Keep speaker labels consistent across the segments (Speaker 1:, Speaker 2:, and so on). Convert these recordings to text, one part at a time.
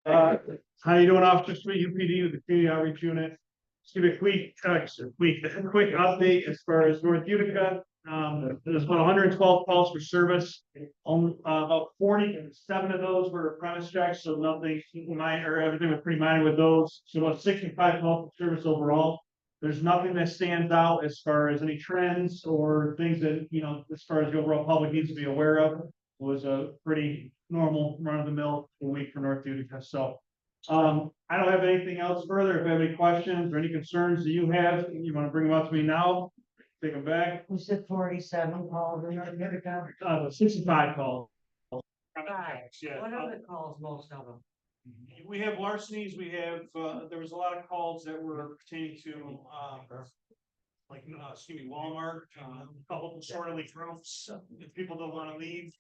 Speaker 1: Uh, how you doing, Officer Street, UPD with the Community Outreach Unit? Just give you a quick update as far as North Utica. There's about 112 calls for service. About 47 of those were premise checks, so nothing minor, everything was pretty minor with those. So about 65 calls for service overall. There's nothing that stands out as far as any trends or things that, as far as the overall public needs to be aware of. It was a pretty normal run of the mill week for North Utica. So I don't have anything else further. If you have any questions or any concerns that you have, you want to bring them up to me now, take them back.
Speaker 2: We said 47 calls in North Utica.
Speaker 1: 65 calls.
Speaker 2: Right.
Speaker 1: Yeah.
Speaker 2: What are the calls, most of them?
Speaker 1: We have larcenies. We have, there was a lot of calls that were pertaining to, Walmart, a couple of disorderly groups. If people don't want to leave,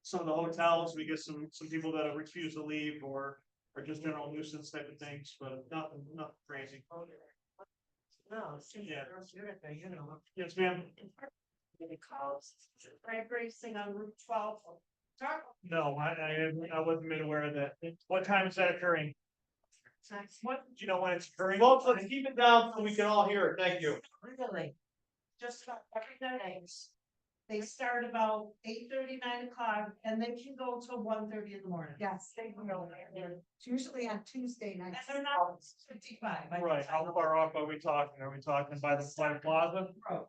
Speaker 1: some of the hotels, we get some people that have refused to leave or just general nuisance type of things, but nothing crazy.
Speaker 2: No,
Speaker 1: Yeah.
Speaker 2: you know.
Speaker 1: Yes, ma'am.
Speaker 3: Any calls, drag racing on Route 12?
Speaker 1: No, I wasn't made aware of that. What time is that occurring? What, do you know when it's occurring?
Speaker 4: Folks, let's keep it down so we can all hear it. Thank you.
Speaker 2: Really?
Speaker 3: Just about every day. They start about 8:30, 9 o'clock, and they can go till 1:30 in the morning.
Speaker 5: Yes, they can go there. It's usually on Tuesday
Speaker 3: And
Speaker 5: nights.
Speaker 3: they're not 55.
Speaker 1: Right, how far off are we talking? Are we talking by the plaza?
Speaker 3: Road.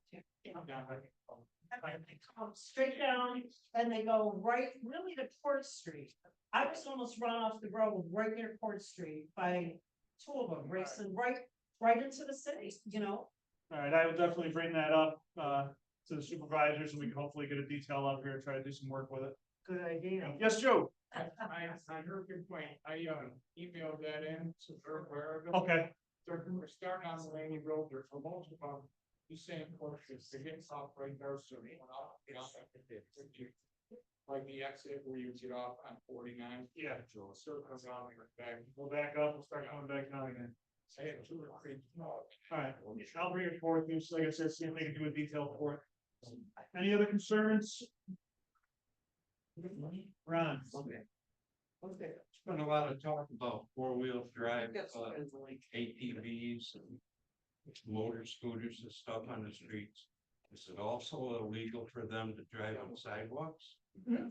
Speaker 3: They come straight down and they go right, really to Court Street. I was almost run off the road right near Court Street by two of them racing right into the city, you know?
Speaker 1: All right, I will definitely bring that up, to the supervisors and we can hopefully get a detail up here, try to do some work with it.
Speaker 2: Good idea.
Speaker 1: Yes, Joe?
Speaker 6: I heard your point, I emailed that in, so they're aware of it.
Speaker 1: Okay,
Speaker 6: We're starting on the Laney Road, there's a bunch of them, the same portions, they get off right there, so they went off, get off at the like the exit where you get off on 49.
Speaker 1: yeah,
Speaker 6: So circles on and back.
Speaker 1: we'll back up, we'll start coming back down again.
Speaker 6: I had 2 or 3.
Speaker 1: All right, I'll bring it forward, just like I said, see if they can do a detail for it. Any other concerns? Ron?
Speaker 7: Okay, it's been a lot of talk about four-wheel drive,
Speaker 2: Yes, it's like-
Speaker 7: ATVs and motor scooters and stuff on the streets. Is it also illegal for them to drive on sidewalks?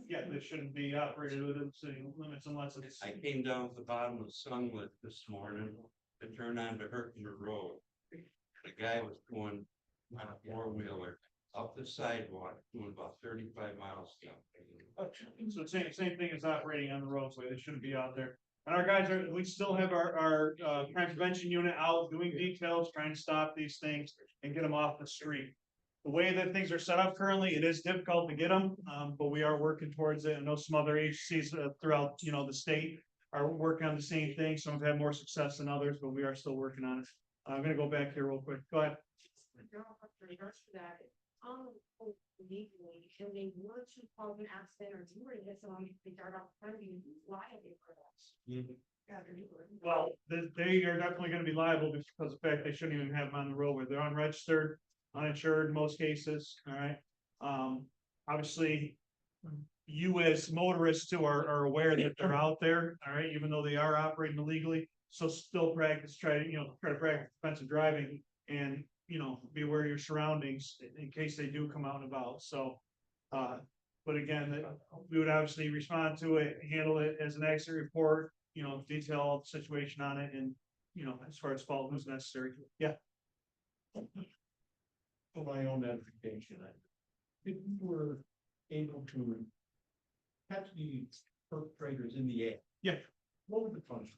Speaker 1: Yeah, they shouldn't be operated within city limits unless it's.
Speaker 7: I came down to the bottom of Sunlit this morning to turn onto Herkimer Road. The guy was going on a four-wheeler up the sidewalk, doing about 35 miles down.
Speaker 1: So same thing as operating on the roadway, they shouldn't be out there. And our guys we still have our crime prevention unit out doing details, trying to stop these things and get them off the street. The way that things are set up currently, it is difficult to get them, but we are working towards it. I know some other agencies throughout, the state are working on the same thing. Some have had more success than others, but we are still working on it. I'm gonna go back here real quick. Go ahead.
Speaker 8: Regards to that, legally, and they were to cause an accident or do it, so they start off front of you, liable for that.
Speaker 1: Well, they are definitely gonna be liable because of the fact they shouldn't even have them on the roadway. They're unregistered, uninsured in most cases, all right? Obviously, you as motorists too are aware that they're out there, all right, even though they are operating illegally. So still try to practice defensive driving and, be aware of your surroundings in case they do come out and about, so. But again, we would obviously respond to it, handle it as an accident report, detail the situation on it and, as far as fault was necessary. Yeah.
Speaker 6: For my own edification, if you were able to catch the perpetrators in the air.
Speaker 1: Yeah.
Speaker 6: What would the punishment?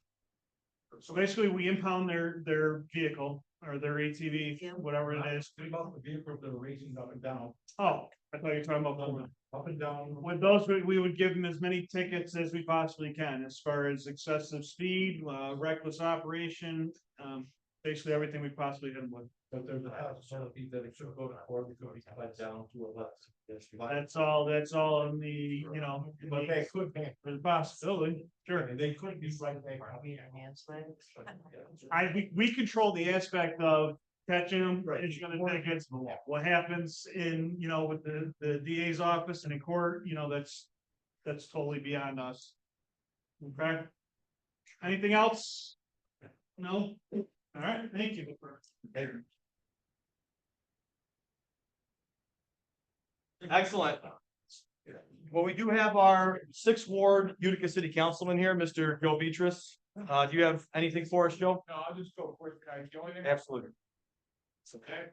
Speaker 1: So basically, we impound their vehicle or their ATV, whatever it is.
Speaker 6: What about the vehicles that are racing up and down?
Speaker 1: Oh, I thought you were talking about.
Speaker 6: Up and down.
Speaker 1: With those, we would give them as many tickets as we possibly can, as far as excessive speed, reckless operation, basically everything we possibly hit them with.
Speaker 6: But there's a possibility that it should go to court because it's cut down to a less.
Speaker 1: That's all in the,
Speaker 6: But they could pay.
Speaker 1: there's a possibility, sure.
Speaker 6: And they could be right there.
Speaker 1: We control the aspect of catching them,
Speaker 6: Right.
Speaker 1: issuing the tickets. What happens in, with the DA's office and in court, that's totally beyond us. Okay? Anything else? No? All right, thank you.
Speaker 4: Excellent. Well, we do have our 6th Ward Utica City Councilman here, Mr. Joe Beatrice. Do you have anything for us, Joe?
Speaker 6: No, I'll just go quick, guys. The only thing.
Speaker 4: Absolutely.
Speaker 6: It's okay.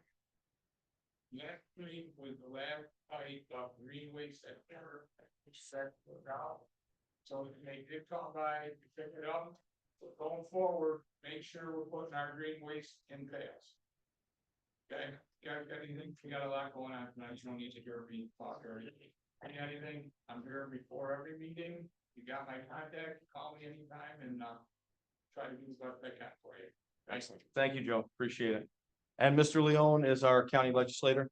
Speaker 6: Last week was the last fight of Greenway Center. Set out. So they did come by, pick it up. So going forward, make sure we're putting our green waste in pails. Okay, got anything? We got a lot going on tonight. You don't need to hear me talk or anything. Anything? I'm here before every meeting. You got my contact, call me anytime and try to do the best I can for you.
Speaker 4: Excellent. Thank you, Joe. Appreciate it. And Mr. Leone is our county legislator.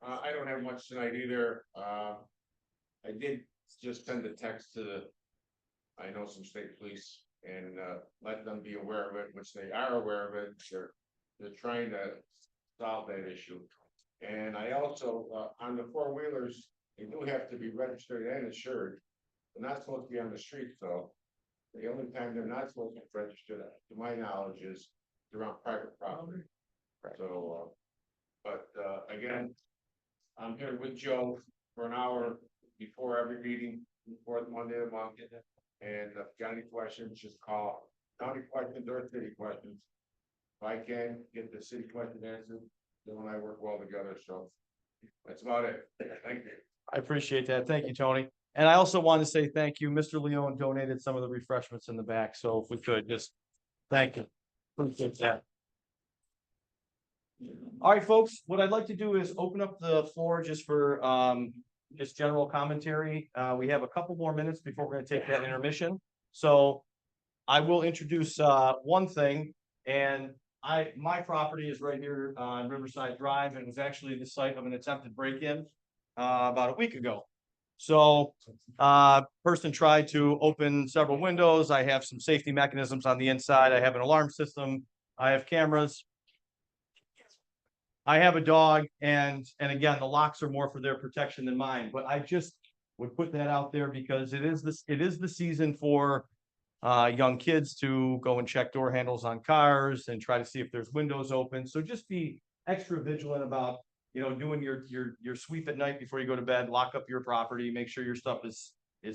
Speaker 9: I don't have much tonight either. I did just send a text to I know some state police and let them be aware of it, which they are aware of it. They're trying to solve that issue. And I also, on the four-wheelers, they do have to be registered and insured. They're not supposed to be on the street, though. The only time they're not supposed to be registered, to my knowledge, is they're on private property. So, again, I'm here with Joe for an hour before every meeting, before the Monday of the month. And if you got any questions, just call. County questions or city questions. If I can get the city question answered, then when I work well together, so That's about it. Thank you.
Speaker 4: I appreciate that. Thank you, Tony. And I also want to say thank you. Mr. Leone donated some of the refreshments in the back, so if we could just, thank you. Appreciate that. All right, folks, what I'd like to do is open up the floor just for just general commentary. We have a couple more minutes before we're gonna take that intermission. So I will introduce one thing, and my property is right here on Riverside Drive, and it was actually the site of an attempted break-in about a week ago. So person tried to open several windows. I have some safety mechanisms on the inside. I have an alarm system. I have cameras. I have a dog, and again, the locks are more for their protection than mine, but I just would put that out there because it is the season for young kids to go and check door handles on cars and try to see if there's windows open. So just be extra vigilant about, you know, doing your sweep at night before you go to bed. Lock up your property, make sure your stuff is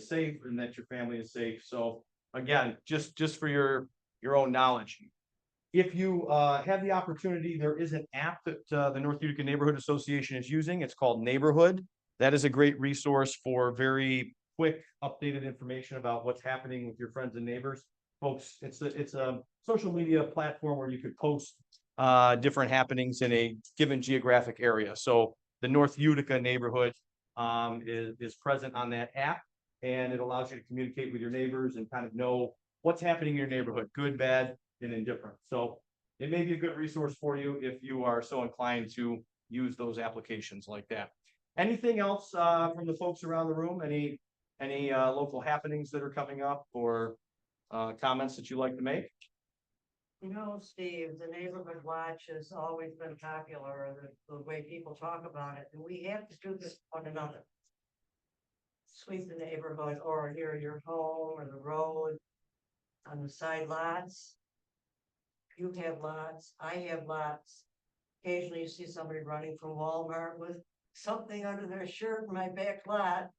Speaker 4: safe and that your family is safe. So again, just for your own knowledge. If you have the opportunity, there is an app that the North Utica Neighborhood Association is using. It's called Neighborhood. That is a great resource for very quick, updated information about what's happening with your friends and neighbors. Folks, it's a social media platform where you could post different happenings in a given geographic area. So the North Utica neighborhood is present on that app, and it allows you to communicate with your neighbors and kind of know what's happening in your neighborhood, good, bad, and indifferent. So it may be a good resource for you if you are so inclined to use those applications like that. Anything else from the folks around the room? Any local happenings that are coming up or comments that you'd like to make?
Speaker 2: You know, Steve, the neighborhood watch has always been popular, the way people talk about it, and we have to do this one another. Sweep the neighborhood or near your home or the road, on the side lots. You have lots, I have lots. Occasionally you see somebody running from Walmart with something under their shirt in my back lot.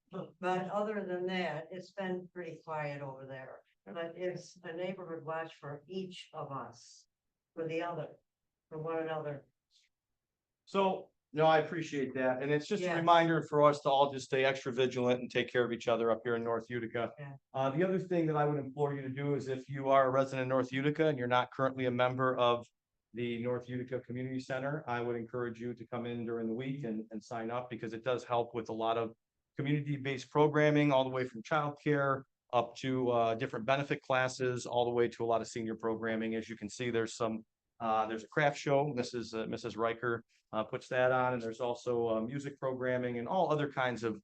Speaker 2: But other than that, it's been pretty quiet over there. But it's a neighborhood watch for each of us, for the other, for one another.
Speaker 4: So, no, I appreciate that. And it's just a
Speaker 2: Yes.
Speaker 4: reminder for us to all just stay extra vigilant and take care of each other up here in North Utica.
Speaker 2: Yeah.
Speaker 4: The other thing that I would implore you to do is if you are a resident of North Utica and you're not currently a member of the North Utica Community Center, I would encourage you to come in during the week and sign up because it does help with a lot of community-based programming, all the way from childcare up to different benefit classes, all the way to a lot of senior programming. As you can see, there's a craft show. Mrs. Riker puts that on, and there's also music programming and all other kinds of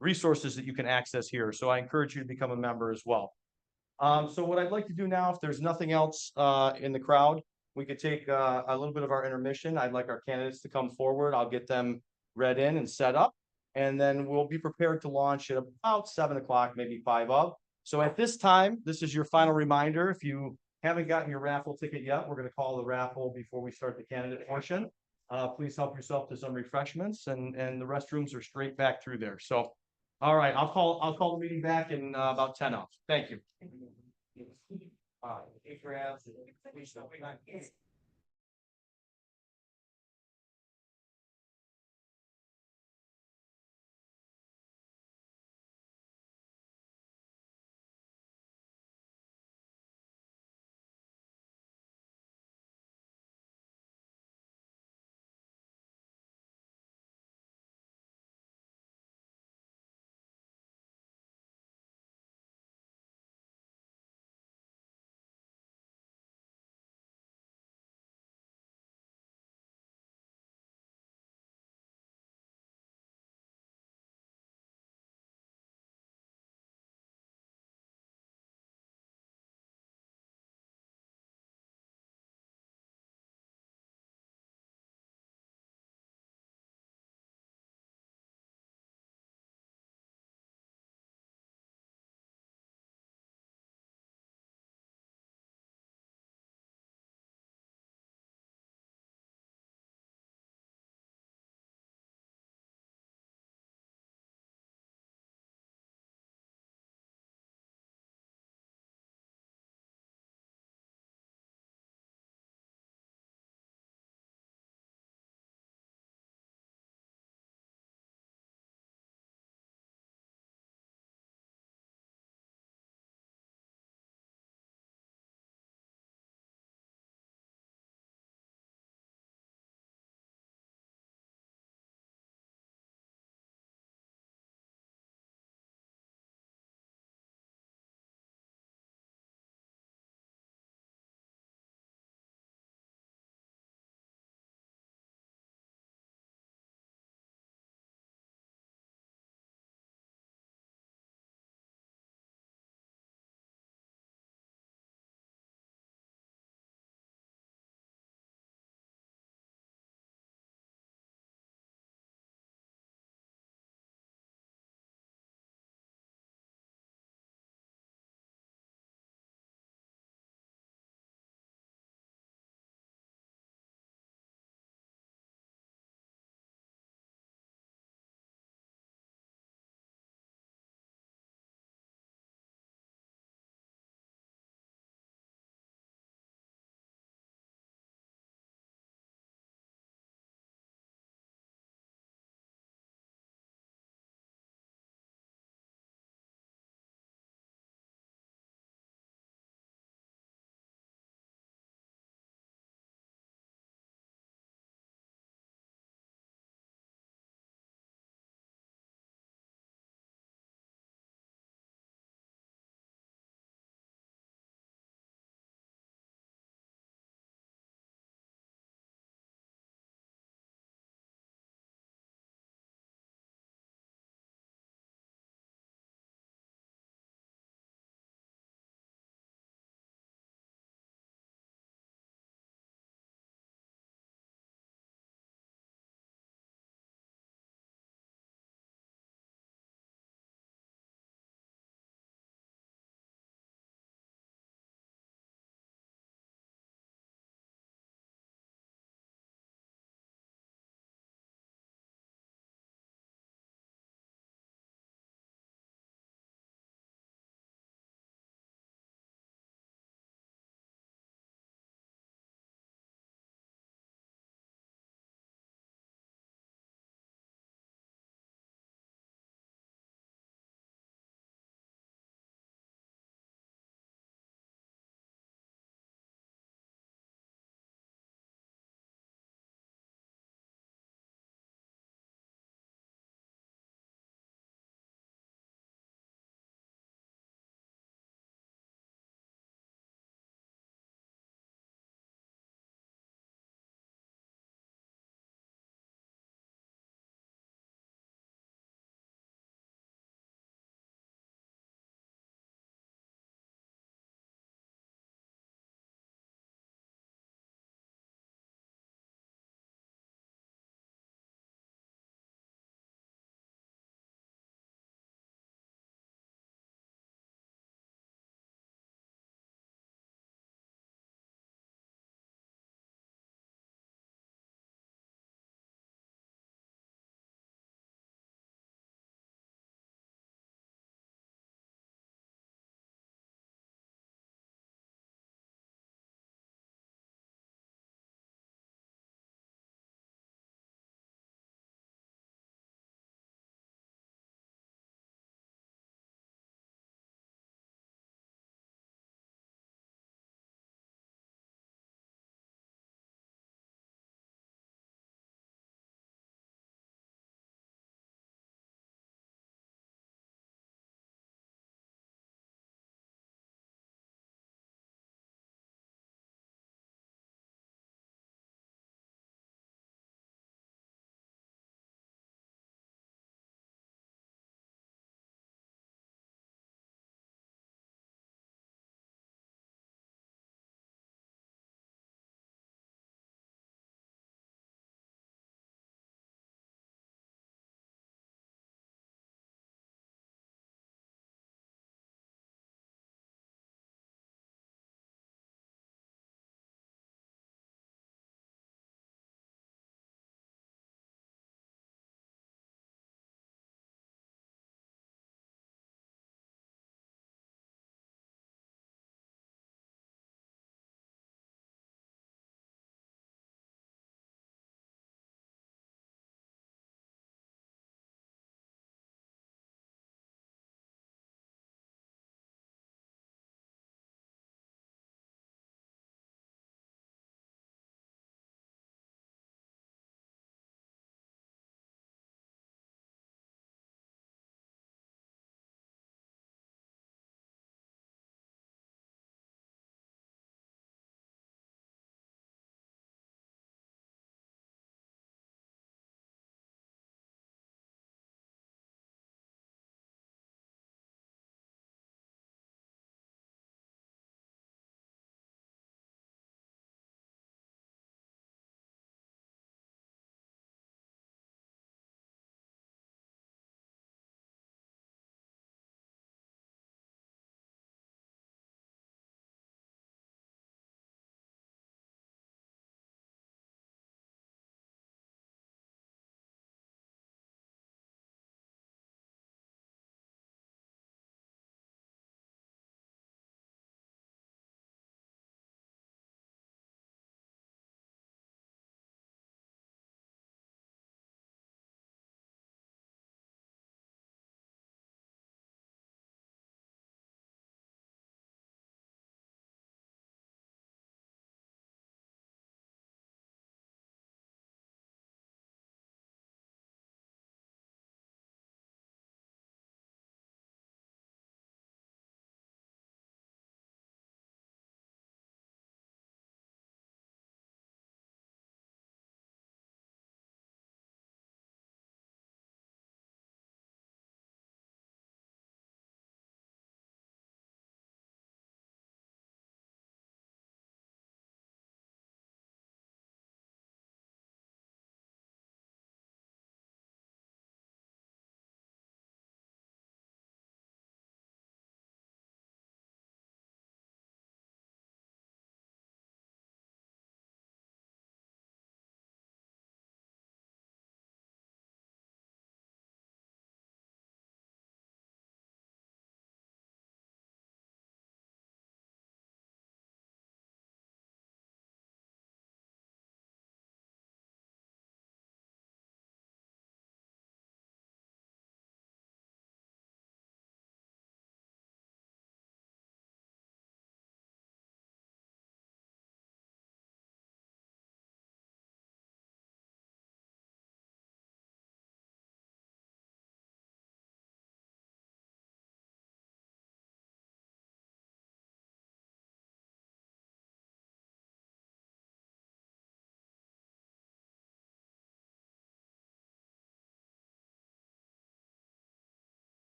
Speaker 4: resources that you can access here. So I encourage you to become a member as well. So what I'd like to do now, if there's nothing else in the crowd, we could take a little bit of our intermission. I'd like our candidates to come forward. I'll get them read in and set up, and then we'll be prepared to launch at about 7 o'clock, maybe 5 of. So at this time, this is your final reminder. If you haven't gotten your raffle ticket yet, we're going to call the raffle before we start the candidate portion. Please help yourself to some refreshments, and the restrooms are straight back through there. So, all right, I'll call the meeting back in about 10 of. Thank you.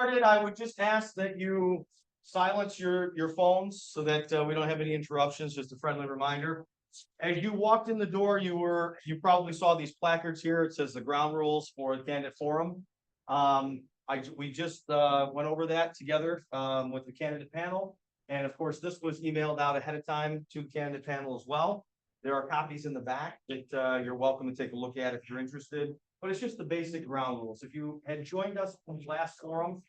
Speaker 4: started, I would just ask that you silence your phones so that we don't have any interruptions, just a friendly reminder. As you walked in the door, you probably saw these placards here. It says the ground rules for the candidate forum. We just went over that together with the candidate panel. And of course, this was emailed out ahead of time to the candidate panel as well. There are copies in the back that you're welcome to take a look at if you're interested, but it's just the basic ground rules. If you had joined us from the last forum,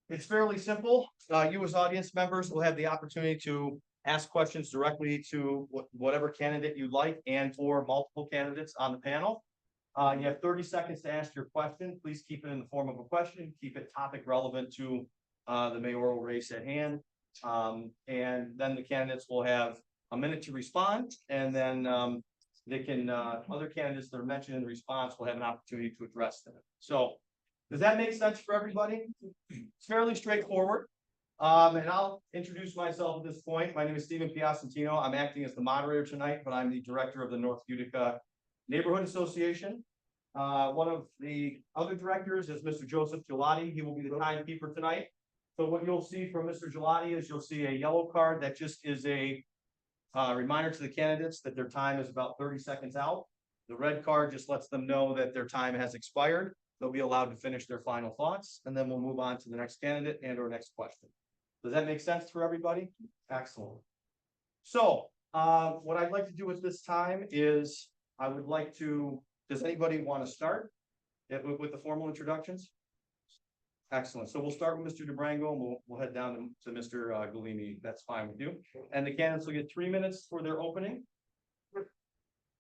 Speaker 4: it's fairly simple. You as audience members will have the opportunity to ask questions directly to whatever candidate you'd like and for multiple candidates on the panel. You have 30 seconds to ask your question. Please keep it in the form of a question. Keep it topic relevant to the mayoral race at hand. And then the candidates will have a minute to respond, and then they can other candidates that are mentioned in the response will have an opportunity to address them. So does that make sense for everybody? It's fairly straightforward. And I'll introduce myself at this point. My name is Stephen Piacentino. I'm acting as the moderator tonight, but I'm the director of the North Utica Neighborhood Association. One of the other directors is Mr. Joseph Gelati. He will be the timekeeper tonight. So what you'll see from Mr. Gelati is you'll see a yellow card that just is a reminder to the candidates that their time is about 30 seconds out. The red card just lets them know that their time has expired. They'll be allowed to finish their final thoughts, and then we'll move on to the next candidate and or next question. Does that make sense for everybody? Excellent. So what I'd like to do at this time is I would like to, does anybody want to start with the formal introductions? Excellent. So we'll start with Mr. DiBrango and we'll head down to Mr. Galime. That's fine with you. And the candidates will get 3 minutes for their opening.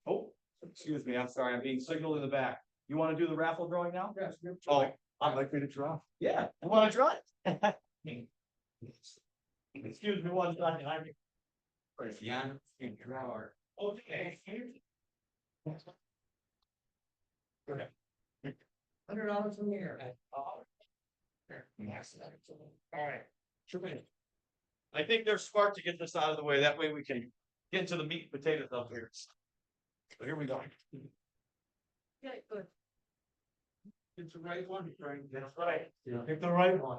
Speaker 4: Oh, excuse me. I'm sorry. I'm being signaled in the back. You want to do the raffle drawing now? Yes. Oh, I'd like me to draw. Yeah, I want to draw it. Excuse me one second.
Speaker 7: Jan and drawer.
Speaker 4: Okay.
Speaker 2: $100 from here.
Speaker 4: All right. I think they're smart to get this out of the way. That way we can get into the meat and potatoes up here. So here we go.
Speaker 2: Okay, good.
Speaker 6: It's the right one, Frank.
Speaker 4: That's right. Pick the right one.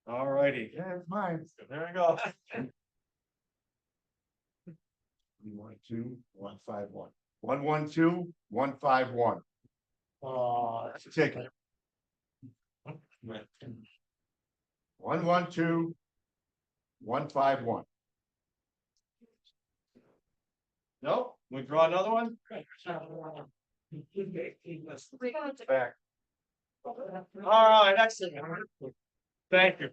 Speaker 4: All righty.
Speaker 6: Yeah, it's mine.
Speaker 4: There we go.
Speaker 6: 112-151. 112-151.
Speaker 4: Oh,
Speaker 6: That's a ticket. 112-151.
Speaker 4: Nope. We draw another one.
Speaker 6: Back.
Speaker 4: All right, excellent. Thank you.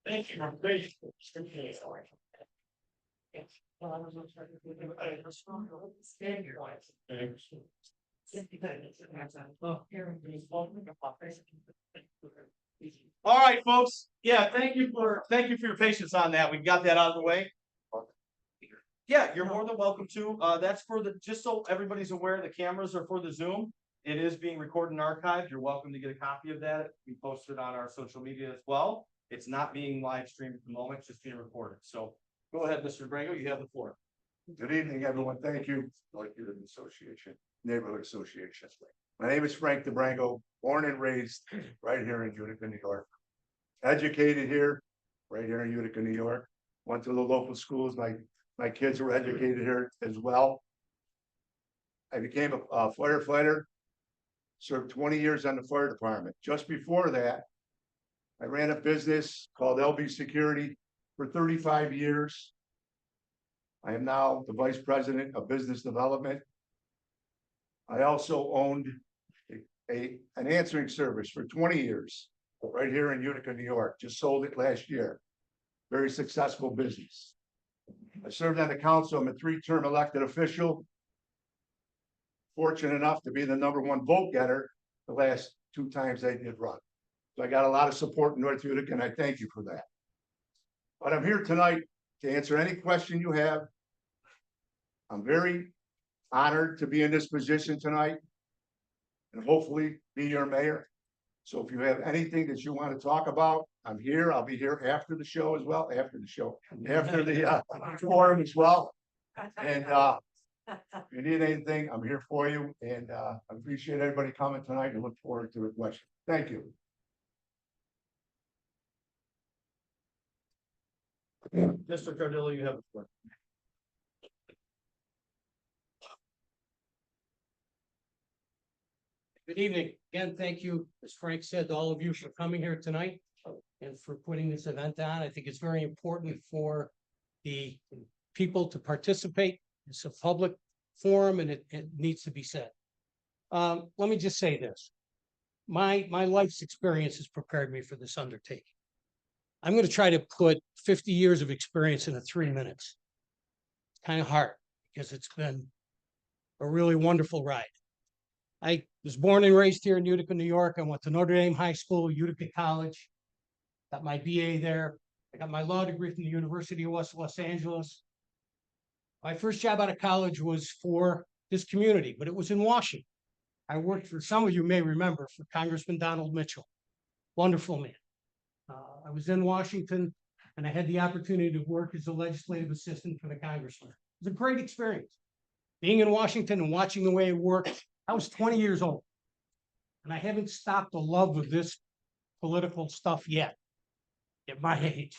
Speaker 4: Thank you. All right, folks. Yeah, thank you for your patience on that. We got that out of the way. Yeah, you're more than welcome to. That's for just so everybody's aware, the cameras are for the Zoom. It is being recorded and archived. You're welcome to get a copy of that. We posted on our social media as well. It's not being live streamed at the moment, it's just being recorded. So go ahead, Mr. DiBrango, you have the floor.
Speaker 6: Good evening, everyone. Thank you. North Utica Association, Neighborhood Association. My name is Frank DiBrango, born and raised right here in Utica, New York. Educated here, right here in Utica, New York. Went to the local schools. My kids were educated here as well. I became a firefighter, served 20 years on the fire department. Just before that, I ran a business called LB Security for 35 years. I am now the vice president of business development. I also owned an answering service for 20 years right here in Utica, New York. Just sold it last year. Very successful business. I served on the council. I'm a 3-term elected official. Fortunate enough to be the #1 vote getter the last 2 times I did run. So I got a lot of support in North Utica, and I thank you for that. But I'm here tonight to answer any question you have. I'm very honored to be in this position tonight and hopefully be your mayor. So if you have anything that you want to talk about, I'm here. I'll be here after the show as well, after the forum as well. And
Speaker 10: If you need anything, I'm here for you, and I appreciate everybody coming tonight and look forward to the question. Thank you.
Speaker 4: Mr. Cardillo, you have the floor.
Speaker 11: Good evening. Again, thank you, as Frank said, to all of you for coming here tonight and for putting this event on. I think it's very important for the people to participate. It's a public forum and it needs to be said. Let me just say this. My life's experience has prepared me for this undertaking. I'm going to try to put 50 years of experience into 3 minutes. It's kind of hard because it's been a really wonderful ride. I was born and raised here in Utica, New York. I went to Notre Dame High School, Utica College, got my BA there. I got my law degree from the University of West Los Angeles. My first job out of college was for this community, but it was in Washington. I worked for, some of you may remember, for Congressman Donald Mitchell. Wonderful man. I was in Washington and I had the opportunity to work as a legislative assistant for the congressman. It was a great experience. Being in Washington and watching the way it worked, I was 20 years old. And I haven't stopped the love of this political stuff yet at my age.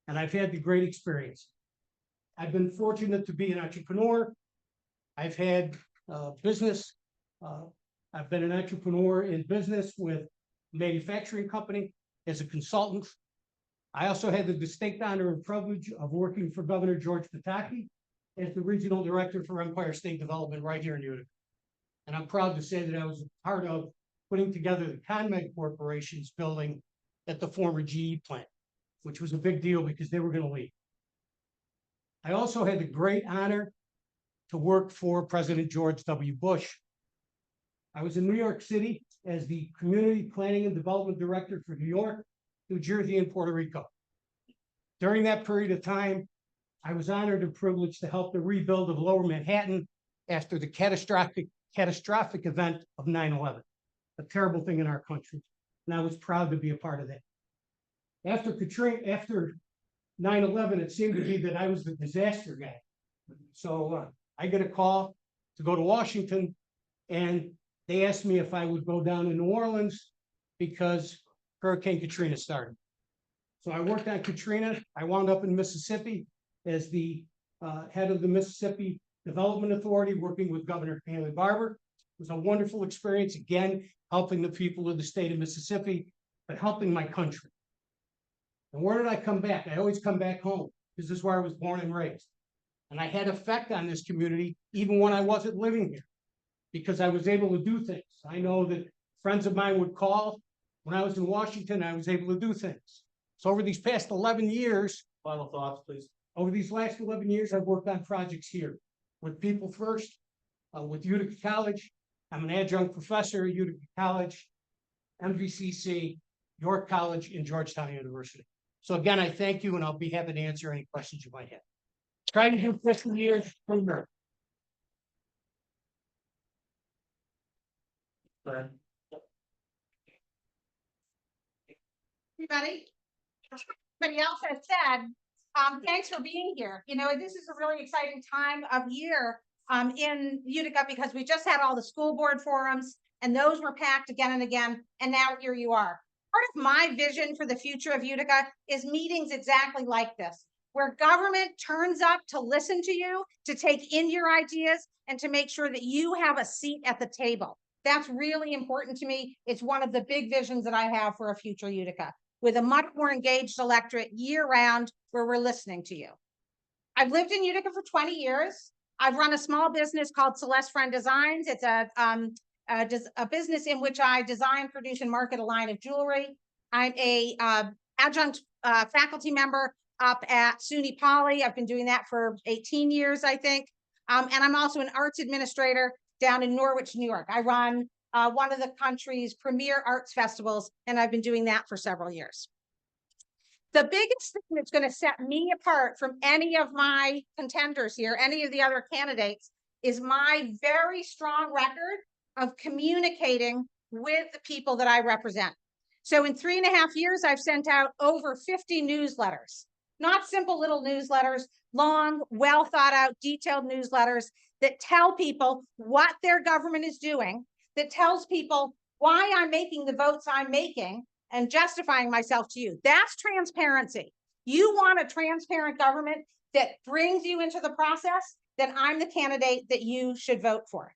Speaker 11: And I've had the great experience. I've been fortunate to be an entrepreneur. I've had business. I've been an entrepreneur in business with a manufacturing company as a consultant. I also had the distinct honor and privilege of working for Governor George Pataki as the regional director for Empire State Development right here in Utica. And I'm proud to say that I was a part of putting together the ConMed Corporation's building at the former GE plant, which was a big deal because they were going to leave. I also had the great honor to work for President George W. Bush. I was in New York City as the Community Planning and Development Director for New York, New Jersey, and Puerto Rico. During that period of time, I was honored and privileged to help the rebuild of Lower Manhattan after the catastrophic event of 9/11, a terrible thing in our country. And I was proud to be a part of that. After 9/11, it seemed to be that I was the disaster guy. So I get a call to go to Washington, and they asked me if I would go down to New Orleans because Hurricane Katrina started. So I worked on Katrina. I wound up in Mississippi as the head of the Mississippi Development Authority, working with Governor Haley Barbour. It was a wonderful experience, again, helping the people of the state of Mississippi, but helping my country. And where did I come back? I always come back home because this is where I was born and raised. And I had effect on this community even when I wasn't living here because I was able to do things. I know that friends of mine would call. When I was in Washington, I was able to do things. So over these past 11 years,
Speaker 4: Final thoughts, please.
Speaker 11: over these last 11 years, I've worked on projects here with People First, with Utica College. I'm an adjunct professor at Utica College, MVCC, York College, and Georgetown University. So again, I thank you, and I'll be happy to answer any questions you might have. Try to do 50 years from there.
Speaker 5: Everybody, everybody else has said, thanks for being here. You know, this is a really exciting time of year in Utica because we just had all the school board forums and those were packed again and again. And now here you are. Part of my vision for the future of Utica is meetings exactly like this, where government turns up to listen to you, to take in your ideas, and to make sure that you have a seat at the table. That's really important to me. It's one of the big visions that I have for a future Utica, with a much more engaged electorate year round where we're listening to you. I've lived in Utica for 20 years. I've run a small business called Celeste Friend Designs. It's a business in which I design, produce, and market a line of jewelry. I'm a adjunct faculty member up at SUNY Poly. I've been doing that for 18 years, I think. And I'm also an arts administrator down in Norwich, New York. I run one of the country's premier arts festivals, and I've been doing that for several years. The biggest thing that's going to set me apart from any of my contenders here, any of the other candidates, is my very strong record of communicating with the people that I represent. So in 3.5 years, I've sent out over 50 newsletters, not simple little newsletters, long, well thought out, detailed newsletters that tell people what their government is doing, that tells people why I'm making the votes I'm making and justifying myself to you. That's transparency. You want a transparent government that brings you into the process, then I'm the candidate that you should vote for.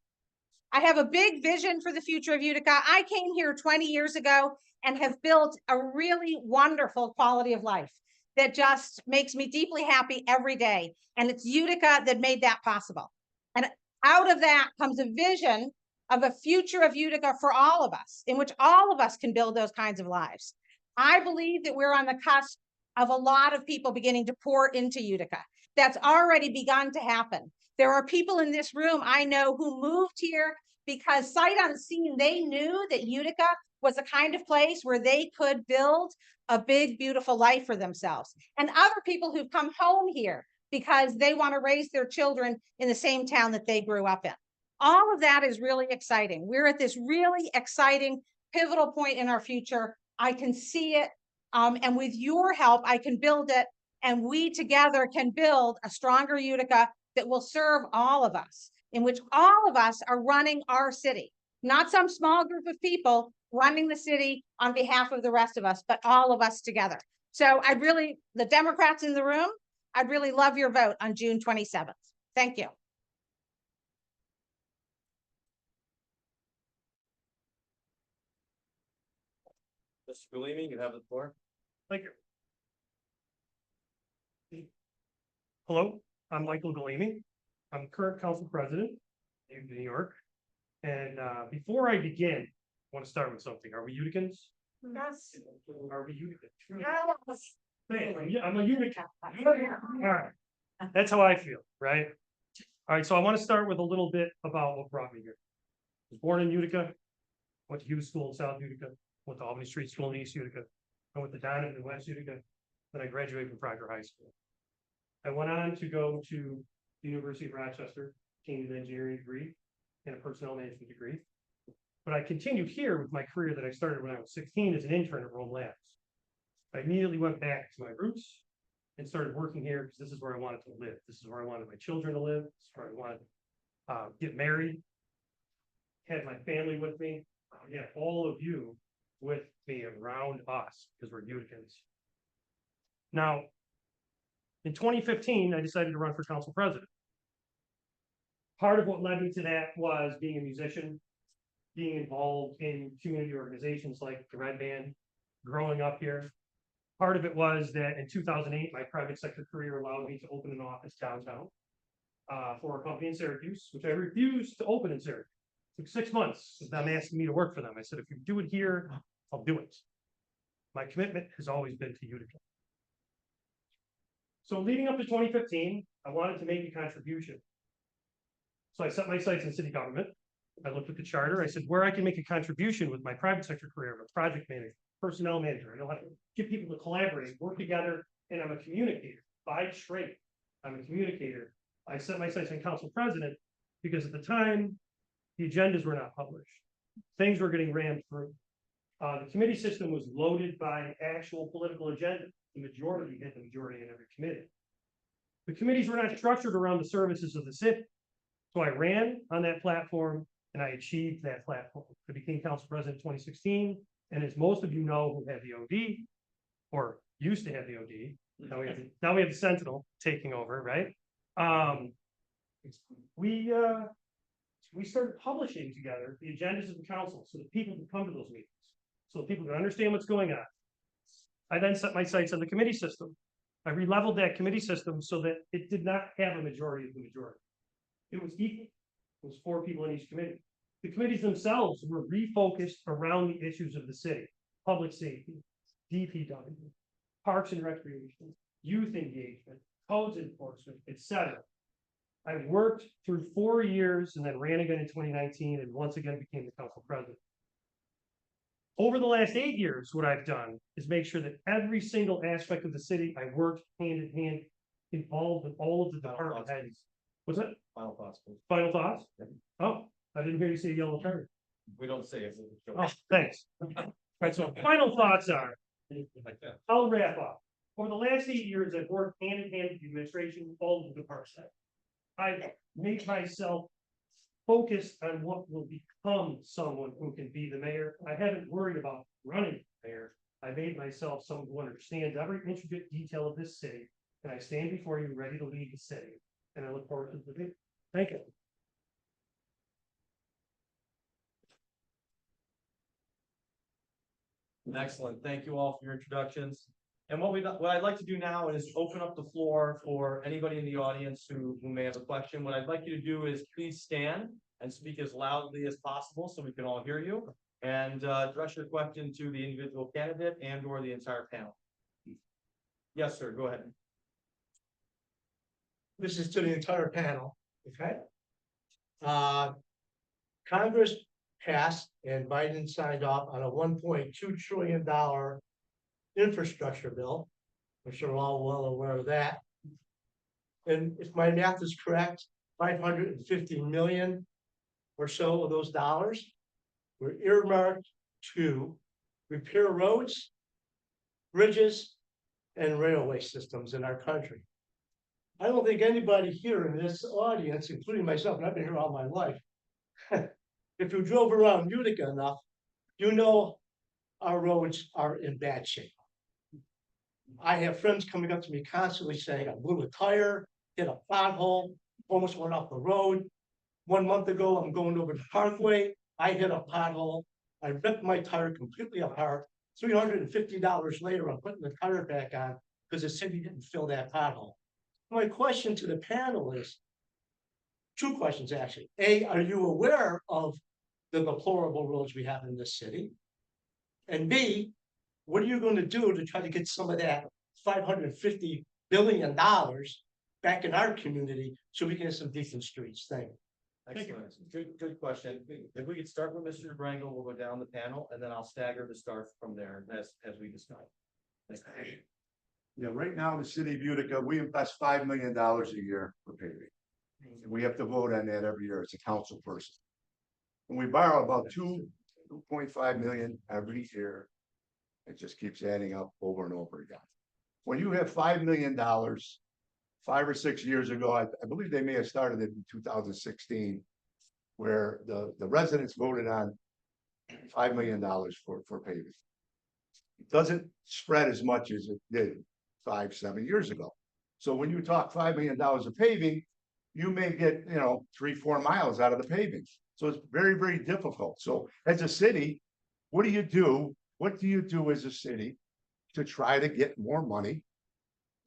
Speaker 5: I have a big vision for the future of Utica. I came here 20 years ago and have built a really wonderful quality of life that just makes me deeply happy every day. And it's Utica that made that possible. And out of that comes a vision of a future of Utica for all of us, in which all of us can build those kinds of lives. I believe that we're on the cusp of a lot of people beginning to pour into Utica. That's already begun to happen. There are people in this room I know who moved here because sight unseen, they knew that Utica was the kind of place where they could build a big, beautiful life for themselves. And other people who've come home here because they want to raise their children in the same town that they grew up in. All of that is really exciting. We're at this really exciting, pivotal point in our future. I can see it. And with your help, I can build it. And we together can build a stronger Utica that will serve all of us, in which all of us are running our city, not some small group of people running the city on behalf of the rest of us, but all of us together. So the Democrats in the room, I'd really love your vote on June 27th. Thank you.
Speaker 4: Mr. Galime, you have the floor.
Speaker 1: Thank you. Hello, I'm Michael Galime. I'm current council president in New York. And before I begin, I want to start with something. Are we Uticans?
Speaker 2: Yes.
Speaker 1: Are we Uticans?
Speaker 2: Yes.
Speaker 1: Hey, I'm a Utica. All right. That's how I feel, right? All right, so I want to start with a little bit about what brought me here. I was born in Utica, went to Hughes School in South Utica, went to Albany Street School in East Utica, I went to Donovan in West Utica, then I graduated from Proctor High School. I went on to go to the University of Rochester, obtained an engineering degree and a personnel management degree. But I continued here with my career that I started when I was 16 as an intern at Rome Labs. I immediately went back to my roots and started working here because this is where I wanted to live. This is where I wanted my children to live. This is where I wanted to get married, had my family with me, yeah, all of you with me around us because we're Uticans. Now, in 2015, I decided to run for council president. Part of what led me to that was being a musician, being involved in community organizations like the Red Band, growing up here. Part of it was that in 2008, my private sector career allowed me to open an office downtown for a company in Syracuse, which I refused to open in Syracuse. It took 6 months of them asking me to work for them. I said, if you do it here, I'll do it. My commitment has always been to Utica. So leading up to 2015, I wanted to make a contribution. So I set my sights in city government. I looked at the charter. I said, where I can make a contribution with my private sector career, I'm a project manager, personnel manager. I know how to get people to collaborate, work together, and I'm a communicator by trade. I'm a communicator. I set my sights on council president because at the time, the agendas were not published. Things were getting rammed through. The committee system was loaded by actual political agenda. The majority had the majority in every committee. The committees were not structured around the services of the city. So I ran on that platform and I achieved that platform. I became council president in 2016. And as most of you know who had the OD or used to have the OD, now we have the Sentinel taking over, right? We started publishing together the agendas of the council so that people could come to those meetings, so that people could understand what's going on. I then set my sights on the committee system. I re-leveled that committee system so that it did not have a majority of the majority. It was equal. It was 4 people in each committee. The committees themselves were refocused around the issues of the city: public safety, DPW, parks and recreation, youth engagement, codes enforcement, etc. I worked through 4 years and then ran again in 2019 and once again became the council president. Over the last 8 years, what I've done is make sure that every single aspect of the city, I worked hand in hand, involved with all of the department heads. What's that?
Speaker 4: Final thoughts, please.
Speaker 1: Final thoughts? Oh, I didn't hear you say yellow card.
Speaker 4: We don't say it.
Speaker 1: Oh, thanks. Right, so final thoughts are, I'll wrap up. Over the last 8 years, I've worked hand in hand with the administration, all of the departments.
Speaker 12: I made myself focused on what will become someone who can be the mayor. I haven't worried about running for mayor. I made myself someone who understands every intricate detail of this city, and I stand before you ready to lead the city. And I look forward to the day. Thank you.
Speaker 4: Excellent. Thank you all for your introductions. And what I'd like to do now is open up the floor for anybody in the audience who may have a question. What I'd like you to do is please stand and speak as loudly as possible so we can all hear you. And address your question to the individual candidate and or the entire panel. Yes, sir. Go ahead.
Speaker 13: This is to the entire panel, okay? Congress passed and Biden signed off on a $1.2 trillion infrastructure bill. I'm sure we're all well aware of that. And if my math is correct, 550 million or so of those dollars were earmarked to repair roads, bridges, and railway systems in our country. I don't think anybody here in this audience, including myself, and I've been here all my life, if you drove around Utica enough, you know our roads are in bad shape. I have friends coming up to me constantly saying, I blew a tire, hit a pothole, almost went off the road. 1 month ago, I'm going over the Parkway. I hit a pothole. I ripped my tire completely apart. $350 later, I'm putting the tire back on because the city didn't fill that pothole. My question to the panel is, two questions actually. A, are you aware of the deplorable roads we have in this city? And B, what are you going to do to try to get some of that $550 billion back in our community so we can have some decent streets? Thank you.
Speaker 4: Excellent. Good question. If we could start with Mr. DiBrango, we'll go down the panel and then I'll stagger the start from there as we discuss.
Speaker 10: Yeah, right now, in the city of Utica, we invest $5 million a year for paving. And we have to vote on that every year. It's a council person. And we borrow about 2.5 million every year. It just keeps adding up over and over again. When you have $5 million, 5 or 6 years ago, I believe they may have started it in 2016, where the residents voted on $5 million for paving. It doesn't spread as much as it did 5, 7 years ago. So when you talk $5 million of paving, you may get, 3, 4 miles out of the paving. So it's very, very difficult. So as a city, what do you do? What do you do as a city to try to get more money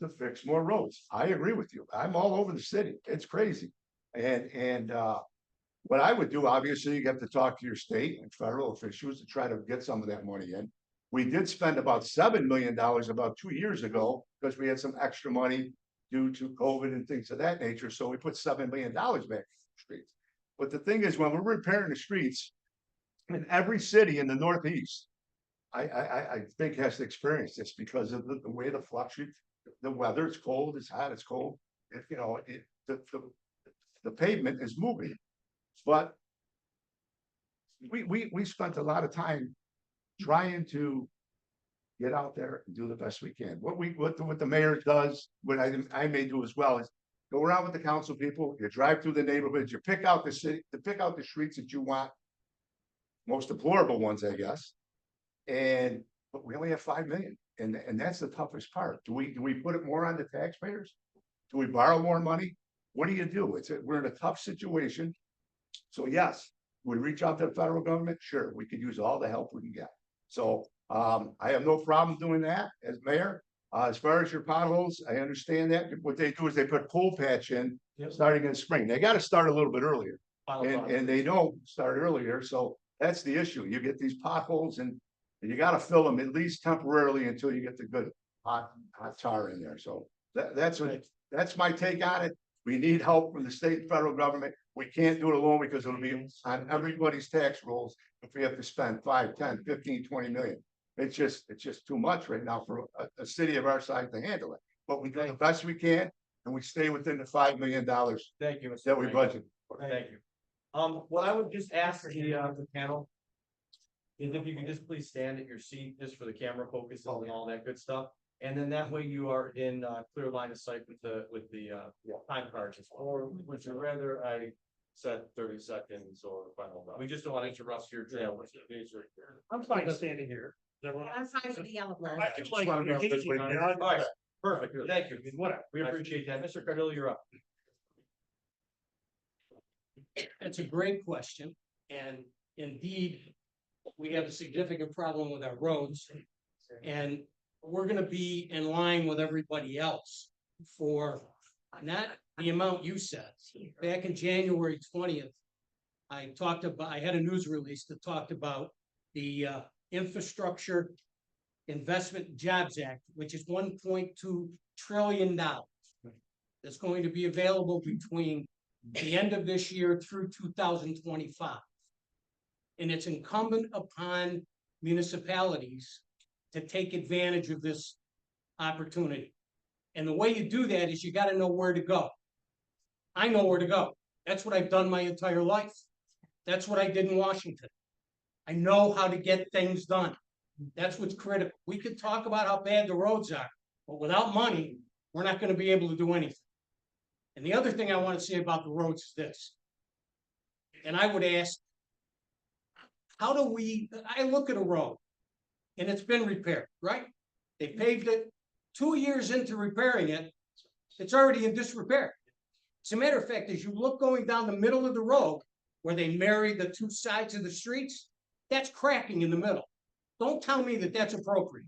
Speaker 10: to fix more roads? I agree with you. I'm all over the city. It's crazy. And what I would do, obviously, you have to talk to your state and federal officials to try to get some of that money in. We did spend about $7 million about 2 years ago because we had some extra money due to COVID and things of that nature. So we put $7 million back in the streets. But the thing is, when we're repairing the streets in every city in the Northeast, I think has to experience this because of the way the fluctuates, the weather, it's cold, it's hot, it's cold. The pavement is moving. But we spent a lot of time trying to get out there and do the best we can. What the mayor does, what I may do as well, is go around with the council people, you drive through the neighborhoods, you pick out the city, to pick out the streets that you want, most deplorable ones, I guess. But we only have 5 million, and that's the toughest part. Do we put it more on the taxpayers? Do we borrow more money? What do you do? We're in a tough situation. So yes, we reach out to the federal government. Sure, we could use all the help we can get. So I have no problem doing that as mayor. As far as your potholes, I understand that. What they do is they put coal patch in starting in the spring. They got to start a little bit earlier, and they don't start earlier. So that's the issue. You get these potholes, and you got to fill them at least temporarily until you get the good hot tar in there. So that's my take on it. We need help from the state and federal government. We can't do it alone because it'll be on everybody's tax rolls if we have to spend 5, 10, 15, 20 million. It's just too much right now for a city of our size to handle it. But we do the best we can, and we stay within the $5 million.
Speaker 4: Thank you, Mr.
Speaker 10: That we budget.
Speaker 4: Thank you. What I would just ask the panel is if you could just please stand at your seat just for the camera focuses and all that good stuff. And then that way you are in clear line of sight with the time cards as well.
Speaker 6: Or would you rather I set 30 seconds or final? round?
Speaker 4: We just don't want to interrupt your
Speaker 6: Yeah,
Speaker 4: trail.
Speaker 6: what's the days right here?
Speaker 12: I'm fine standing here. Is everyone-
Speaker 5: I'm fine with the yellow flag.
Speaker 12: I just like.
Speaker 10: wanna know if there's-
Speaker 12: All
Speaker 4: right. Perfect, thank you.
Speaker 12: Whatever.
Speaker 4: We appreciate that. Mr. Cardillo, you're up.
Speaker 11: That's a great question, and indeed, we have a significant problem with our roads. And we're gonna be in line with everybody else for not the amount you said. Back in January 20th, I had a news release that talked about the Infrastructure Investment and Jobs Act, which is $1.2 trillion. That's going to be available between the end of this year through 2025. And it's incumbent upon municipalities to take advantage of this opportunity. And the way you do that is you gotta know where to go. I know where to go. That's what I've done my entire life. That's what I did in Washington. I know how to get things done. That's what's critical. We could talk about how bad the roads are, but without money, we're not gonna be able to do anything. And the other thing I wanna say about the roads is this. And I would ask, I look at a road and it's been repaired, right? They paved it 2 years into repairing it. It's already in disrepair. As a matter of fact, as you look going down the middle of the road where they marry the two sides of the streets, that's cracking in the middle. Don't tell me that that's appropriate.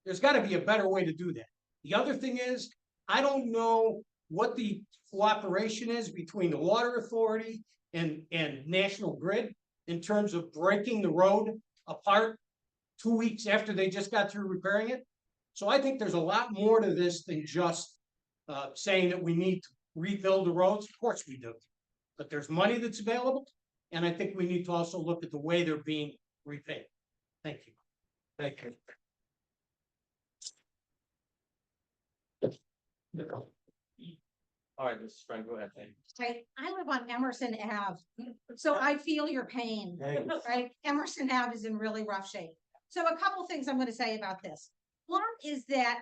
Speaker 11: There's got to be a better way to do that. The other thing is, I don't know what the cooperation is between the Water Authority and National Grid in terms of breaking the road apart 2 weeks after they just got through repairing it. So I think there's a lot more to this than just saying that we need to rebuild the roads. Of course we do. But there's money that's available. And I think we need to also look at the way they're being repaid. Thank you.
Speaker 4: Thank you. All right, Mrs. Friend, go ahead. Thank you.
Speaker 5: I live on Emerson Ave, so I feel your pain, right? Emerson Ave is in really rough shape. So a couple things I'm gonna say about this. One is that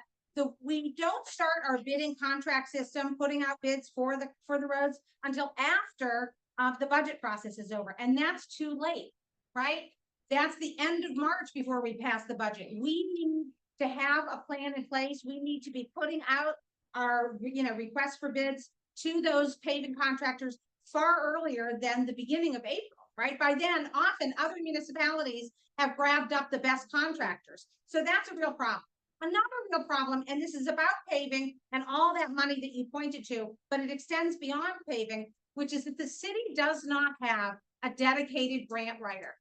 Speaker 5: we don't start our bidding contract system, putting out bids for the roads until after the budget process is over, and that's too late, right? That's the end of March before we pass the budget. We need to have a plan in place. We need to be putting out our, requests for bids to those paving contractors far earlier than the beginning of April, right? By then, often other municipalities have grabbed up the best contractors. So that's a real problem. Another real problem, and this is about paving and all that money that you pointed to, but it extends beyond paving, which is that the city does not have a dedicated grant writer.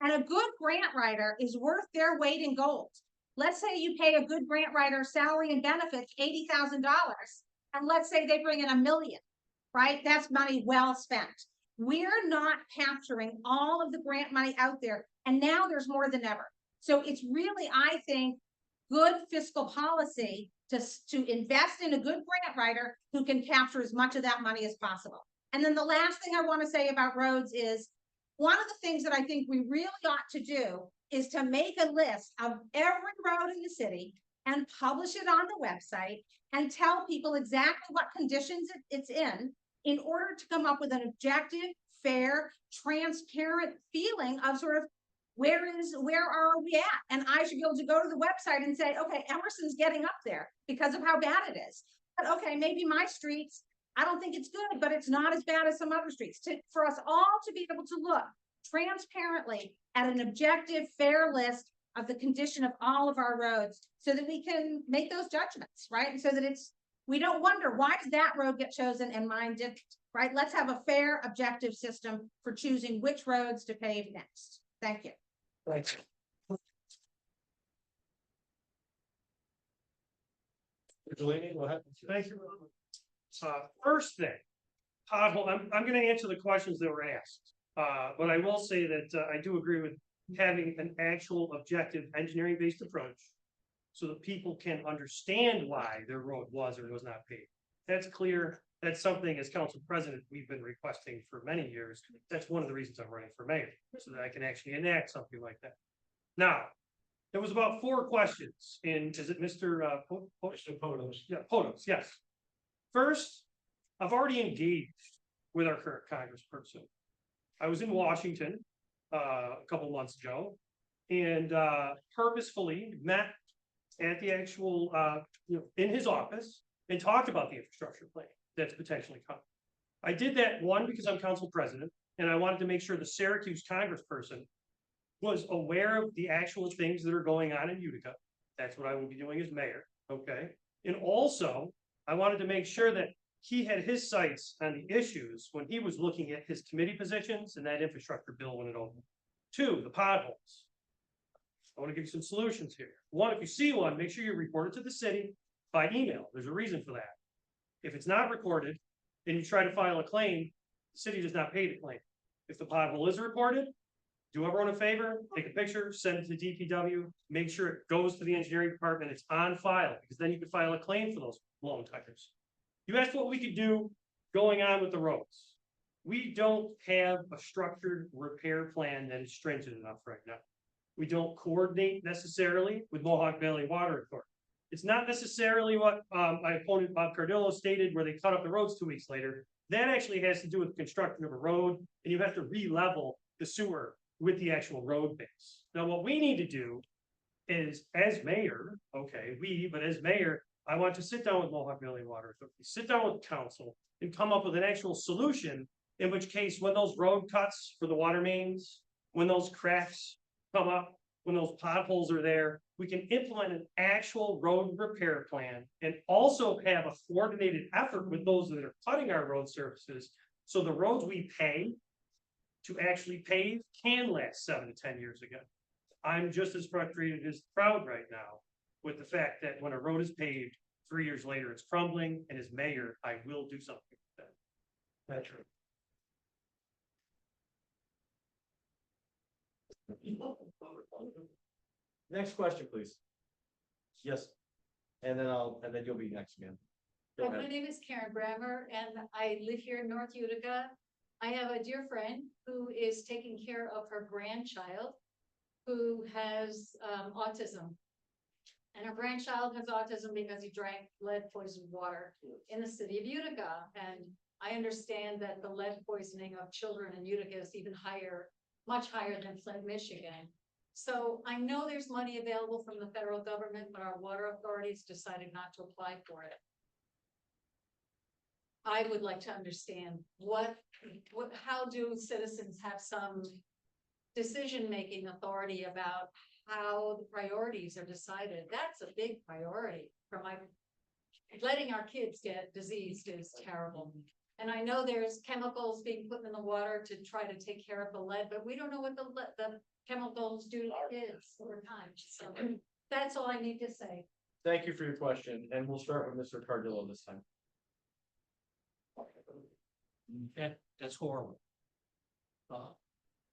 Speaker 5: And a good grant writer is worth their weight in gold. Let's say you pay a good grant writer salary and benefits $80,000, and let's say they bring in $1 million, right? That's money well spent. We're not capturing all of the grant money out there, and now there's more than ever. So it's really, I think, good fiscal policy to invest in a good grant writer who can capture as much of that money as possible. And then the last thing I want to say about roads is, one of the things that I think we really ought to do is to make a list of every road in the city and publish it on the website and tell people exactly what conditions it's in order to come up with an objective, fair, transparent feeling of sort of where are we at? And I should be able to go to the website and say, okay, Emerson's getting up there because of how bad it is. But okay, maybe my streets, I don't think it's good, but it's not as bad as some other streets. For us all to be able to look transparently at an objective, fair list of the condition of all of our roads so that we can make those judgments, right? And so that we don't wonder, why did that road get chosen and mine didn't, right? Let's have a fair, objective system for choosing which roads to pave next. Thank you.
Speaker 11: Thanks.
Speaker 12: Galime, go ahead. Thank you. First thing, pothole, I'm gonna answer the questions that were asked. But I will say that I do agree with having an actual objective engineering based approach so that people can understand why their road was or was not paved. That's clear. That's something as council president, we've been requesting for many years. That's one of the reasons I'm running for mayor, so that I can actually enact something like that. Now, There was about 4 questions in, is it Mr.
Speaker 13: Mr. Potos.
Speaker 12: Yeah, Potos, yes. First, I've already engaged with our current congressperson. I was in Washington, a couple months ago, and, purposefully met at the actual, in his office and talked about the infrastructure plan that's potentially coming. I did that, one, because I'm council president, and I wanted to make sure the Syracuse congressperson was aware of the actual things that are going on in Utica. That's what I will be doing as mayor, okay? And also, I wanted to make sure that he had his sights on the issues when he was looking at his committee positions and that infrastructure bill when it opened. 2, the potholes. I want to give you some solutions here. 1, if you see one, make sure you report it to the city by email. There's a reason for that. If it's not recorded and you try to file a claim, the city does not pay the claim. If the pothole is reported, do everyone a favor, take a picture, send it to DPW, make sure it goes to the engineering department, it's on file, because then you can file a claim for those blown tires. You asked what we could do going on with the roads. We don't have a structured repair plan that is stringent enough right now. We don't coordinate necessarily with Mohawk Valley Water Authority. It's not necessarily what my opponent Bob Cardillo stated, where they cut up the roads 2 weeks later. That actually has to do with the construction of a road, and you have to re-level the sewer with the actual road base. Now, what we need to do is, as mayor, but as mayor, I want to sit down with Mohawk Valley Water Authority, sit down with council, and come up with an actual solution. In which case, when those road cuts for the water mains, when those cracks come up, when those potholes are there, we can implement an actual road repair plan and also have a coordinated effort with those that are cutting our road surfaces. So the roads we pay to actually pave can last 7 to 10 years ago. I'm just as frustrated as proud right now with the fact that when a road is paved, 3 years later, it's crumbling, and as mayor, I will do something with that. That's true.
Speaker 4: Next question, please. Yes. And then you'll be next again. Go
Speaker 8: My
Speaker 4: ahead.
Speaker 8: name is Karen Brammer and I live here in North Utica. I have a dear friend who is taking care of her grandchild who has autism. And her grandchild has autism because he drank lead poisoned water in the city of Utica. And I understand that the lead poisoning of children in Utica is even higher, much higher than Flint, Michigan. So I know there's money available from the federal government, but our water authorities decided not to apply for it. I would like to understand how do citizens have some decision-making authority about how the priorities are decided? That's a big priority for letting our kids get diseased is terrible. And I know there's chemicals being put in the water to try to take care of the lead, but we don't know what the chemicals do to kids over time. So that's all I need to say.
Speaker 4: Thank you for your question, and we'll start with Mr. Cardillo this time.
Speaker 11: That's horrible.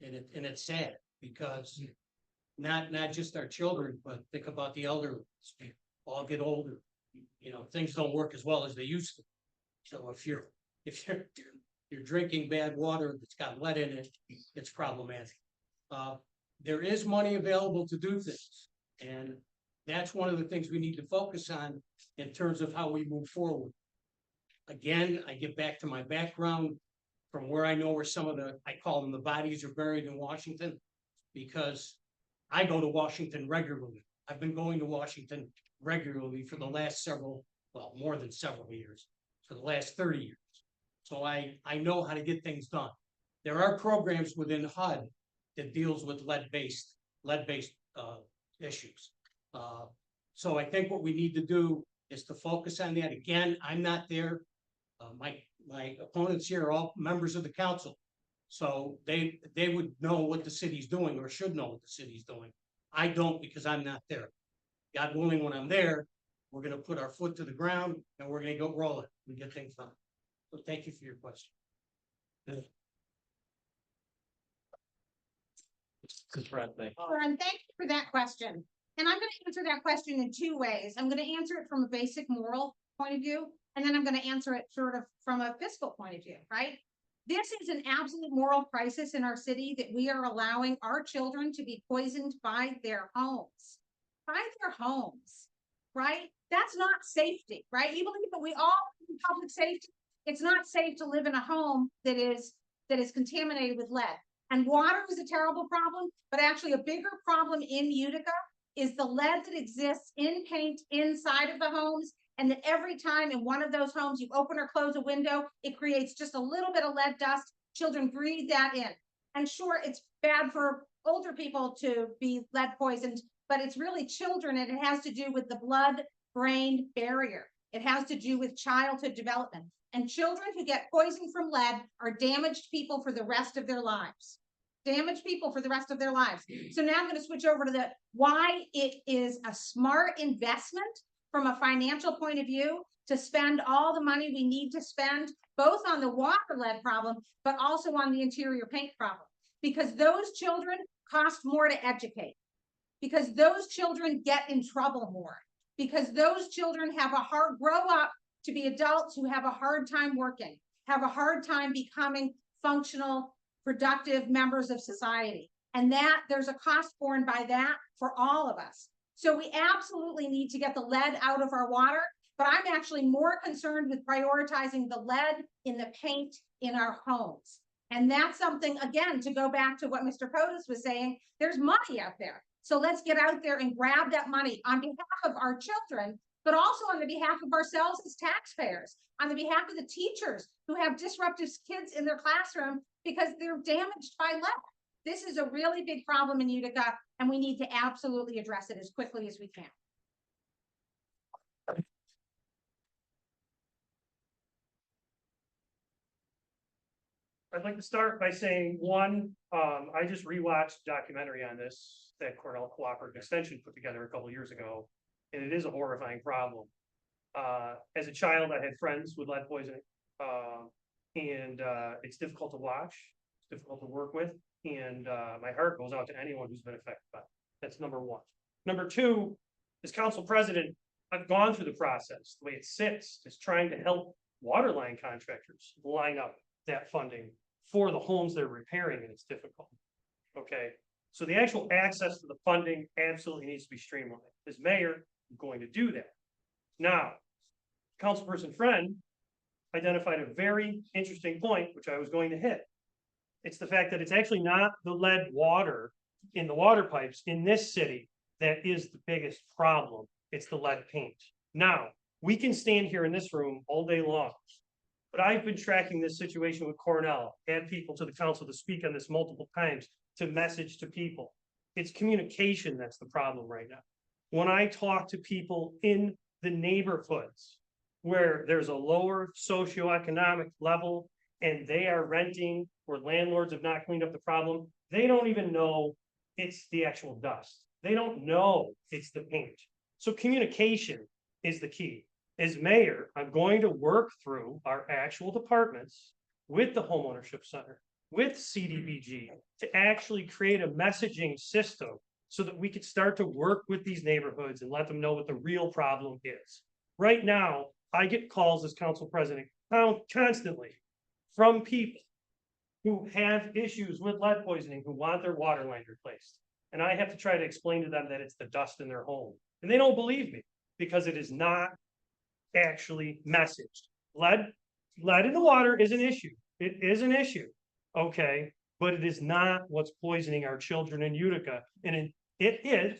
Speaker 11: And it's sad because not just our children, but think about the elderly. We all get older. You know, things don't work as well as they used to. So if you're drinking bad water that's got lead in it, it's problematic. There is money available to do things, and that's one of the things we need to focus on in terms of how we move forward. Again, I get back to my background from where I know where some of I call them the bodies are buried in Washington, because I go to Washington regularly. I've been going to Washington regularly for the last more than several years, for the last 30 years. So I know how to get things done. There are programs within HUD that deals with lead-based issues. So I think what we need to do is to focus on that. Again, I'm not there. My opponents here are all members of the council. So they would know what the city's doing, or should know what the city's doing. I don't, because I'm not there. God willing, when I'm there, we're gonna put our foot to the ground and we're gonna go roll it and get things done. So thank you for your question.
Speaker 4: Good friend, thank you.
Speaker 5: Lauren, thank you for that question. And I'm gonna answer that question in 2 ways. I'm gonna answer it from a basic moral point of view, and then I'm gonna answer it sort of from a fiscal point of view, right? This is an absolute moral crisis in our city that we are allowing our children to be poisoned by their homes. by their homes, right? That's not safety, right? Even if we all public safety, it's not safe to live in a home that is contaminated with lead. And water is a terrible problem, but actually a bigger problem in Utica is the lead that exists in paint inside of the homes. And that every time in one of those homes you open or close a window, it creates just a little bit of lead dust. Children breathe that in. And sure, it's bad for older people to be lead poisoned, but it's really children, and it has to do with the blood-brain barrier. It has to do with childhood development. And children who get poisoned from lead are damaged people for the rest of their lives. Damaged people for the rest of their lives. So now I'm going to switch over to why it is a smart investment from a financial point of view to spend all the money we need to spend, both on the water lead problem, but also on the interior paint problem. Because those children cost more to educate. Because those children get in trouble more. Because those children grow up to be adults who have a hard time working, have a hard time becoming functional, productive members of society. And that there's a cost borne by that for all of us. So we absolutely need to get the lead out of our water, but I'm actually more concerned with prioritizing the lead in the paint in our homes. And that's something, again, to go back to what Mr. POTUS was saying, there's money out there. So let's get out there and grab that money on behalf of our children, but also on the behalf of ourselves as taxpayers, on the behalf of the teachers who have disruptive kids in their classroom because they're damaged by lead. This is a really big problem in Utica, and we need to absolutely address it as quickly as we can.
Speaker 12: I'd like to start by saying, one, I just rewatched a documentary on this that Cornell Cooperative Extension put together a couple years ago, and it is a horrifying problem. As a child, I had friends with lead poisoning, and it's difficult to watch, it's difficult to work with, and my heart goes out to anyone who's been affected by it. That's number one. Number two, as council president, I've gone through the process. The way it sits is trying to help water line contractors line up that funding for the homes they're repairing, and it's difficult. Okay, so the actual access to the funding absolutely needs to be streamlined. As mayor, I'm going to do that. Now, Councilperson Friend identified a very interesting point, which I was going to hit. It's the fact that it's actually not the lead water in the water pipes in this city that is the biggest problem. It's the lead paint. Now, we can stand here in this room all day long, but I've been tracking this situation with Cornell, had people to the council to speak on this multiple times, to message to people. It's communication that's the problem right now. When I talk to people in the neighborhoods where there's a lower socioeconomic level and they are renting where landlords have not cleaned up the problem, they don't even know it's the actual dust. They don't know it's the paint. So communication is the key. As mayor, I'm going to work through our actual departments with the homeownership center, with CDBG, to actually create a messaging system so that we could start to work with these neighborhoods and let them know what the real problem is. Right now, I get calls as council president constantly from people who have issues with lead poisoning, who want their water line replaced. And I have to try to explain to them that it's the dust in their home. And they don't believe me because it is not actually messaged. Lead in the water is an issue. It is an issue. Okay. But it is not what's poisoning our children in Utica. And if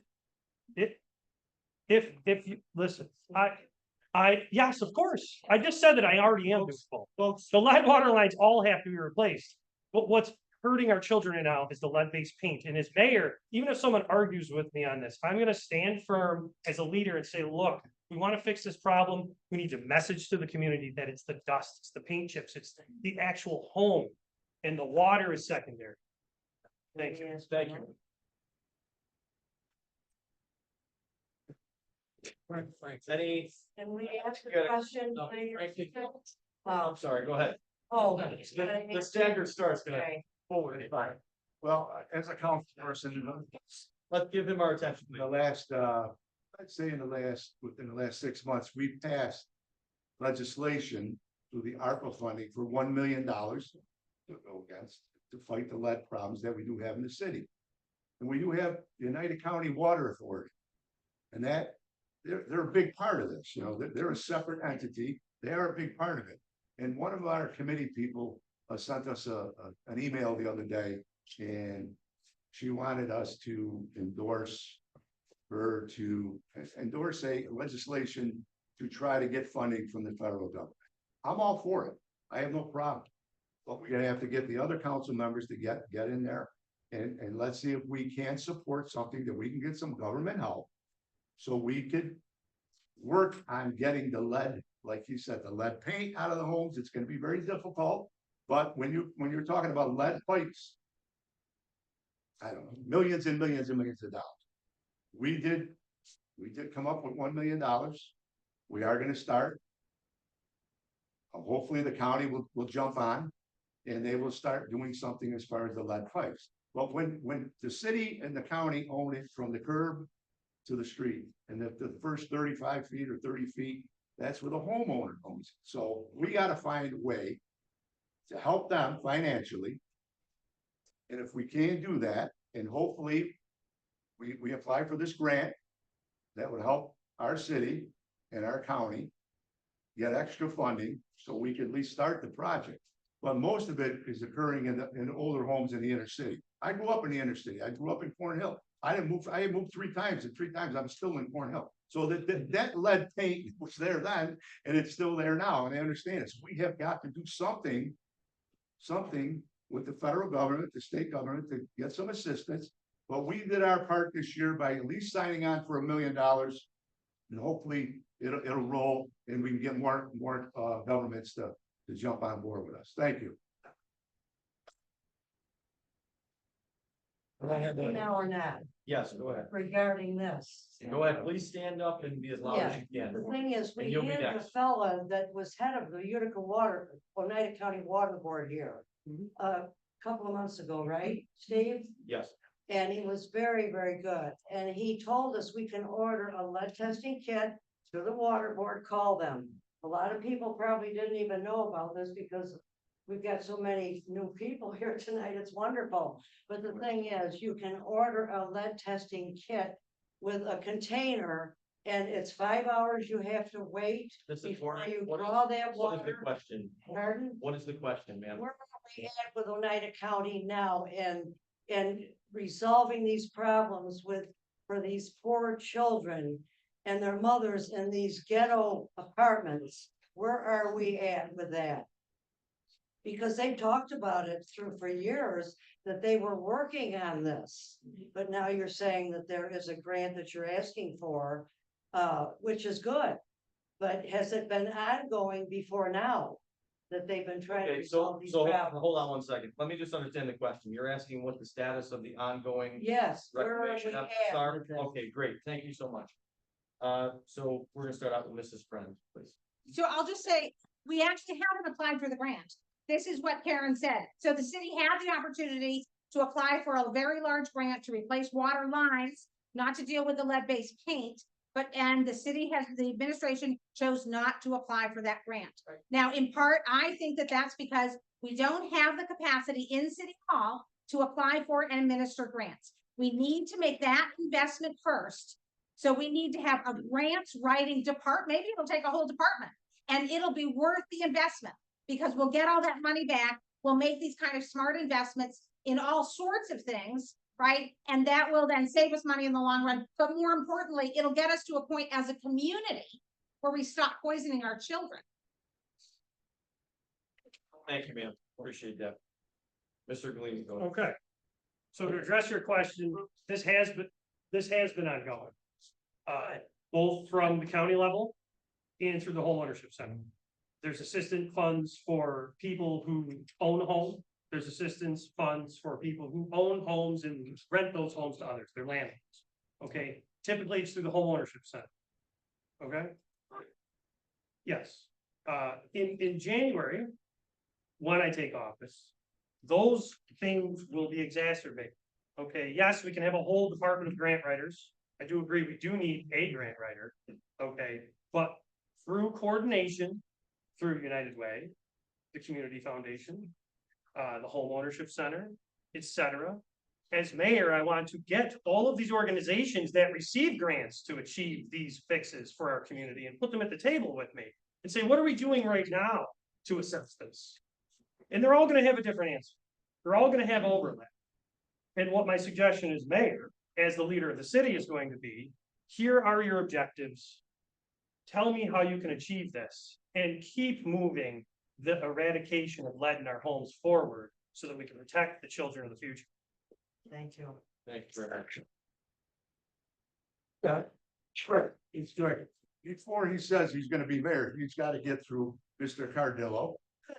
Speaker 12: you listen, yes, of course. I just said that I already am doing both. The lead water lines all have to be replaced. But what's hurting our children now is the lead-based paint. And as mayor, even if someone argues with me on this, I'm going to stand firm as a leader and say, look, we want to fix this problem. We need to message to the community that it's the dust, it's the paint chips, it's the actual home, and the water is secondary. Thank you. Thank you.
Speaker 4: Any?
Speaker 2: Can we ask a question, please?
Speaker 4: I'm sorry, go ahead.
Speaker 2: Oh.
Speaker 4: The staggered start's gonna
Speaker 2: Okay.
Speaker 4: forward. Fine.
Speaker 10: Well, as a council person,
Speaker 4: Let's give him our attention.
Speaker 10: the last, I'd say within the last 6 months, we've passed legislation through the ARPA funding for $1 million to go against, to fight the lead problems that we do have in the city. And we do have the United County Water Authority. And that, they're a big part of this, you know, they're a separate entity, they are a big part of it. And one of our committee people sent us an email the other day, and she wanted us to endorse her to endorse a legislation to try to get funding from the federal government. I'm all for it. I have no problem. But we're gonna have to get the other council members to get in there and let's see if we can support something that we can get some government help. So we could work on getting the lead, like you said, the lead paint out of the homes. It's gonna be very difficult. But when you're talking about lead pipes, I don't know, millions and millions and millions of dollars. We did come up with $1 million. We are gonna start. Hopefully the county will jump on and they will start doing something as far as the lead pipes. But when the city and the county own it from the curb to the street, and the first 35 feet or 30 feet, that's where the homeowner owns it. So we gotta find a way to help them financially. And if we can't do that, and hopefully we apply for this grant that would help our city and our county get extra funding so we can at least start the project. But most of it is occurring in the older homes in the inner city. I grew up in the inner city. I grew up in Cornhill. I moved 3 times, and 3 times I'm still in Cornhill. So that lead paint was there then, and it's still there now, and I understand it. So we have got to do something with the federal government, the state government, to get some assistance. But we did our part this year by at least signing on for $1 million, and hopefully it'll roll, and we can get more governments to jump on board with us. Thank you.
Speaker 2: Now or not,
Speaker 4: Yes, go ahead.
Speaker 2: regarding this.
Speaker 4: Go ahead, please stand up and be as loud as you can.
Speaker 2: The thing is,
Speaker 4: And
Speaker 2: we
Speaker 4: you'll be
Speaker 2: had a
Speaker 4: next.
Speaker 2: fella that was head of the Utica Oneida County Water Board here. A couple of months ago, right, Steve?
Speaker 4: Yes.
Speaker 2: And he was very, very good. And he told us we can order a lead testing kit through the water board, call them. A lot of people probably didn't even know about this because we've got so many new people here tonight. It's wonderful. But the thing is, you can order a lead testing kit with a container, and it's 5 hours you have to wait
Speaker 4: This is
Speaker 2: before
Speaker 4: for,
Speaker 2: you
Speaker 4: what
Speaker 2: draw that
Speaker 4: is the
Speaker 2: water.
Speaker 4: question?
Speaker 2: Pardon?
Speaker 4: What is the question, ma'am?
Speaker 2: Where are we at with Oneida County now and resolving these problems for these poor children and their mothers in these ghetto apartments? Where are we at with that? Because they talked about it for years that they were working on this, but now you're saying that there is a grant that you're asking for, which is good. But has it been ongoing before now that they've been trying to
Speaker 4: Okay,
Speaker 2: resolve these
Speaker 4: so
Speaker 2: problems?
Speaker 4: hold on 1 second. Let me just understand the question. You're asking what the status of the ongoing
Speaker 2: Yes, where are we
Speaker 4: reclamation
Speaker 2: at
Speaker 4: efforts are?
Speaker 2: with this?
Speaker 4: Okay, great. Thank you so much. So we're gonna start out with Mrs. Friend, please.
Speaker 5: So I'll just say, we actually haven't applied for the grant. This is what Karen said. So the city had the opportunity to apply for a very large grant to replace water lines, not to deal with the lead-based paint. And the city the administration chose not to apply for that grant. Now, in part, I think that that's because we don't have the capacity in City Hall to apply for and administer grants. We need to make that investment first. So we need to have a grant writing department. Maybe it'll take a whole department, and it'll be worth the investment because we'll get all that money back. We'll make these kind of smart investments in all sorts of things, right? And that will then save us money in the long run. But more importantly, it'll get us to a point as a community where we stop poisoning our children.
Speaker 4: Thank you, ma'am. Appreciate that. Mr. Galime, go ahead.
Speaker 12: Okay. So to address your question, this has been ongoing. Both from the county level and through the homeownership center. There's assistance funds for people who own a home. There's assistance funds for people who own homes and rent those homes to others, their landlords. Okay, typically it's through the homeownership center. Okay. Yes, in January, when I take office, those things will be exacerbated. Okay, yes, we can have a whole department of grant writers. I do agree, we do need a grant writer. Okay, but through coordination, through United Way, the Community Foundation, the Home Ownership Center, etc., as mayor, I want to get all of these organizations that receive grants to achieve these fixes for our community and put them at the table with me and say, what are we doing right now to assess this? And they're all gonna have a different answer. They're all gonna have overlap. And what my suggestion as mayor, as the leader of the city, is going to be, here are your objectives. Tell me how you can achieve this and keep moving the eradication of lead in our homes forward so that we can protect the children of the future.
Speaker 2: Thank you.
Speaker 4: Thank you very much.
Speaker 10: Sure, he's good. Before he says he's gonna be mayor, he's gotta get through Mr. Cardillo.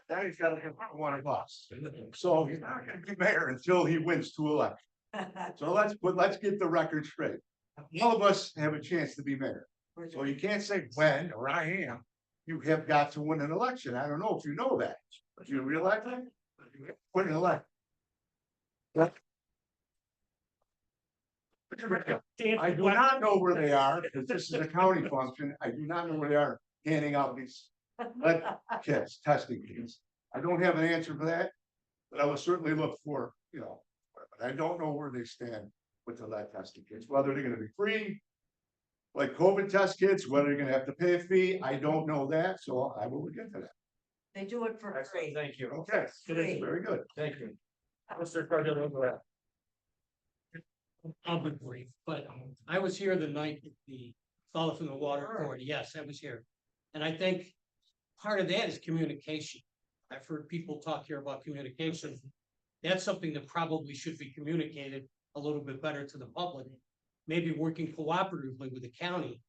Speaker 10: Then he's gotta get one of us. So he's not gonna be mayor until he wins 2 elections. So let's get the record straight. All of us have a chance to be mayor. So you can't say when or I am. You have got to win an election. I don't know if you know that. But you realize that? You have to win an election. I do not know where they are, because this is a county function. I do not know where they are handing out these lead kits, testing kits. I don't have an answer for that, but I will certainly look for, but I don't know where they stand with the lead testing kits, whether they're gonna be free, like COVID test kits, whether you're gonna have to pay a fee. I don't know that, so I will look into that.
Speaker 2: They do it for free.
Speaker 4: Thank you.
Speaker 10: Okay,
Speaker 2: Free.
Speaker 10: very good.
Speaker 4: Thank you. Mr. Cardillo, go ahead.
Speaker 11: I'll be brief, but I was here the night that the fellow from the water authority, yes, I was here. And I think part of that is communication. I've heard people talk here about communication. That's something that probably should be communicated a little bit better to the public. Maybe working cooperatively with the county,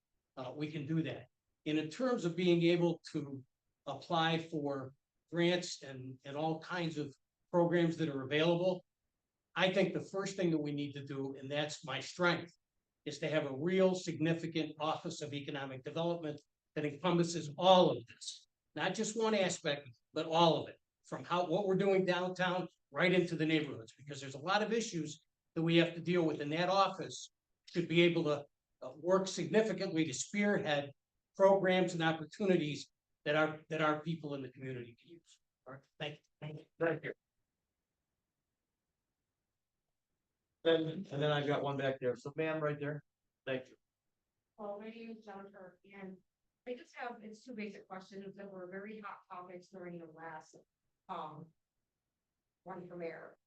Speaker 11: we can do that. And in terms of being able to apply for grants and all kinds of programs that are available, I think the first thing that we need to do, and that's my strength, is to have a real significant Office of Economic Development that encompasses all of this. Not just one aspect, but all of it, from what we're doing downtown right into the neighborhoods, because there's a lot of issues that we have to deal with, and that office should be able to work significantly to spearhead programs and opportunities that our people in the community can use. All right, thank you.
Speaker 4: Thank you. And then I've got one back there. So ma'am, right there. Thank you.
Speaker 14: Well, my name is Jennifer, and I just have, it's 2 basic questions that were very hot topics during the last, one for mayor.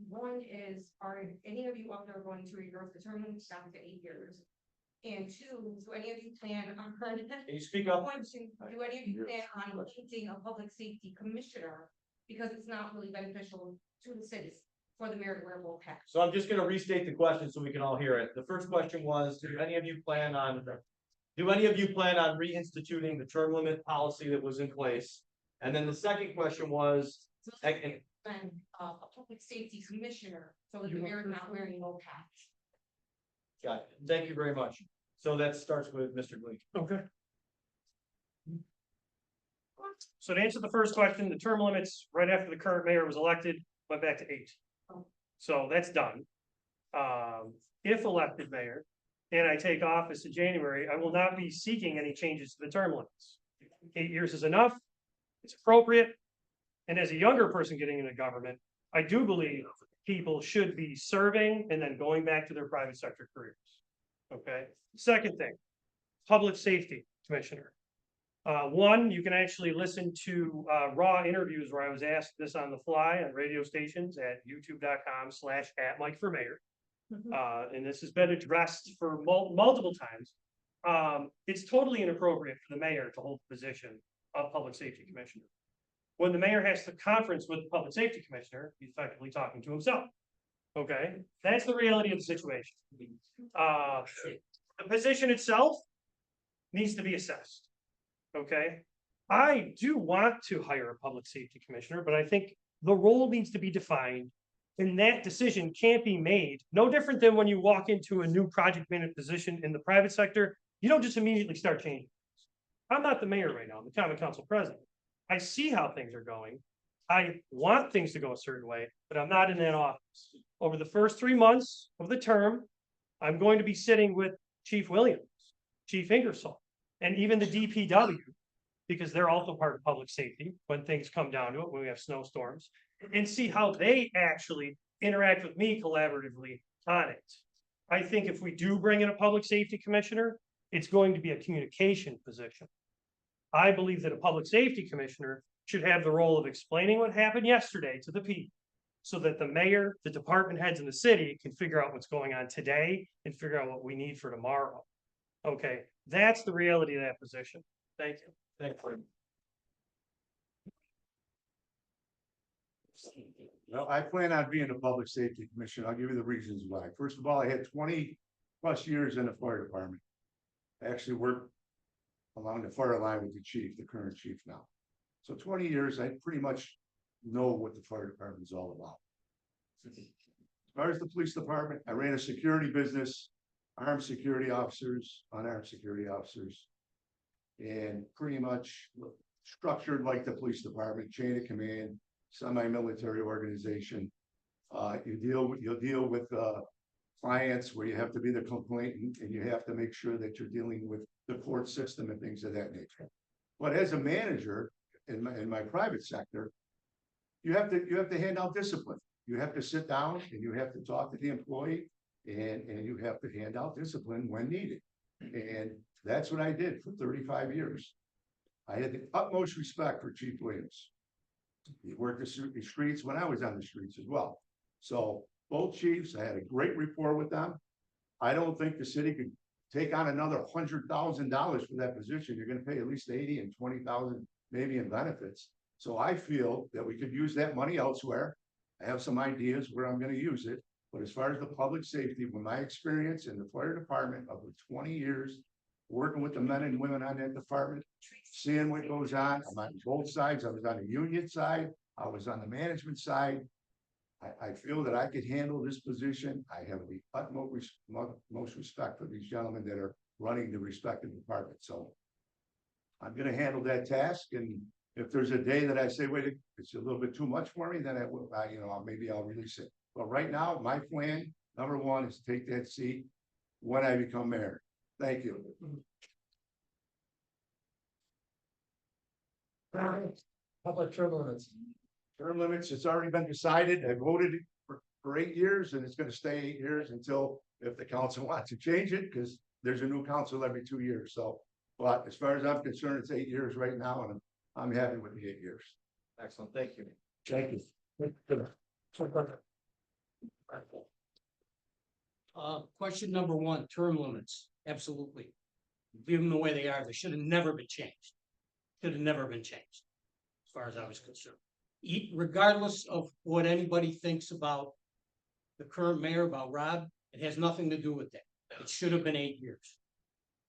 Speaker 14: One is, are any of you out there going to reverse the term limits down to 8 years? And 2, do any of you plan on?
Speaker 4: Can you speak up?
Speaker 14: Do any of you plan on appointing a public safety commissioner? Because it's not really beneficial to the cities for the mayor to wear both hats.
Speaker 4: So I'm just gonna restate the question so we can all hear it. The first question was, do any of you plan on reinstituting the term limit policy that was in place? And then the second question was,
Speaker 14: And a public safety commissioner, so that the mayor is not wearing both hats.
Speaker 4: got it. Thank you very much. So that starts with Mr. Gleek.
Speaker 12: Okay. So to answer the first question, the term limits right after the current mayor was elected went back to 8. So that's done. If elected mayor and I take office in January, I will not be seeking any changes to the term limits. 8 years is enough. It's appropriate. And as a younger person getting into government, I do believe people should be serving and then going back to their private sector careers. Okay. Second thing, public safety commissioner. One, you can actually listen to raw interviews where I was asked this on the fly on radio stations at youtube.com/@MikeForMayor. And this has been addressed for multiple times. It's totally inappropriate for the mayor to hold the position of public safety commissioner. When the mayor has to conference with the public safety commissioner, he's effectively talking to himself. Okay, that's the reality of the situation. The position itself needs to be assessed. Okay, I do want to hire a public safety commissioner, but I think the role needs to be defined. And that decision can't be made, no different than when you walk into a new project manager position in the private sector, you don't just immediately start changing. I'm not the mayor right now, I'm the common council president. I see how things are going. I want things to go a certain way, but I'm not in that office. Over the first 3 months of the term, I'm going to be sitting with Chief Williams, Chief Ingersoll, and even the DPW, because they're also part of public safety when things come down to it, when we have snowstorms, and see how they actually interact with me collaboratively on it. I think if we do bring in a public safety commissioner, it's going to be a communication position. I believe that a public safety commissioner should have the role of explaining what happened yesterday to the people, so that the mayor, the department heads in the city can figure out what's going on today and figure out what we need for tomorrow. Okay, that's the reality of that position. Thank you.
Speaker 4: Thank you.
Speaker 10: Well, I plan on being a public safety commissioner. I'll give you the reasons why. First of all, I had 20+ years in the fire department. I actually worked along the fire line with the chief, the current chief now. So 20 years, I pretty much know what the fire department is all about. As far as the police department, I ran a security business, armed security officers, unarmed security officers, and pretty much structured like the police department, chain of command, semi-military organization. You'll deal with clients where you have to be the complainant and you have to make sure that you're dealing with the court system and things of that nature. But as a manager in my private sector, you have to hand out discipline. You have to sit down and you have to talk to the employee and you have to hand out discipline when needed. And that's what I did for 35 years. I had the utmost respect for Chief Williams. He worked the streets when I was on the streets as well. So both chiefs, I had a great rapport with them. I don't think the city could take on another $100,000 for that position. You're going to pay at least 80 and 20,000 maybe in benefits. So I feel that we could use that money elsewhere. I have some ideas where I'm going to use it. But as far as the public safety, with my experience in the fire department over 20 years, working with the men and women on that department, seeing what goes on, I'm on both sides. I was on the union side, I was on the management side. I feel that I could handle this position. I have the utmost respect for these gentlemen that are running the respective departments. So I'm going to handle that task. And if there's a day that I say, wait, it's a little bit too much for me, then maybe I'll release it. But right now, my plan, number one, is to take that seat when I become mayor. Thank you.
Speaker 13: How about term limits?
Speaker 10: Term limits, it's already been decided. I voted for 8 years and it's going to stay 8 years until if the council wants to change it, because there's a new council every 2 years. So, but as far as I'm concerned, it's 8 years right now and I'm happy with the 8 years.
Speaker 4: Excellent. Thank you.
Speaker 10: Thank you.
Speaker 11: Question number one, term limits, absolutely. Leave them the way they are. They should have never been changed. Should have never been changed, as far as I was concerned. Regardless of what anybody thinks about the current mayor, about Rob, it has nothing to do with that. It should have been 8 years.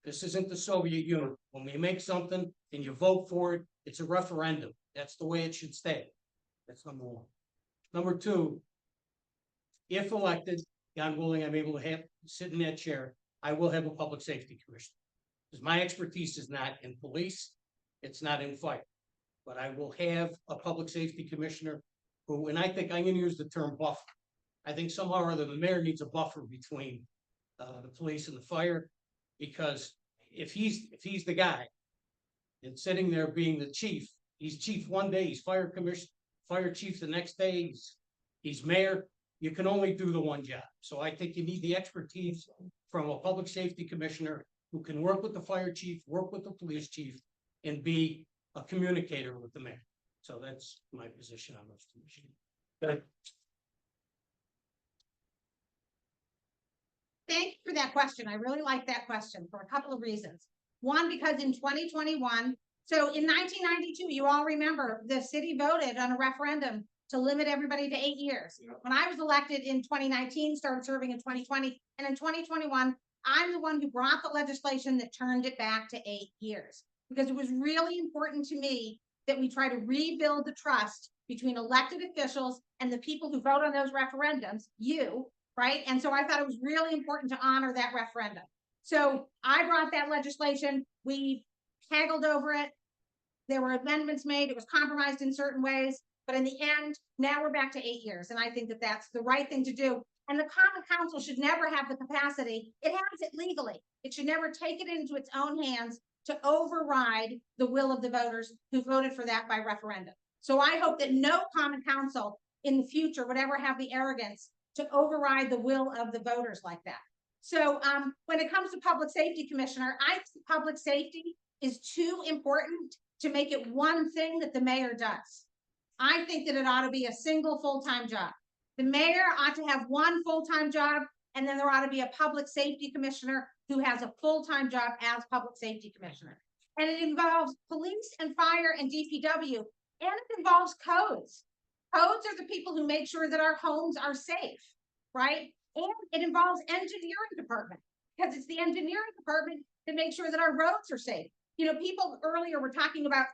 Speaker 11: This isn't the Soviet Union. When we make something and you vote for it, it's a referendum. That's the way it should stay. That's number one. Number two, if elected, God willing, I'm able to sit in that chair, I will have a public safety commission. Because my expertise is not in police, it's not in fire. But I will have a public safety commissioner who, and I think I'm gonna use the term buffer. I think somehow or other the mayor needs a buffer between the police and the fire, because if he's the guy and sitting there being the chief, he's chief one day, he's fire chief the next day, he's mayor. You can only do the one job. So I think you need the expertise from a public safety commissioner who can work with the fire chief, work with the police chief, and be a communicator with the mayor. So that's my position on those two issues.
Speaker 5: Thank you for that question. I really like that question for a couple of reasons. One, because in 2021, so in 1992, you all remember the city voted on a referendum to limit everybody to 8 years. Yeah. When I was elected in 2019, started serving in 2020, and in 2021, I'm the one who brought the legislation that turned it back to 8 years. Because it was really important to me that we try to rebuild the trust between elected officials and the people who vote on those referendums, you, right? And so I thought it was really important to honor that referendum. So I brought that legislation, we haggled over it, there were amendments made, it was compromised in certain ways, but in the end, now we're back to 8 years. And I think that that's the right thing to do. And the Common Council should never have the capacity, it has it legally, it should never take it into its own hands to override the will of the voters who voted for that by referendum. So I hope that no Common Council in the future would ever have the arrogance to override the will of the voters like that. So when it comes to public safety commissioner, I think public safety is too important to make it one thing that the mayor does. I think that it ought to be a single full-time job. The mayor ought to have one full-time job, and then there ought to be a public safety commissioner who has a full-time job as public safety commissioner. And it involves police and fire and DPW, and it involves codes. Codes are the people who make sure that our homes are safe, right? And it involves engineering department, because it's the engineering department that makes sure that our roads are safe. You know, people earlier were talking about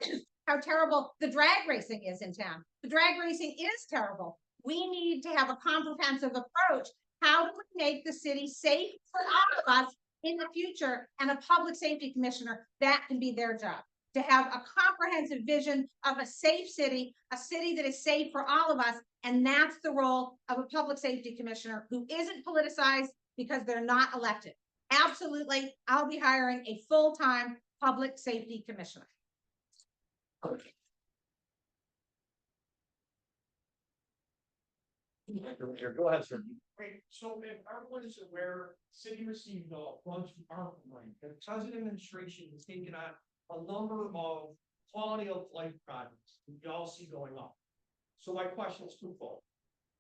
Speaker 5: how terrible the drag racing is in town. The drag racing is terrible. We need to have a comprehensive approach. How do we make the city safe for all of us in the future? And a public safety commissioner, that can be their job, to have a comprehensive vision of a safe city, a city that is safe for all of us. And that's the role of a public safety commissioner who isn't politicized because they're not elected. Absolutely, I'll be hiring a full-time public safety commissioner.
Speaker 4: Go ahead, sir.
Speaker 12: Right, so if everyone is aware, city received a bunch of ARPA money, the present administration has taken on a number of quality of life projects that you all see going up. So my question is twofold.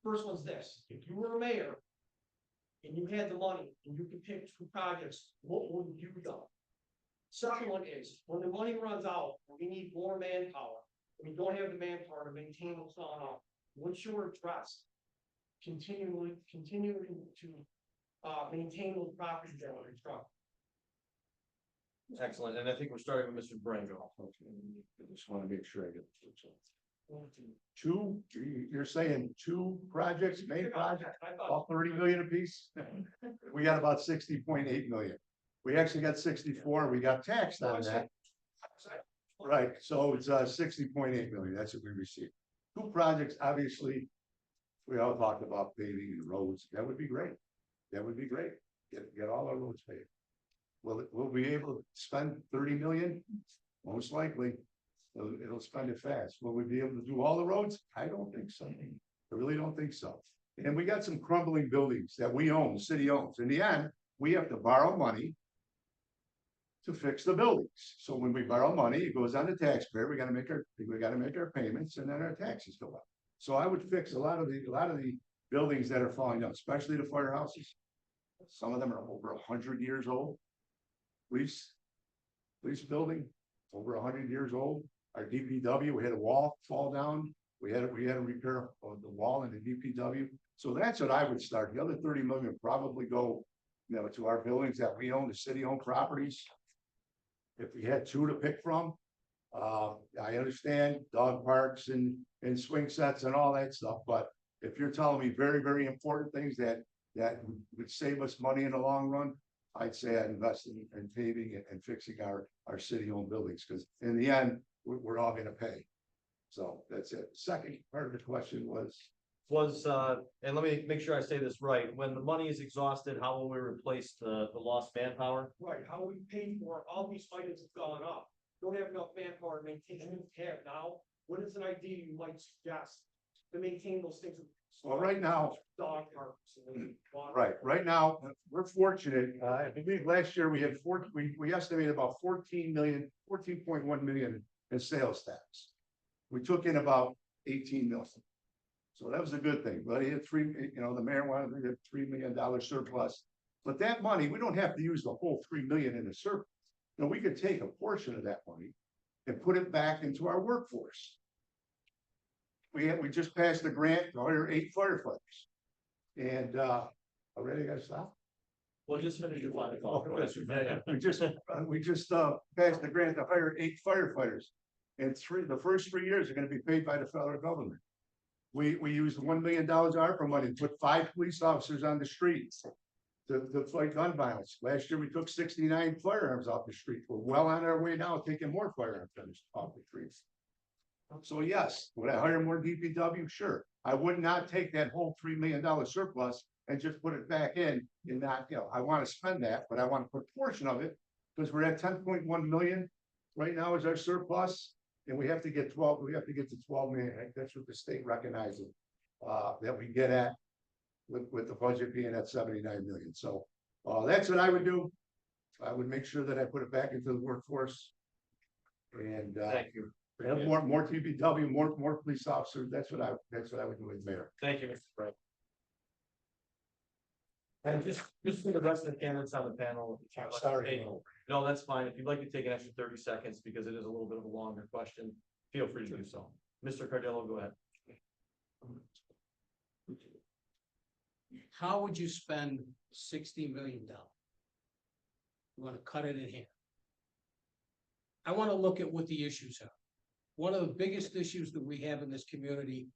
Speaker 12: First one's this: if you were a mayor and you had the money and you could pick two projects, what would you do? Second one is, when the money runs out, we need more manpower. We don't have the manpower to maintain what's going on. What's your address? Continuing to maintain those properties that are constructed.
Speaker 4: Excellent, and I think we're starting with Mr. DiBrango.
Speaker 10: I just want to make sure I get this. Two, you're saying two projects, main projects, all 30 million apiece? We got about 60.8 million. We actually got 64, we got taxed on that. Right, so it's 60.8 million, that's what we received. Two projects, obviously, we all talked about paving and roads, that would be great. That would be great, get all our roads paved. We'll be able to spend 30 million? Most likely, it'll spend it fast. Will we be able to do all the roads? I don't think so. I really don't think so. And we got some crumbling buildings that we own, the city owns. In the end, we have to borrow money to fix the buildings. So when we borrow money, it goes on the taxpayer. We gotta make our payments, and then our taxes go up. So I would fix a lot of the buildings that are falling down, especially the firehouses. Some of them are over 100 years old. Police building, over 100 years old. Our DPW, we had a wall fall down. We had to repair the wall in the DPW. So that's what I would start. The other 30 million would probably go, to our buildings that we own, the city-owned properties. If we had two to pick from, I understand dog parks and swing sets and all that stuff, but if you're telling me very, very important things that would save us money in the long run, I'd say I'd invest in paving and fixing our city-owned buildings, because in the end, we're all gonna pay. So that's it. Second part of the question was,
Speaker 4: and let me make sure I say this right, when the money is exhausted, how will we replace the lost manpower?
Speaker 12: Right, how we pay for all these items have gone up. Don't have enough manpower to maintain what we have now. What is an idea you might suggest to maintain those things?
Speaker 10: well, right now,
Speaker 12: Dog parks. And
Speaker 10: right now, we're fortunate. I believe last year we had we estimated about 14.1 million in sales tax. We took in about 18 million. So that was a good thing, but he had the mayor wanted to get $3 million surplus. But that money, we don't have to use the whole 3 million in the surplus. We could take a portion of that money and put it back into our workforce. We just passed a grant to hire 8 firefighters. And already got to stop.
Speaker 4: Well, just finish your line.
Speaker 10: We just passed a grant to hire 8 firefighters. And the first 3 years are going to be paid by the federal government. We used $1 million ARPA money to put 5 police officers on the streets to fight gun violence. Last year, we took 69 firearms off the street. We're well on our way now, taking more firearms off the streets. So yes, would I hire more DPW? Sure. I would not take that whole $3 million surplus and just put it back in and not, I want to spend that, but I want to put a portion of it, because we're at 10.1 million right now is our surplus. And we have to get to 12 million. That's what the state recognizes that we get at with the budget being at 79 million. So, that's what I would do. I would make sure that I put it back into the workforce. And,
Speaker 4: Thank you.
Speaker 10: have more TPW, more police officers. That's what I would do as mayor.
Speaker 4: Thank you, Mr. Frank. And just for the rest of the candidates on the panel.
Speaker 10: Sorry.
Speaker 4: No, that's fine. If you'd like to take an extra 30 seconds, because it is a little bit of a longer question, feel free to do so. Mr. Cardillo, go ahead.
Speaker 11: How would you spend $60 million? You wanna cut it in half? I wanna look at what the issues are. One of the biggest issues that we have in this community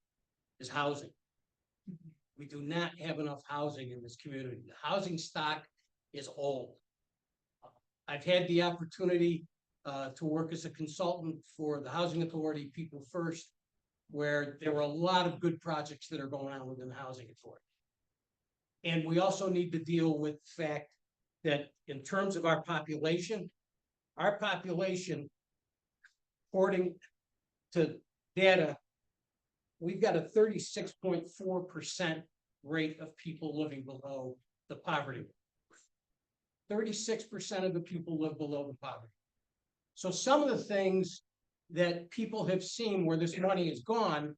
Speaker 11: is housing. We do not have enough housing in this community. The housing stock is old. I've had the opportunity to work as a consultant for the Housing Authority, People First, where there were a lot of good projects that are going on within the Housing Authority. And we also need to deal with the fact that in terms of our population, according to data, we've got a 36.4% rate of people living below the poverty. 36% of the people live below the poverty. So some of the things that people have seen where this money is gone,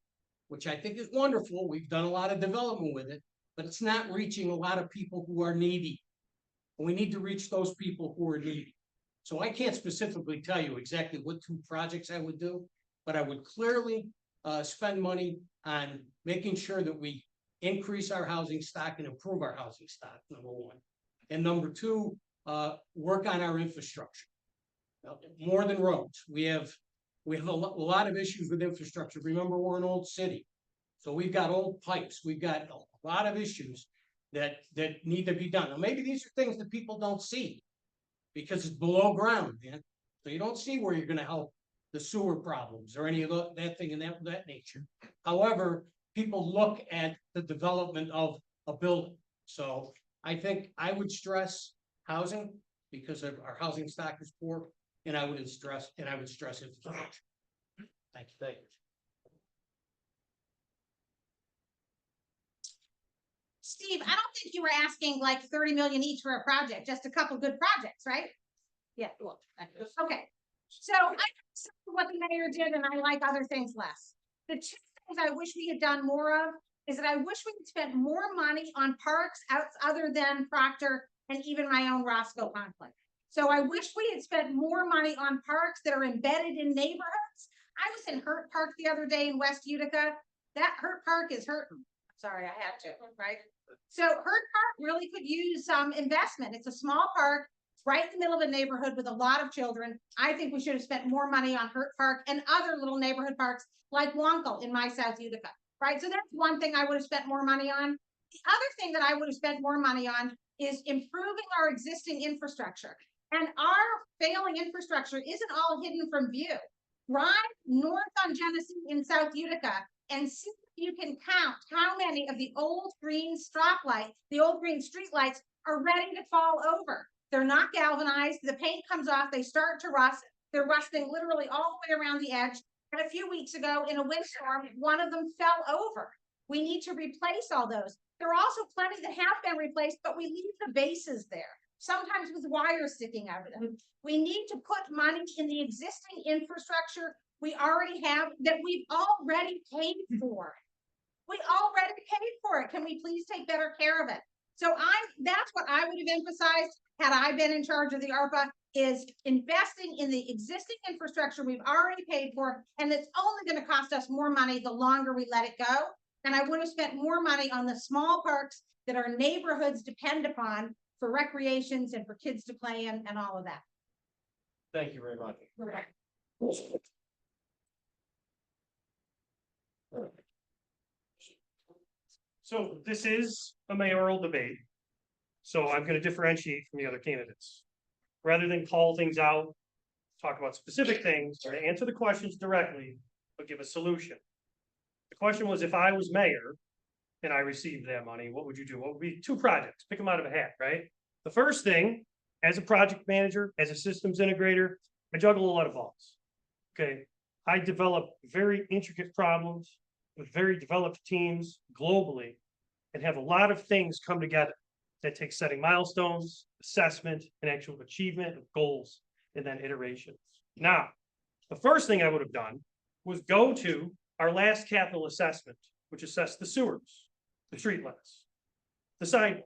Speaker 11: which I think is wonderful, we've done a lot of development with it, but it's not reaching a lot of people who are needy. And we need to reach those people who are needy. So I can't specifically tell you exactly what 2 projects I would do, but I would clearly spend money on making sure that we increase our housing stock and improve our housing stock, number 1. And number 2, work on our infrastructure. More than roads. We have a lot of issues with infrastructure. Remember, we're an old city. So we've got old pipes. We've got a lot of issues that need to be done. Now, maybe these are things that people don't see because it's below ground, man. So you don't see where you're gonna help the sewer problems or any of that thing and that nature. However, people look at the development of a building. So I think I would stress housing because of our housing stock is poor, and I would stress infrastructure. Thank you.
Speaker 4: Thank you.
Speaker 5: Steve, I don't think you were asking like 30 million each for a project, just a couple good projects, right? Yeah, well, okay. So I saw what the mayor did and I like other things less. The 2 things I wish we had done more of is that I wish we had spent more money on parks other than Proctor and even my own Roscoe conflict. So I wish we had spent more money on parks that are embedded in neighborhoods. I was in Hurt Park the other day in West Utica. That Hurt Park is hurting. Sorry, I had to, right? So Hurt Park really could use some investment. It's a small park, right in the middle of a neighborhood with a lot of children. I think we should have spent more money on Hurt Park and other little neighborhood parks like Wonkel in my South Utica, right? So that's one thing I would have spent more money on. The other thing that I would have spent more money on is improving our existing infrastructure. And our failing infrastructure isn't all hidden from view. Drive north on Genesee in South Utica and see if you can count how many of the old green street lights are ready to fall over. They're not galvanized. The paint comes off. They start to rust. They're rusting literally all the way around the edge. And a few weeks ago in a windstorm, one of them fell over. We need to replace all those. There are also plenty that have been replaced, but we leave the bases there, sometimes with wires sticking out of them. We need to put money in the existing infrastructure we already have that we've already paid for. We already paid for it. Can we please take better care of it? So that's what I would have emphasized had I been in charge of the ARPA, is investing in the existing infrastructure we've already paid for, and it's only going to cost us more money the longer we let it go. And I would have spent more money on the small parks that our neighborhoods depend upon for recreations and for kids to play in and all of that.
Speaker 4: Thank you very much.
Speaker 12: So this is a mayoral debate. So I'm gonna differentiate from the other candidates. Rather than call things out, talk about specific things, or to answer the questions directly, but give a solution. The question was, if I was mayor and I received that money, what would you do? What would be 2 projects? Pick them out of a hat, right? The first thing, as a project manager, as a systems integrator, I juggle a lot of balls. Okay, I develop very intricate problems with very developed teams globally and have a lot of things come together that take setting milestones, assessment, and actual achievement of goals, and then iterations. Now, the first thing I would have done was go to our last capital assessment, which assessed the sewers, the streetlights, the sidewalks,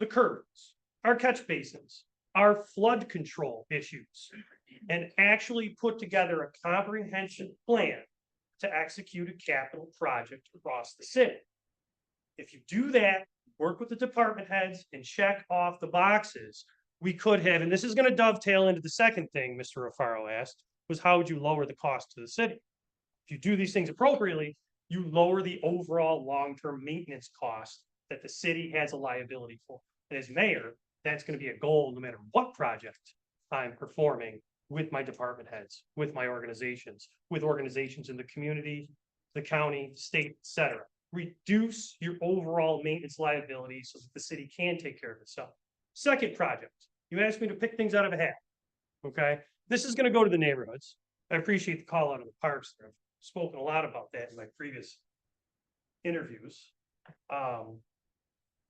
Speaker 12: the curbs, our catch basins, our flood control issues, and actually put together a comprehensive plan to execute a capital project across the city. If you do that, work with the department heads and check off the boxes, we could have, and this is going to dovetail into the second thing Mr. Rafaro asked, was how would you lower the cost to the city? If you do these things appropriately, you lower the overall long-term maintenance cost that the city has a liability for. And as mayor, that's going to be a goal no matter what project I'm performing with my department heads, with my organizations, with organizations in the community, the county, state, etc. Reduce your overall maintenance liability so that the city can take care of itself. Second project, you asked me to pick things out of a hat. Okay, this is going to go to the neighborhoods. I appreciate the call out of the parks. I've spoken a lot about that in my previous interviews.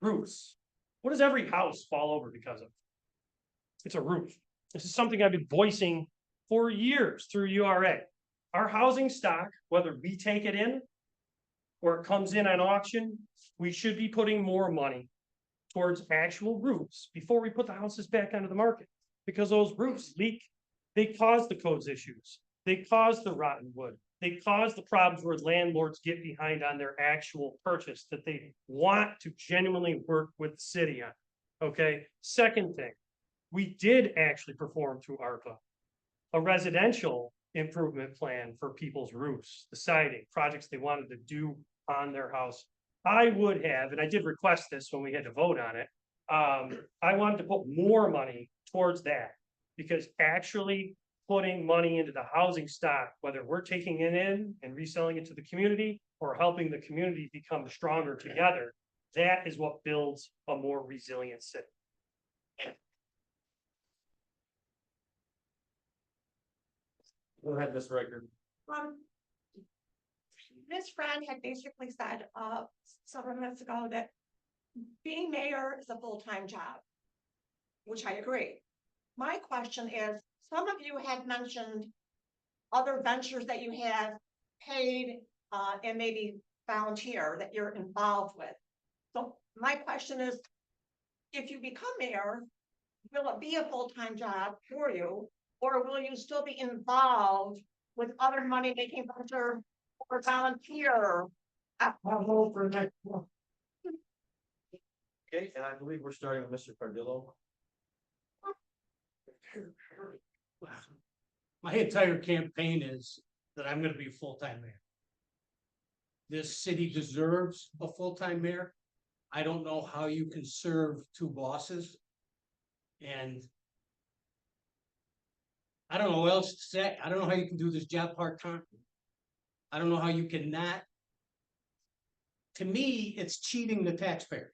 Speaker 12: Roofs. What does every house fall over because of? It's a roof. This is something I've been voicing for years through URA. Our housing stock, whether we take it in or it comes in on auction, we should be putting more money towards actual roofs before we put the houses back onto the market. Because those roofs leak, they cause the codes issues. They cause the rotten wood. They cause the problems where landlords get behind on their actual purchase that they want to genuinely work with the city on. Okay, second thing, we did actually perform through ARPA a residential improvement plan for people's roofs, the siding, projects they wanted to do on their house. I would have, and I did request this when we had to vote on it. I wanted to put more money towards that because actually putting money into the housing stock, whether we're taking it in and reselling it to the community or helping the community become stronger together, that is what builds a more resilient city.
Speaker 4: Go ahead, Ms. Riker.
Speaker 3: Ms. Friend had basically said, several minutes ago that being mayor is a full-time job, which I agree. My question is, some of you had mentioned other ventures that you have paid, and maybe volunteer that you're involved with. So my question is, if you become mayor, will it be a full-time job for you? Or will you still be involved with other money-making venture or volunteer? I'll vote for next one.
Speaker 4: Okay, and I believe we're starting with Mr. Cardillo.
Speaker 11: My entire campaign is that I'm gonna be a full-time mayor. This city deserves a full-time mayor. I don't know how you can serve two bosses. And I don't know what else to say. I don't know how you can do this job part-time. I don't know how you cannot. To me, it's cheating the taxpayers.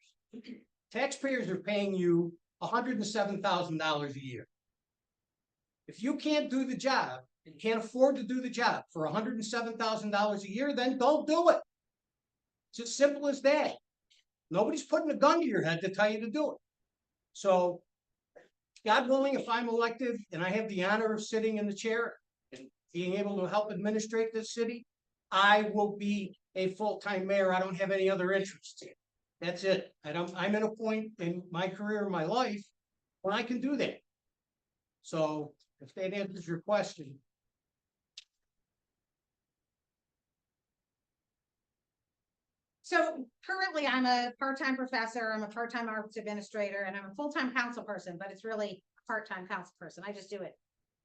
Speaker 11: Taxpayers are paying you $107,000 a year. If you can't do the job and can't afford to do the job for $107,000 a year, then don't do it. It's as simple as that. Nobody's putting a gun to your head to tell you to do it. So, God willing, if I'm elected and I have the honor of sitting in the chair and being able to help administrate this city, I will be a full-time mayor. I don't have any other interests. That's it. I'm at a point in my career, in my life, when I can do that. So, if that answers your question.
Speaker 5: So currently I'm a part-time professor, I'm a part-time arts administrator, and I'm a full-time council person, but it's really a part-time council person. I just do it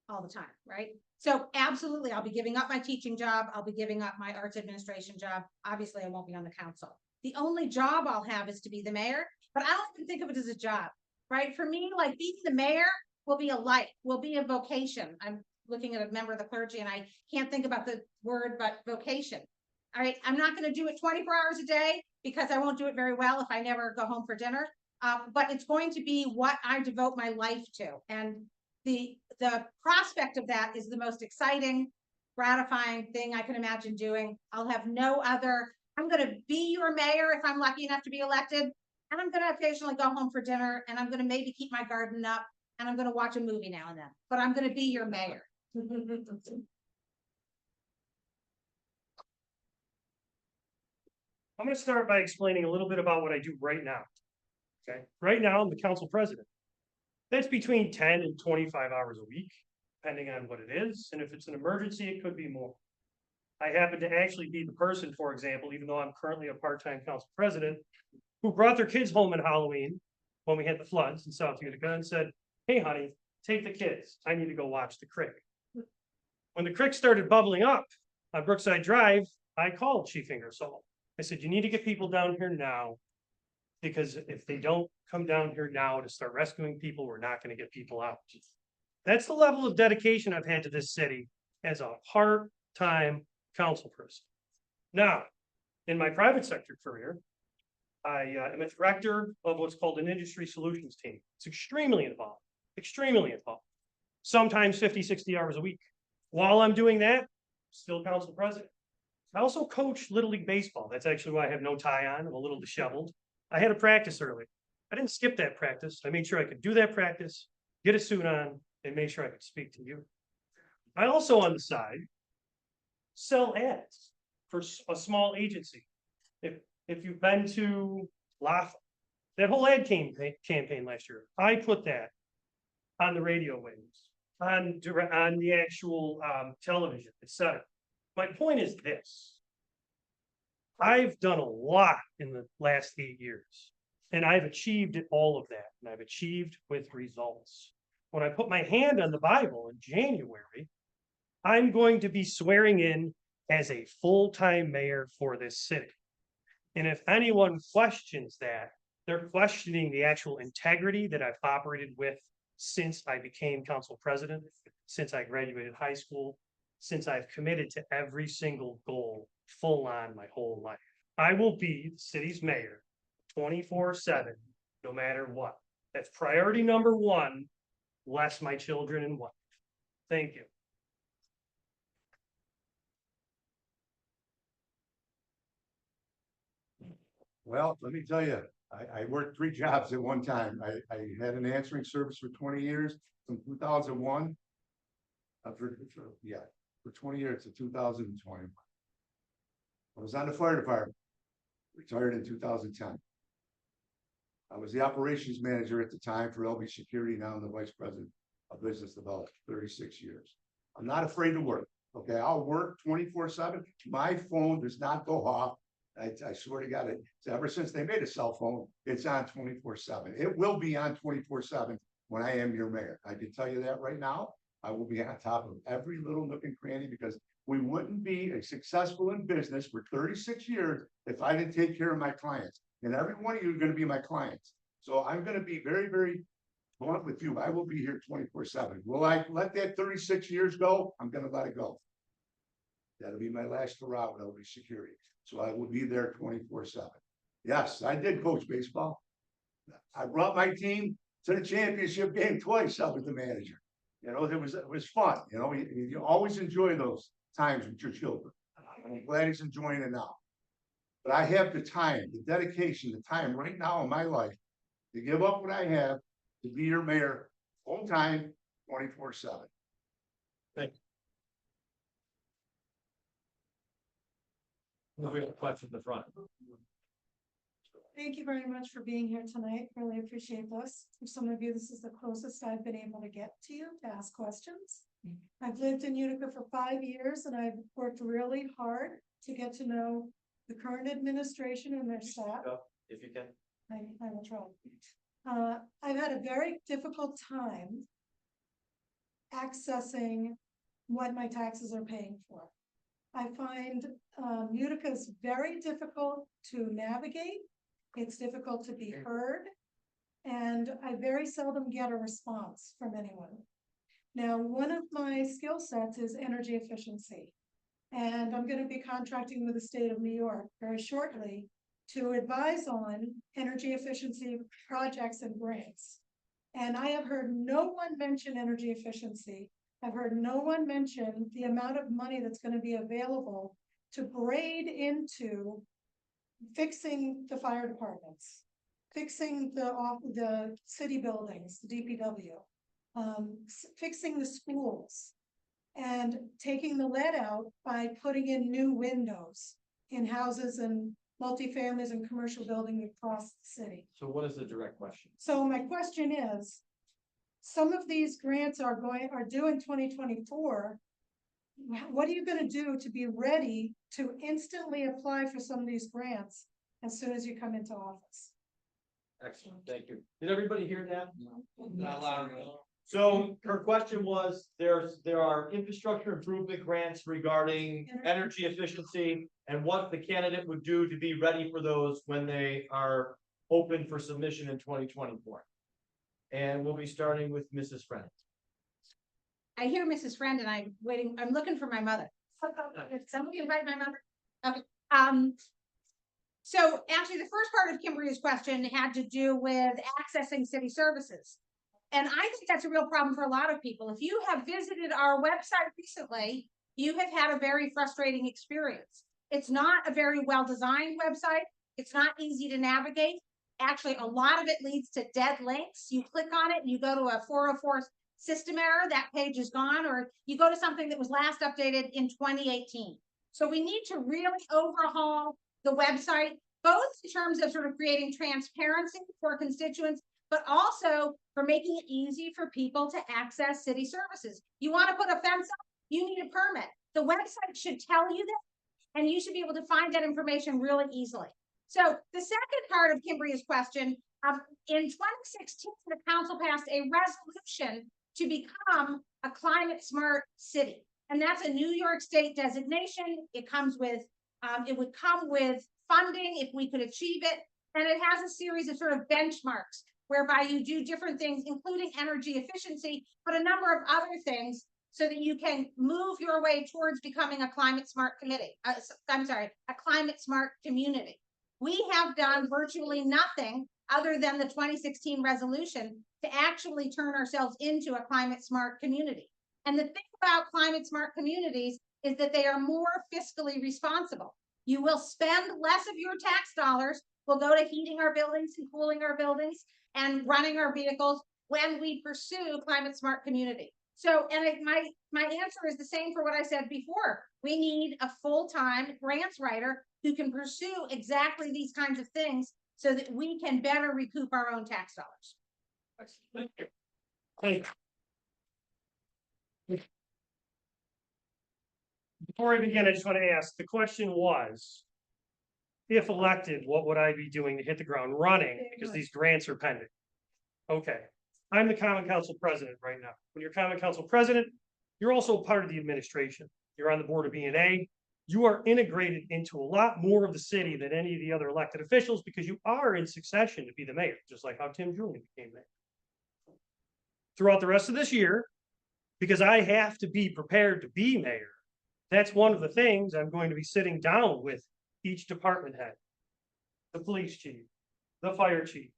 Speaker 5: all the time, right? So absolutely, I'll be giving up my teaching job. I'll be giving up my arts administration job. Obviously, I won't be on the council. The only job I'll have is to be the mayor, but I don't even think of it as a job, right? For me, like being the mayor will be a life, will be a vocation. I'm looking at a member of the clergy and I can't think about the word, but vocation. All right, I'm not going to do it 24 hours a day because I won't do it very well if I never go home for dinner. But it's going to be what I devote my life to. And the prospect of that is the most exciting, gratifying thing I can imagine doing. I'll have no other, I'm gonna be your mayor if I'm lucky enough to be elected. And I'm gonna occasionally go home for dinner and I'm gonna maybe keep my garden up and I'm gonna watch a movie now and then, but I'm gonna be your mayor.
Speaker 12: I'm gonna start by explaining a little bit about what I do right now. Okay, right now I'm the council president. That's between 10 and 25 hours a week, depending on what it is, and if it's an emergency, it could be more. I happen to actually be the person, for example, even though I'm currently a part-time council president, who brought their kids home on Halloween when we had the floods in South Utica and said, hey, honey, take the kids. I need to go watch the creek. When the creek started bubbling up on Brookside Drive, I called Chief Ingersoll. I said, you need to get people down here now, because if they don't come down here now to start rescuing people, we're not going to get people out. That's the level of dedication I've had to this city as a part-time council person. Now, in my private sector career, I am a director of what's called an industry solutions team. It's extremely involved, sometimes 50, 60 hours a week. While I'm doing that, still council president. I also coach Little League Baseball. That's actually why I have no tie on. I'm a little disheveled. I had a practice early. I didn't skip that practice. I made sure I could do that practice, get a suit on, and make sure I could speak to you. I also, on the side, sell ads for a small agency. If you've been to LAFA, that whole ad campaign last year, I put that on the radio waves, on the actual television, etc. My point is this. I've done a lot in the last 8 years, and I've achieved all of that, and I've achieved with results. When I put my hand on the Bible in January, I'm going to be swearing in as a full-time mayor for this city. And if anyone questions that, they're questioning the actual integrity that I've operated with since I became council president, since I graduated high school, since I've committed to every single goal full on my whole life. I will be the city's mayor 24/7, no matter what. That's priority number one, bless my children and wife. Thank you.
Speaker 10: Well, let me tell you, I worked 3 jobs at one time. I had an answering service for 20 years, from 2001. For 20 years to 2020. I was on the fire department, retired in 2010. I was the operations manager at the time for LB Security, now I'm the vice president of business development, 36 years. I'm not afraid to work. Okay, I'll work 24/7. My phone does not go off. I swear to God, ever since they made a cell phone, it's on 24/7. It will be on 24/7 when I am your mayor. I can tell you that right now. I will be on top of every little nook and cranny, because we wouldn't be successful in business for 36 years if I didn't take care of my clients. And every one of you are going to be my clients. So I'm going to be very, very blunt with you. I will be here 24/7. Will I let that 36 years go? I'm going to let it go. That'll be my last hurrah with LB Security. So I will be there 24/7. Yes, I did coach baseball. I brought my team to the championship game twice. I was the manager. You know, it was fun. You know, you always enjoy those times with your children. I'm glad he's enjoying it now. But I have the time, the dedication, the time right now in my life to give up what I have to be your mayor full time, 24/7.
Speaker 4: Thank you. We have a question in the front.
Speaker 3: Thank you very much for being here tonight. Really appreciate this. For some of you, this is the closest I've been able to get to you to ask questions. I've lived in Utica for 5 years and I've worked really hard to get to know the current administration and their staff.
Speaker 4: If you can.
Speaker 3: I will try. I've had a very difficult time accessing what my taxes are paying for. I find Utica is very difficult to navigate. It's difficult to be heard. And I very seldom get a response from anyone. Now, one of my skill sets is energy efficiency. And I'm going to be contracting with the state of New York very shortly to advise on energy efficiency projects and grants. And I have heard no one mention energy efficiency I've heard no one mention the amount of money that's gonna be available to braid into fixing the fire departments, fixing the city buildings, the DPW, fixing the schools, and taking the lead out by putting in new windows in houses and multifamilies and commercial buildings across the city.
Speaker 4: So what is the direct question?
Speaker 3: So my question is, some of these grants are due in 2024. What are you gonna do to be ready to instantly apply for some of these grants as soon as you come into office?
Speaker 4: Excellent, thank you. Did everybody hear that? Not loud enough. So her question was, there are infrastructure improvement grants regarding energy efficiency and what the candidate would do to be ready for those when they are open for submission in 2024. And we'll be starting with Mrs. Friend.
Speaker 5: I hear Mrs. Friend and I'm waiting, I'm looking for my mother. Somebody invite my mother? Okay, so actually the first part of Kimberly's question had to do with accessing city services. And I think that's a real problem for a lot of people. If you have visited our website recently, you have had a very frustrating experience. It's not a very well-designed website. It's not easy to navigate. Actually, a lot of it leads to dead links. You click on it and you go to a 404 system error, that page is gone, or you go to something that was last updated in 2018. So we need to really overhaul the website, both in terms of sort of creating transparency for constituents, but also for making it easy for people to access city services. You want to put a fence up, you need a permit. The website should tell you that, and you should be able to find that information really easily. So the second part of Kimberly's question, in 2016, the council passed a resolution to become a climate smart city. And that's a New York State designation. It comes with, it would come with funding if we could achieve it. And it has a series of sort of benchmarks whereby you do different things, including energy efficiency, but a number of other things so that you can move your way towards becoming a climate smart committee. A climate smart community. We have done virtually nothing other than the 2016 resolution to actually turn ourselves into a climate smart community. And the thing about climate smart communities is that they are more fiscally responsible. You will spend less of your tax dollars, will go to heating our buildings and cooling our buildings and running our vehicles when we pursue climate smart community. So, and my answer is the same for what I said before. We need a full-time grants writer who can pursue exactly these kinds of things so that we can better recoup our own tax dollars.
Speaker 12: Thank you. Thank you. Before I begin, I just want to ask, the question was, if elected, what would I be doing to hit the ground running? Because these grants are pending. Okay, I'm the Common Council president right now. When you're Common Council president, you're also part of the administration. You're on the board of N.U.N.A. You are integrated into a lot more of the city than any of the other elected officials because you are in succession to be the mayor, just like how Tim Julian became mayor. Throughout the rest of this year, because I have to be prepared to be mayor, that's one of the things I'm going to be sitting down with each department head, the police chief, the fire chief,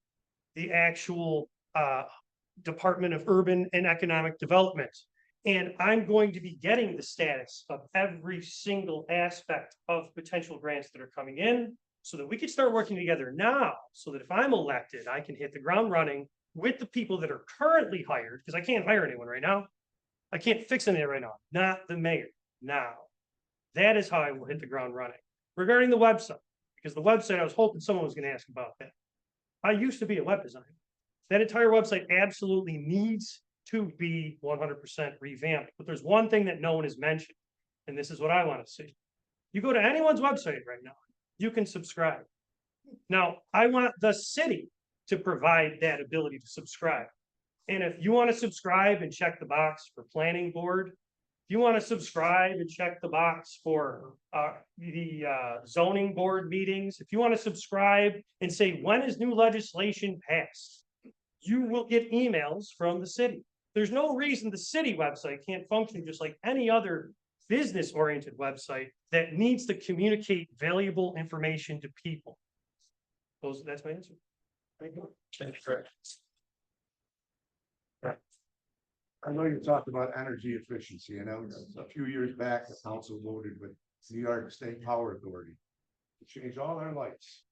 Speaker 12: the actual Department of Urban and Economic Development. And I'm going to be getting the status of every single aspect of potential grants that are coming in so that we can start working together now so that if I'm elected, I can hit the ground running with the people that are currently hired, because I can't hire anyone right now. I can't fix anything right now, not the mayor now. That is how I will hit the ground running. Regarding the website, because the website, I was hoping someone was going to ask about that. I used to be a web designer. That entire website absolutely needs to be 100% revamped. But there's one thing that no one has mentioned, and this is what I want to see. You go to anyone's website right now, you can subscribe. Now, I want the city to provide that ability to subscribe. And if you want to subscribe and check the box for planning board, if you want to subscribe and check the box for the zoning board meetings, if you want to subscribe and say, when is new legislation passed? You will get emails from the city. There's no reason the city website can't function just like any other business-oriented website that needs to communicate valuable information to people. That's my answer. Thank you.
Speaker 4: Thank you.
Speaker 10: I know you talked about energy efficiency, and a few years back, the council voted with New York State Power Authority to change all our lights.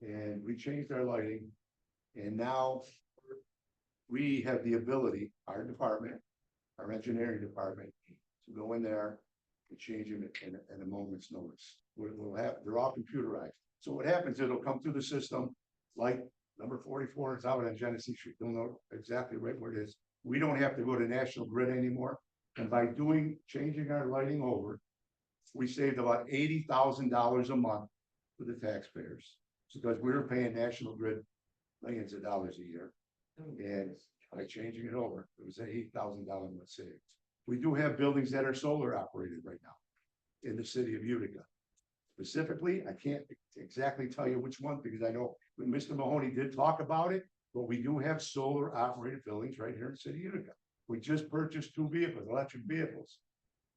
Speaker 10: And we changed our lighting, and now we have the ability, our department, our engineering department, to go in there and change them in a moment's notice. We'll have, they're all computerized. So what happens, it'll come through the system, like number 44 is out on Genesee Street. You'll know exactly right where it is. We don't have to go to National Grid anymore. And by changing our lighting over, we saved about $80,000 a month for the taxpayers. Because we were paying National Grid millions of dollars a year. And by changing it over, it was $8,000 month savings. We do have buildings that are solar operated right now in the city of Utica. Specifically, I can't exactly tell you which one, because I know Mr. Mahoney did talk about it, but we do have solar operated buildings right here in the city of Utica. We just purchased 2 vehicles, electric vehicles.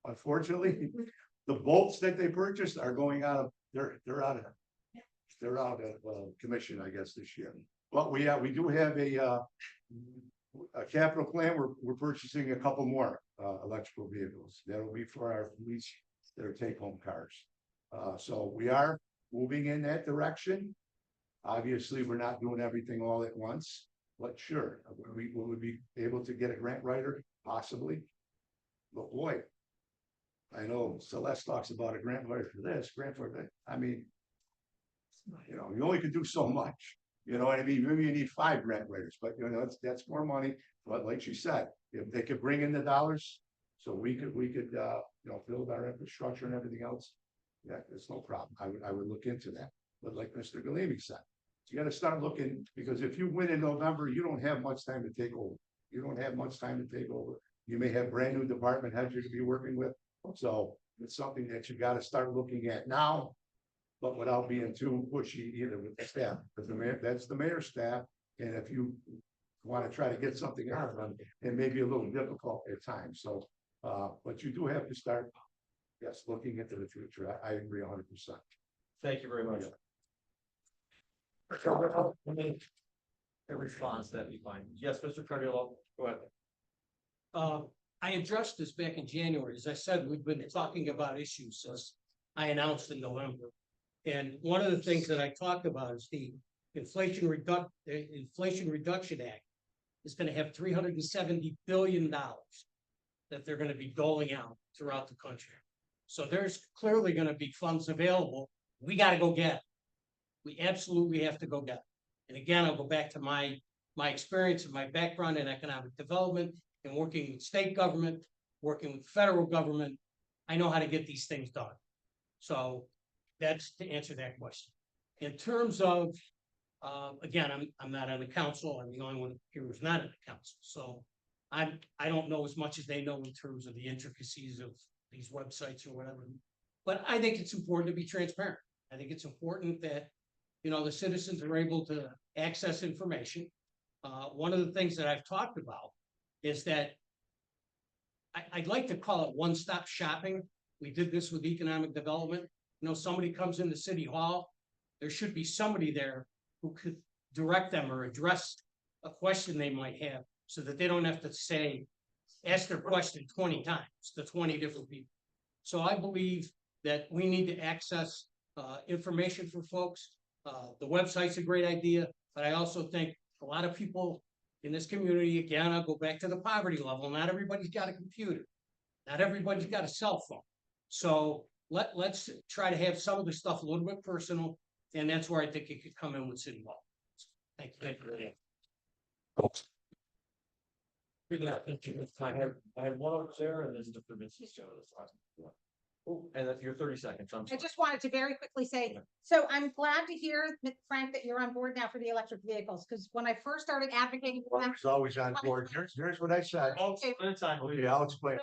Speaker 10: Unfortunately, the bolts that they purchased are going out of, they're out of commission, I guess, this year. But we do have a capital plan. We're purchasing a couple more electrical vehicles. That'll be for our police, their take-home cars. So we are moving in that direction. Obviously, we're not doing everything all at once, but sure, will we be able to get a grant writer? Possibly. But boy, I know Celeste talks about a grant writer for this, grant for that. I mean, you know, you only can do so much. You know what I mean? Maybe you need 5 grant writers, but you know, that's more money. But like she said, if they could bring in the dollars, so we could you know, build our infrastructure and everything else. Yeah, it's no problem. I would look into that. But like Mr. Galime said, you got to start looking, because if you win in November, you don't have much time to take over. You don't have much time to take over. You may have brand new department heads you're to be working with. So it's something that you got to start looking at now, but without being too pushy either with the staff, because the mayor, that's the mayor's staff. And if you want to try to get something out of them, it may be a little difficult at times. So, but you do have to start, yes, looking into the future. I agree 100%.
Speaker 4: Thank you very much.
Speaker 11: A response that we find.
Speaker 4: Yes, Mr. Cardillo, go ahead.
Speaker 11: I addressed this back in January. As I said, we've been talking about issues since I announced in November. And one of the things that I talked about is the Inflation Reduction Act is going to have $370 billion that they're going to be doling out throughout the country. So there's clearly going to be funds available. We got to go get it. We absolutely have to go get it. And again, I'll go back to my experience and my background in economic development and working with state government, working with federal government. I know how to get these things done. So that's to answer that question. In terms of, again, I'm not on the council. I'm the only one here who's not on the council. So I don't know as much as they know in terms of the intricacies of these websites or whatever. But I think it's important to be transparent. I think it's important that, you know, the citizens are able to access information. One of the things that I've talked about is that I'd like to call it one-stop shopping. We did this with economic development. You know, somebody comes into City Hall, there should be somebody there who could direct them or address a question they might have, so that they don't have to ask their question 20 times to 20 different people. So I believe that we need to access information for folks. The website's a great idea, but I also think a lot of people in this community, again, I'll go back to the poverty level. Not everybody's got a computer. Not everybody's got a cell phone. So let's try to have some of the stuff a little bit personal, and that's where I think it could come in with City Hall. Thank you.
Speaker 4: I have one over there, and then Mr. Vincent's got this last one. Oh, and that's your 30 seconds.
Speaker 5: I just wanted to very quickly say, so I'm glad to hear, Frank, that you're on board now for the electric vehicles, because when I first started advocating for them.
Speaker 10: It's always on board. Here's what I said.
Speaker 5: Okay.
Speaker 10: Okay, I'll explain.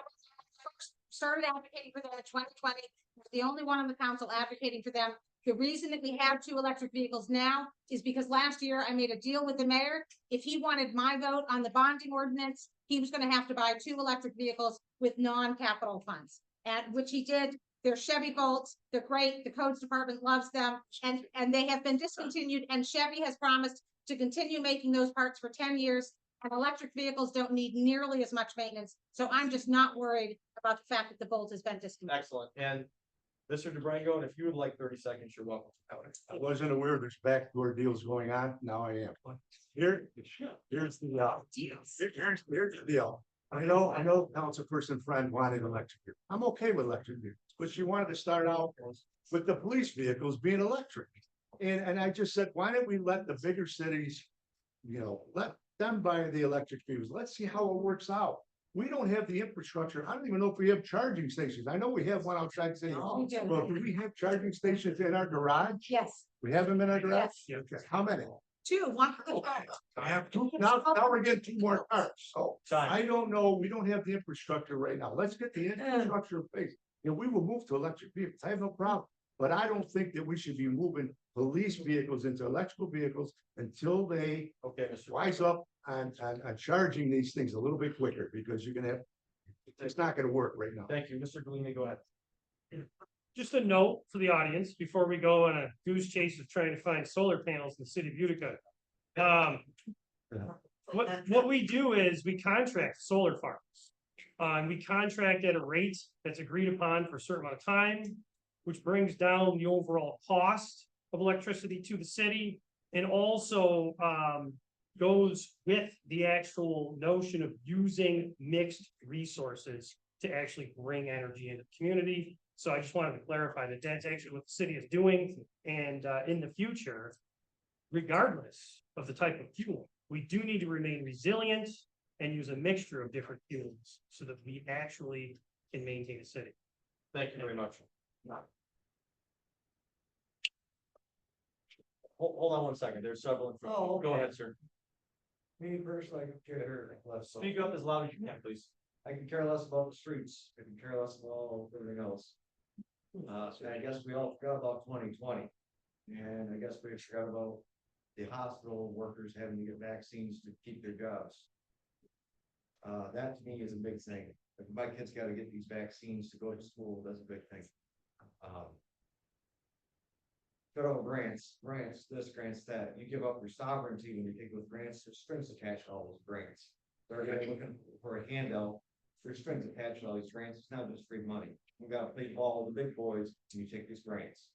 Speaker 5: Started advocating for them in 2020, was the only one on the council advocating for them. The reason that we have 2 electric vehicles now is because last year I made a deal with the mayor. If he wanted my vote on the bonding ordinance, he was going to have to buy 2 electric vehicles with non-capital funds. And which he did. They're Chevy Bolts. They're great. The codes department loves them, and they have been discontinued. And Chevy has promised to continue making those parts for 10 years. And electric vehicles don't need nearly as much maintenance, so I'm just not worried about the fact that the bolt has been disconnected.
Speaker 4: Excellent. And Mr. DiBrango, and if you would like 30 seconds, you're welcome.
Speaker 10: I wasn't aware there's backdoor deals going on. Now I am. Here's the, here's the deal. I know Councilperson Friend wanted electric vehicles. I'm okay with electric vehicles, but she wanted to start out with the police vehicles being electric. And I just said, why don't we let the bigger cities, let them buy the electric vehicles? Let's see how it works out. We don't have the infrastructure. I don't even know if we have charging stations. I know we have one outside City Hall.
Speaker 5: We do.
Speaker 10: Well, do we have charging stations in our garage?
Speaker 5: Yes,
Speaker 10: We have them in our garage?
Speaker 5: Yes.
Speaker 10: Okay, how many?
Speaker 5: one for the.
Speaker 10: I have two, now we're getting 2 more cars, so I don't know, we don't have the infrastructure right now, let's get the infrastructure in place. We will move to electric vehicles, I have no problem, but I don't think that we should be moving police vehicles into electrical vehicles until they
Speaker 4: Okay, Mr.
Speaker 10: wise up on charging these things a little bit quicker, because you're gonna have, it's not gonna work right now.
Speaker 4: Thank you. Mr. Galime, go ahead.
Speaker 12: Just a note for the audience before we go on a goose chase of trying to find solar panels in the city of Utica. What we do is we contract solar farms. And we contract at a rate that's agreed upon for a certain amount of time, which brings down the overall cost of electricity to the city. And also goes with the actual notion of using mixed resources to actually bring energy into the community. So I just wanted to clarify that that's actually what the city is doing. And in the future, regardless of the type of fuel, we do need to remain resilient and use a mixture of different fuels so that we actually can maintain a city.
Speaker 4: Thank you very much. Hold on one second. There's several.
Speaker 13: Oh,
Speaker 4: Go ahead, sir.
Speaker 13: Me personally, I could care less.
Speaker 4: Speak up as loud as you can, please.
Speaker 13: I can care less about the streets. I can care less about everything else. So I guess we all forgot about 2020. And I guess we forgot about the hospital workers having to get vaccines to keep their jobs. That to me is a big thing. If my kids gotta get these vaccines to go to school, that's a big thing. Federal grants, this, grants that. You give up your sovereignty when you take those grants, there's strings attached to all those grants. They're looking for a handout. There's strings attached to all these grants. It's not just free money. You gotta play ball with the big boys when you take these grants.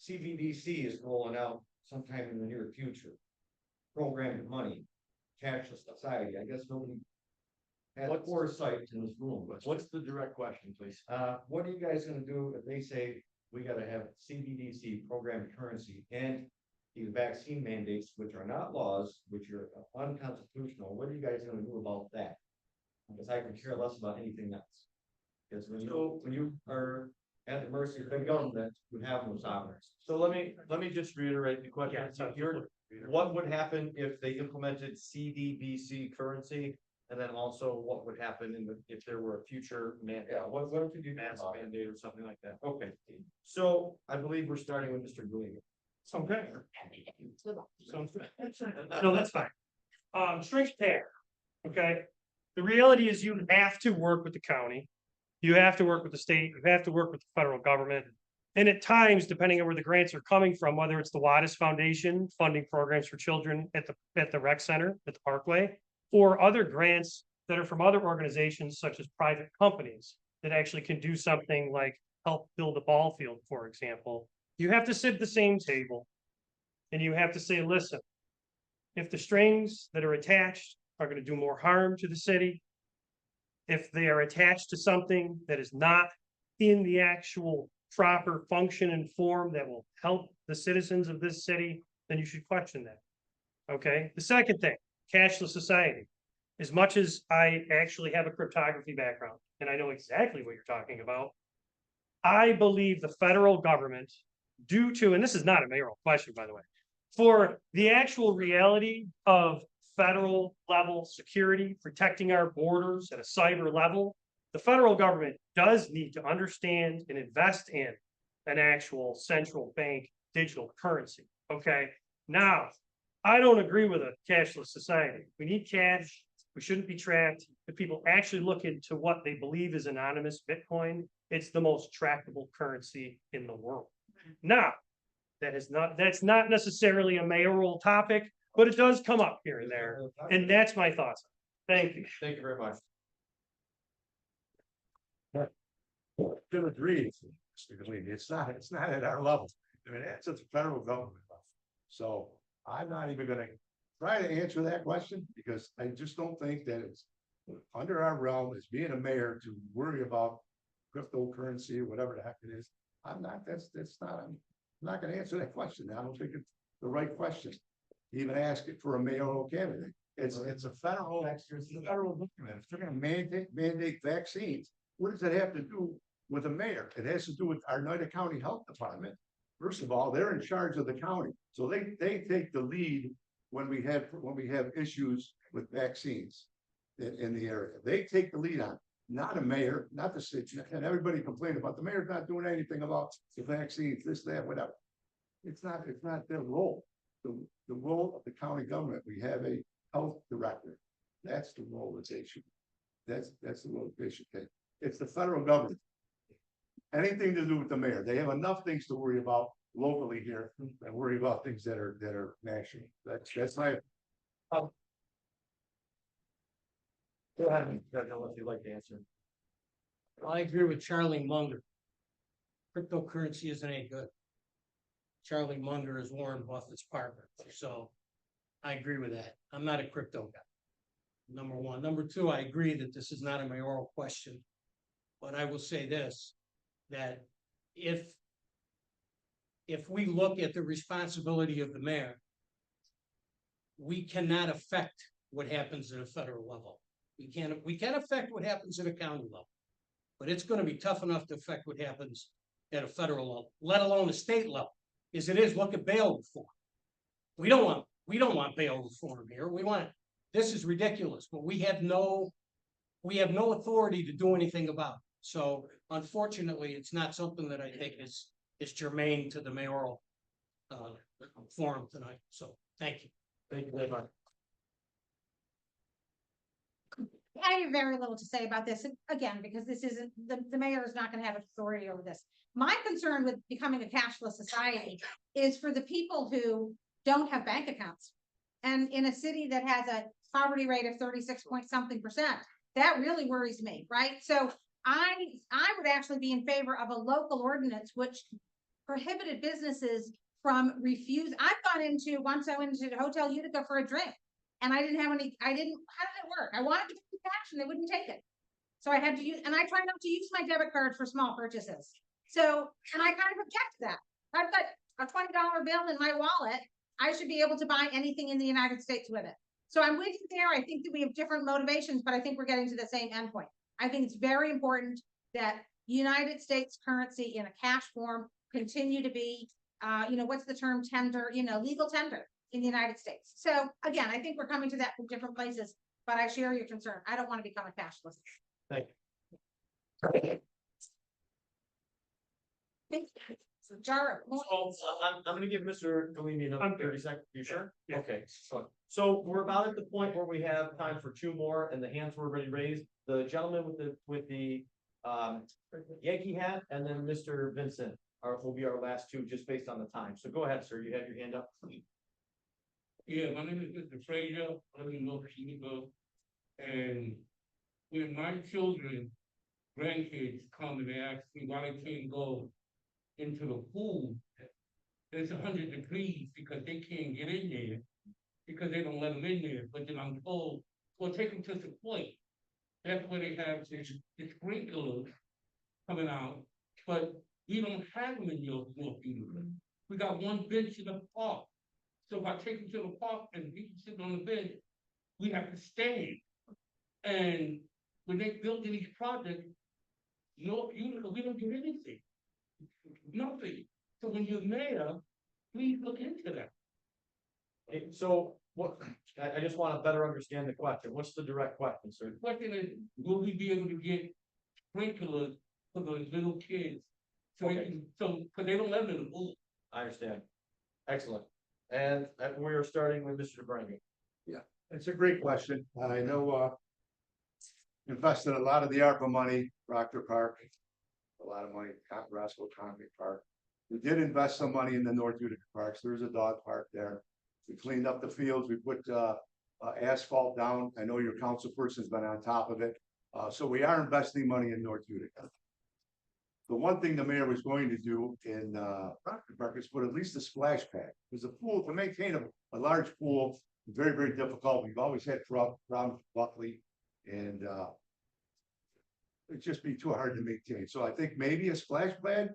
Speaker 13: CBDC is rolling out sometime in the near future. Programmed money, cashless society. I guess nobody has foresight in this room.
Speaker 4: What's the direct question, please?
Speaker 13: What are you guys gonna do if they say we gotta have CBDC, programmed currency, and these vaccine mandates, which are not laws, which are unconstitutional? What are you guys gonna do about that? Because I can care less about anything else. Because when you are at the mercy of the government, you have no sovereignty.
Speaker 4: So let me just reiterate the question. What would happen if they implemented CDBC currency? And then also what would happen if there were a future mandate? What if we do mass mandate or something like that? Okay, so I believe we're starting with Mr. Galime.
Speaker 12: Okay. No, that's fine. Strings pair, okay? The reality is you have to work with the county. You have to work with the state, you have to work with the federal government. And at times, depending on where the grants are coming from, whether it's the Wattis Foundation funding programs for children at the rec center, at the Parkway, or other grants that are from other organizations such as private companies that actually can do something like help build a ball field, for example. You have to sit at the same table and you have to say, listen, if the strings that are attached are going to do more harm to the city, if they are attached to something that is not in the actual proper function and form that will help the citizens of this city, then you should question that. Okay. The second thing, cashless society. As much as I actually have a cryptography background and I know exactly what you're talking about, I believe the federal government, due to, and this is not a mayoral question, by the way, for the actual reality of federal level security, protecting our borders at a cyber level, the federal government does need to understand and invest in an actual central bank digital currency. Okay. Now, I don't agree with a cashless society. We need cash. We shouldn't be tracked. If people actually look into what they believe is anonymous Bitcoin, it's the most trackable currency in the world. Now, that's not necessarily a mayoral topic, but it does come up here and there, and that's my thoughts. Thank you.
Speaker 4: Thank you very much.
Speaker 10: To agree, Mr. Galime, it's not at our level. I mean, it's at the federal government level. So I'm not even gonna try to answer that question because I just don't think that it's under our realm as being a mayor to worry about cryptocurrency or whatever the heck it is. I'm not gonna answer that question. I don't think it's the right question. Even ask it for a mayoral candidate. It's a federal document. If they're gonna mandate vaccines, what does that have to do with a mayor? It has to do with our Utica County Health Department. First of all, they're in charge of the county, so they take the lead when we have issues with vaccines in the area. They take the lead on, not a mayor, not the city, and everybody complained about the mayor's not doing anything about the vaccines, this, that, whatever. It's not their role. The role of the county government, we have a health director. That's the role that they should. That's the role they should take. It's the federal government. Anything to do with the mayor, they have enough things to worry about locally here and worry about things that are national. That's my.
Speaker 4: Go ahead, if you'd like to answer.
Speaker 11: I agree with Charlie Munger. Cryptocurrency isn't any good. Charlie Munger is Warren Buffett's partner, so I agree with that. I'm not a crypto guy. Number one. Number two, I agree that this is not a mayoral question. But I will say this, that if we look at the responsibility of the mayor, we cannot affect what happens at a federal level. We can affect what happens at a county level, but it's going to be tough enough to affect what happens at a federal level, let alone a state level. As it is, look at bail reform. We don't want bail reform here. This is ridiculous, but we have no authority to do anything about it. So unfortunately, it's not something that I think is germane to the mayoral forum tonight. So thank you.
Speaker 4: Thank you very much.
Speaker 5: I have very little to say about this, again, because this isn't, the mayor is not gonna have authority over this. My concern with becoming a cashless society is for the people who don't have bank accounts. And in a city that has a poverty rate of 36-point-something%, that really worries me, right? So I would actually be in favor of a local ordinance which prohibited businesses from I've gone into Hotel Utica for a drink. And how did it work? I wanted to pay cash and they wouldn't take it. So I had to and I try not to use my debit card for small purchases. So, and I kind of object to that. I've got a $20 bill in my wallet. I should be able to buy anything in the United States with it. So I'm with you there. I think that we have different motivations, but I think we're getting to the same endpoint. I think it's very important that United States currency in a cash form continue to be, what's the term, tender, legal tender in the United States. So again, I think we're coming to that from different places, but I share your concern. I don't want to become a cashless.
Speaker 4: Thank you.
Speaker 5: So Jar,
Speaker 4: I'm gonna give Mr. Galime another 30 seconds. You sure? Yeah. Okay, so we're about at the point where we have time for two more and the hands were already raised. The gentleman with the Yankee hat and then Mr. Vincent will be our last two just based on the time. So go ahead, sir. You have your hand up.
Speaker 6: Yeah, my name is Mr. Frazier, I live in North Utica, and when my children, grandkids come and they ask me why they can't go into the pool, it's 100 degrees because they can't get in there, because they don't let them in there, but then I'm told, well, take them to the point. That's where they have the sprinklers coming out, but we don't have them in North Utica. We got one bench in the park. So if I take them to the park and people sit on the bench, we have to stand. And when they build these projects, North Utica, we don't do anything. Nothing. So when you're mayor, please look into that.
Speaker 4: So what, I just want to better understand the question. What's the direct question, sir?
Speaker 6: The question is, will we be able to get sprinklers for those little kids? So because they don't let them in the pool.
Speaker 4: I understand. Excellent. And we are starting with Mr. DiBrango.
Speaker 10: Yeah, it's a great question. I know invested a lot of the ARPA money, Proctor Park, a lot of money, Roscoe Concrete Park. We did invest some money in the North Utica parks. There's a dog park there. We cleaned up the fields, we put, asphalt down. I know your council person's been on top of it. So we are investing money in North Utica. The one thing the mayor was going to do in, Proctor Park is put at least a splash pad. Because a pool, to maintain a large pool, is very, very difficult. We've always had problems with Buckley and, it'd just be too hard to maintain. So I think maybe a splash pad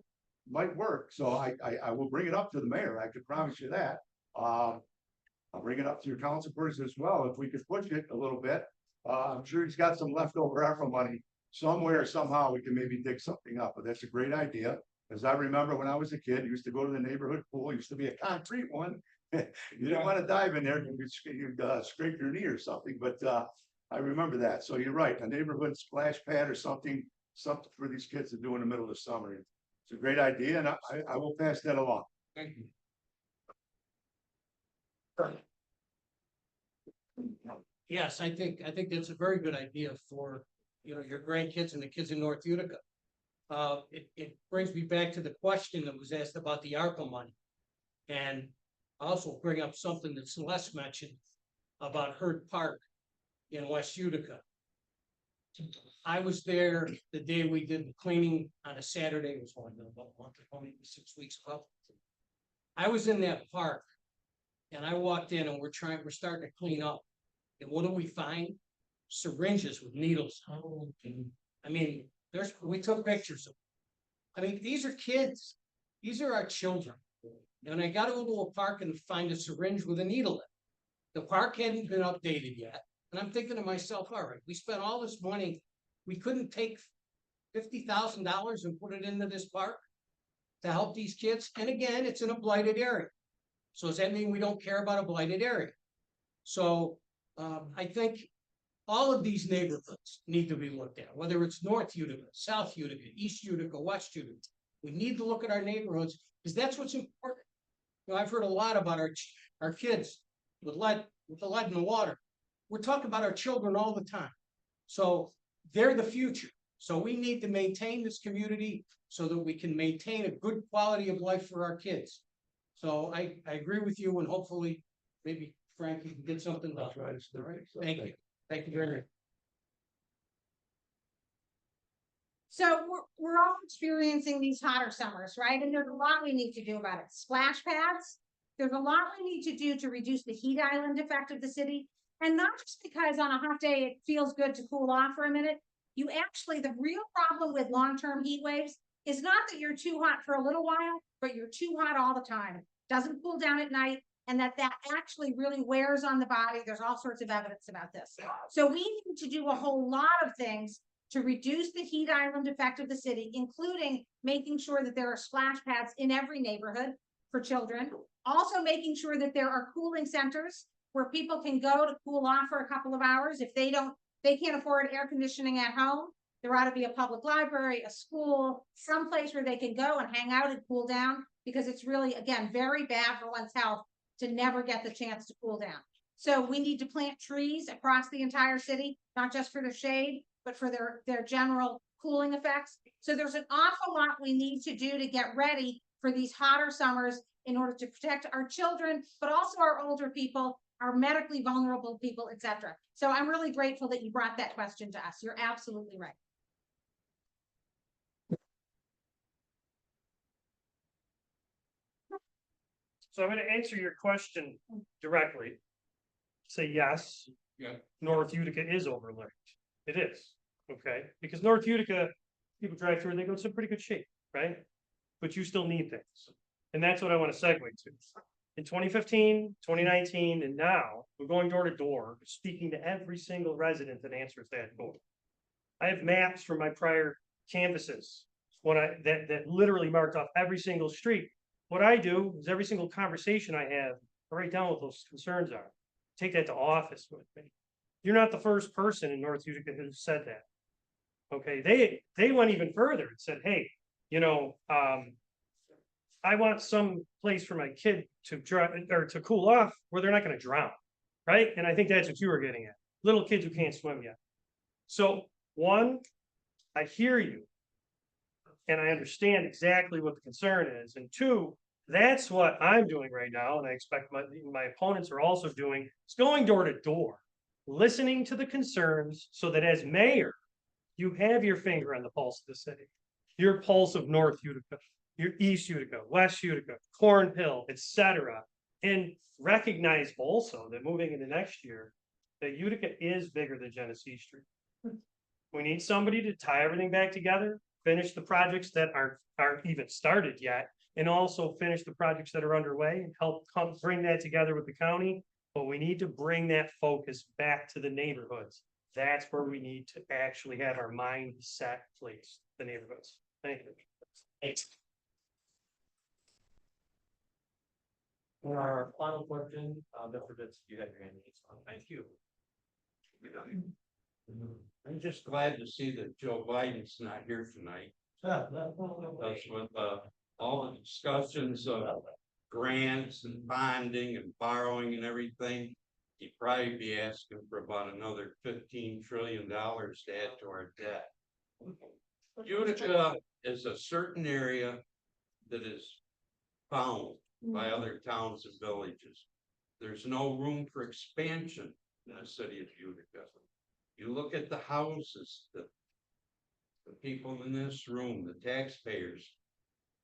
Speaker 10: might work. So I will bring it up to the mayor. I can promise you that. I'll bring it up to your council person as well. If we could push it a little bit, I'm sure he's got some leftover ARPA money somewhere, somehow we can maybe dig something up, but that's a great idea. As I remember when I was a kid, I used to go to the neighborhood pool, it used to be a concrete one. You didn't want to dive in there, you'd scrape your knee or something, but I remember that. So you're right, a neighborhood splash pad or something for these kids to do in the middle of the summer. It's a great idea, and I will pass that along.
Speaker 11: Thank you. Yes, I think that's a very good idea for, your grandkids and the kids in North Utica. It brings me back to the question that was asked about the ARPA money. And also bring up something that Celeste mentioned about Herd Park in West Utica. I was there the day we did the cleaning on a Saturday, it was only about a month ago, maybe 6 weeks ago. I was in that park and I walked in and we're starting to clean up. And what do we find? Syringes with needles. I mean, we took pictures of them. I mean, these are kids. These are our children. And I got to go to a park and find a syringe with a needle in it. The park hadn't been updated yet. And I'm thinking to myself, all right, we spent all this money. We couldn't take $50,000 and put it into this park to help these kids. And again, it's in a blighted area. So does that mean we don't care about a blighted area? So I think all of these neighborhoods need to be looked at, whether it's North Utica, South Utica, East Utica, West Utica. We need to look at our neighborhoods because that's what's important. I've heard a lot about our kids with the lead in the water. We're talking about our children all the time. So they're the future. So we need to maintain this community so that we can maintain a good quality of life for our kids. So I agree with you, and hopefully maybe Frank, you can get something done.
Speaker 10: All right.
Speaker 11: Thank you. Thank you very much.
Speaker 5: So we're all experiencing these hotter summers, right? And there's a lot we need to do about it. Splash pads. There's a lot we need to do to reduce the heat island effect of the city. And not just because on a hot day, it feels good to cool off for a minute. The real problem with long-term heat waves is not that you're too hot for a little while, but you're too hot all the time. It doesn't cool down at night. And that actually really wears on the body. There's all sorts of evidence about this. So we need to do a whole lot of things to reduce the heat island effect of the city, including making sure that there are splash pads in every neighborhood for children. Also making sure that there are cooling centers where people can go to cool off for a couple of hours. If they can't afford air conditioning at home, there ought to be a public library, a school, someplace where they can go and hang out and cool down, because it's really, again, very bad for one's health to never get the chance to cool down. So we need to plant trees across the entire city, not just for their shade, but for their general cooling effects. So there's an awful lot we need to do to get ready for these hotter summers in order to protect our children, but also our older people, our medically vulnerable people, etc. So I'm really grateful that you brought that question to us. You're absolutely right.
Speaker 12: So I'm gonna answer your question directly. Say yes.
Speaker 6: Yeah.
Speaker 12: North Utica is overlooked. It is, okay? Because North Utica, people drive through and they go, it's in pretty good shape, right? But you still need things. And that's what I want to segue to. In 2015, 2019, and now, we're going door to door, speaking to every single resident that answers that door. I have maps from my prior canvases that literally marked off every single street. What I do is every single conversation I have, I write down what those concerns are. Take that to office with me. You're not the first person in North Utica who said that. Okay, they went even further and said, hey, I want some place for my kid to drive or to cool off where they're not going to drown, right? And I think that's what you were getting at. Little kids who can't swim yet. So one, I hear you, and I understand exactly what the concern is. And two, That's what I'm doing right now, and I expect my opponents are also doing, is going door to door. Listening to the concerns so that as mayor, you have your finger on the pulse of the city. Your pulse of North Utica, your East Utica, West Utica, Cornhill, etc. And recognize also that moving into next year, that Utica is bigger than Genesee Street. We need somebody to tie everything back together, finish the projects that aren't even started yet, and also finish the projects that are underway and help bring that together with the county. But we need to bring that focus back to the neighborhoods. That's where we need to actually have our mind set place, the neighborhoods. Thank you. Thanks.
Speaker 11: For our final question, Mr. Vince, you have your hand raised. Thank you.
Speaker 7: I'm just glad to see that Joe Biden's not here tonight. That's with all the discussions of grants and bonding and borrowing and everything. He'd probably be asking for about another $15 trillion to add to our debt. Utica is a certain area that is found by other towns and villages. There's no room for expansion in the city of Utica. You look at the houses, the people in this room, the taxpayers,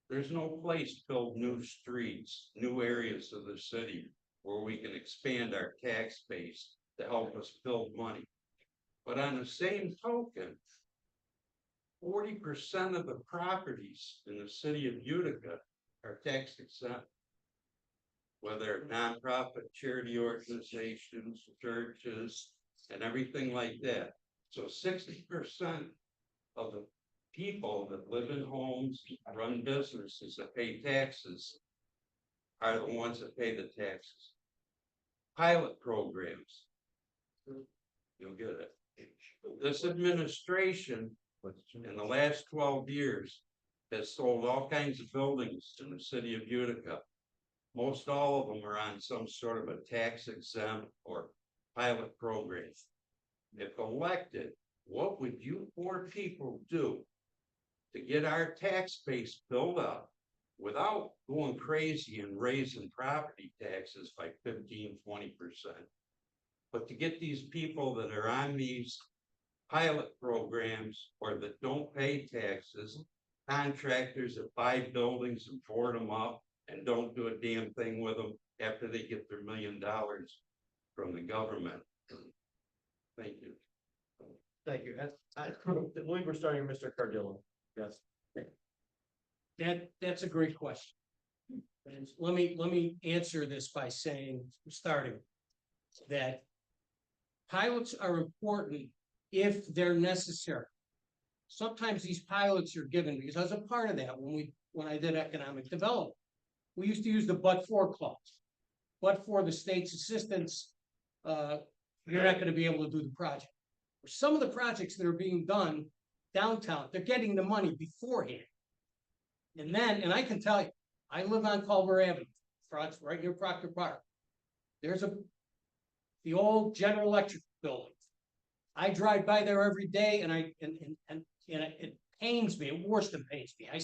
Speaker 7: there's no place to build new streets, new areas of the city where we can expand our tax base to help us build money. But on the same token, 40% of the properties in the city of Utica are tax exempt. Whether nonprofit charity organizations, churches, and everything like that. So 60% of the people that live in homes, run businesses that pay taxes are the ones that pay the taxes. Pilot programs. You'll get it. This administration in the last 12 years has sold all kinds of buildings in the city of Utica. Most all of them are on some sort of a tax exempt or pilot program. If elected, what would you poor people do to get our tax base built up without going crazy and raising property taxes by 15–20%? But to get these people that are on these pilot programs or that don't pay taxes, contractors that buy buildings and board them up and don't do a damn thing with them after they get their $1 million from the government. Thank you.
Speaker 4: Thank you. I believe we're starting with Mr. Cardillo. Yes.
Speaker 11: That's a great question. And let me answer this by saying, starting that pilots are important if they're necessary. Sometimes these pilots are given because as a part of that, when I did economic development, we used to use the but-for clause. But for the state's assistance, you're not going to be able to do the project. For some of the projects that are being done downtown, they're getting the money beforehand. And then, and I can tell you, I live on Culver Avenue, right near Proctor Park. There's the old General Electric building. I drive by there every day, and it pains me. It worse than pains me. I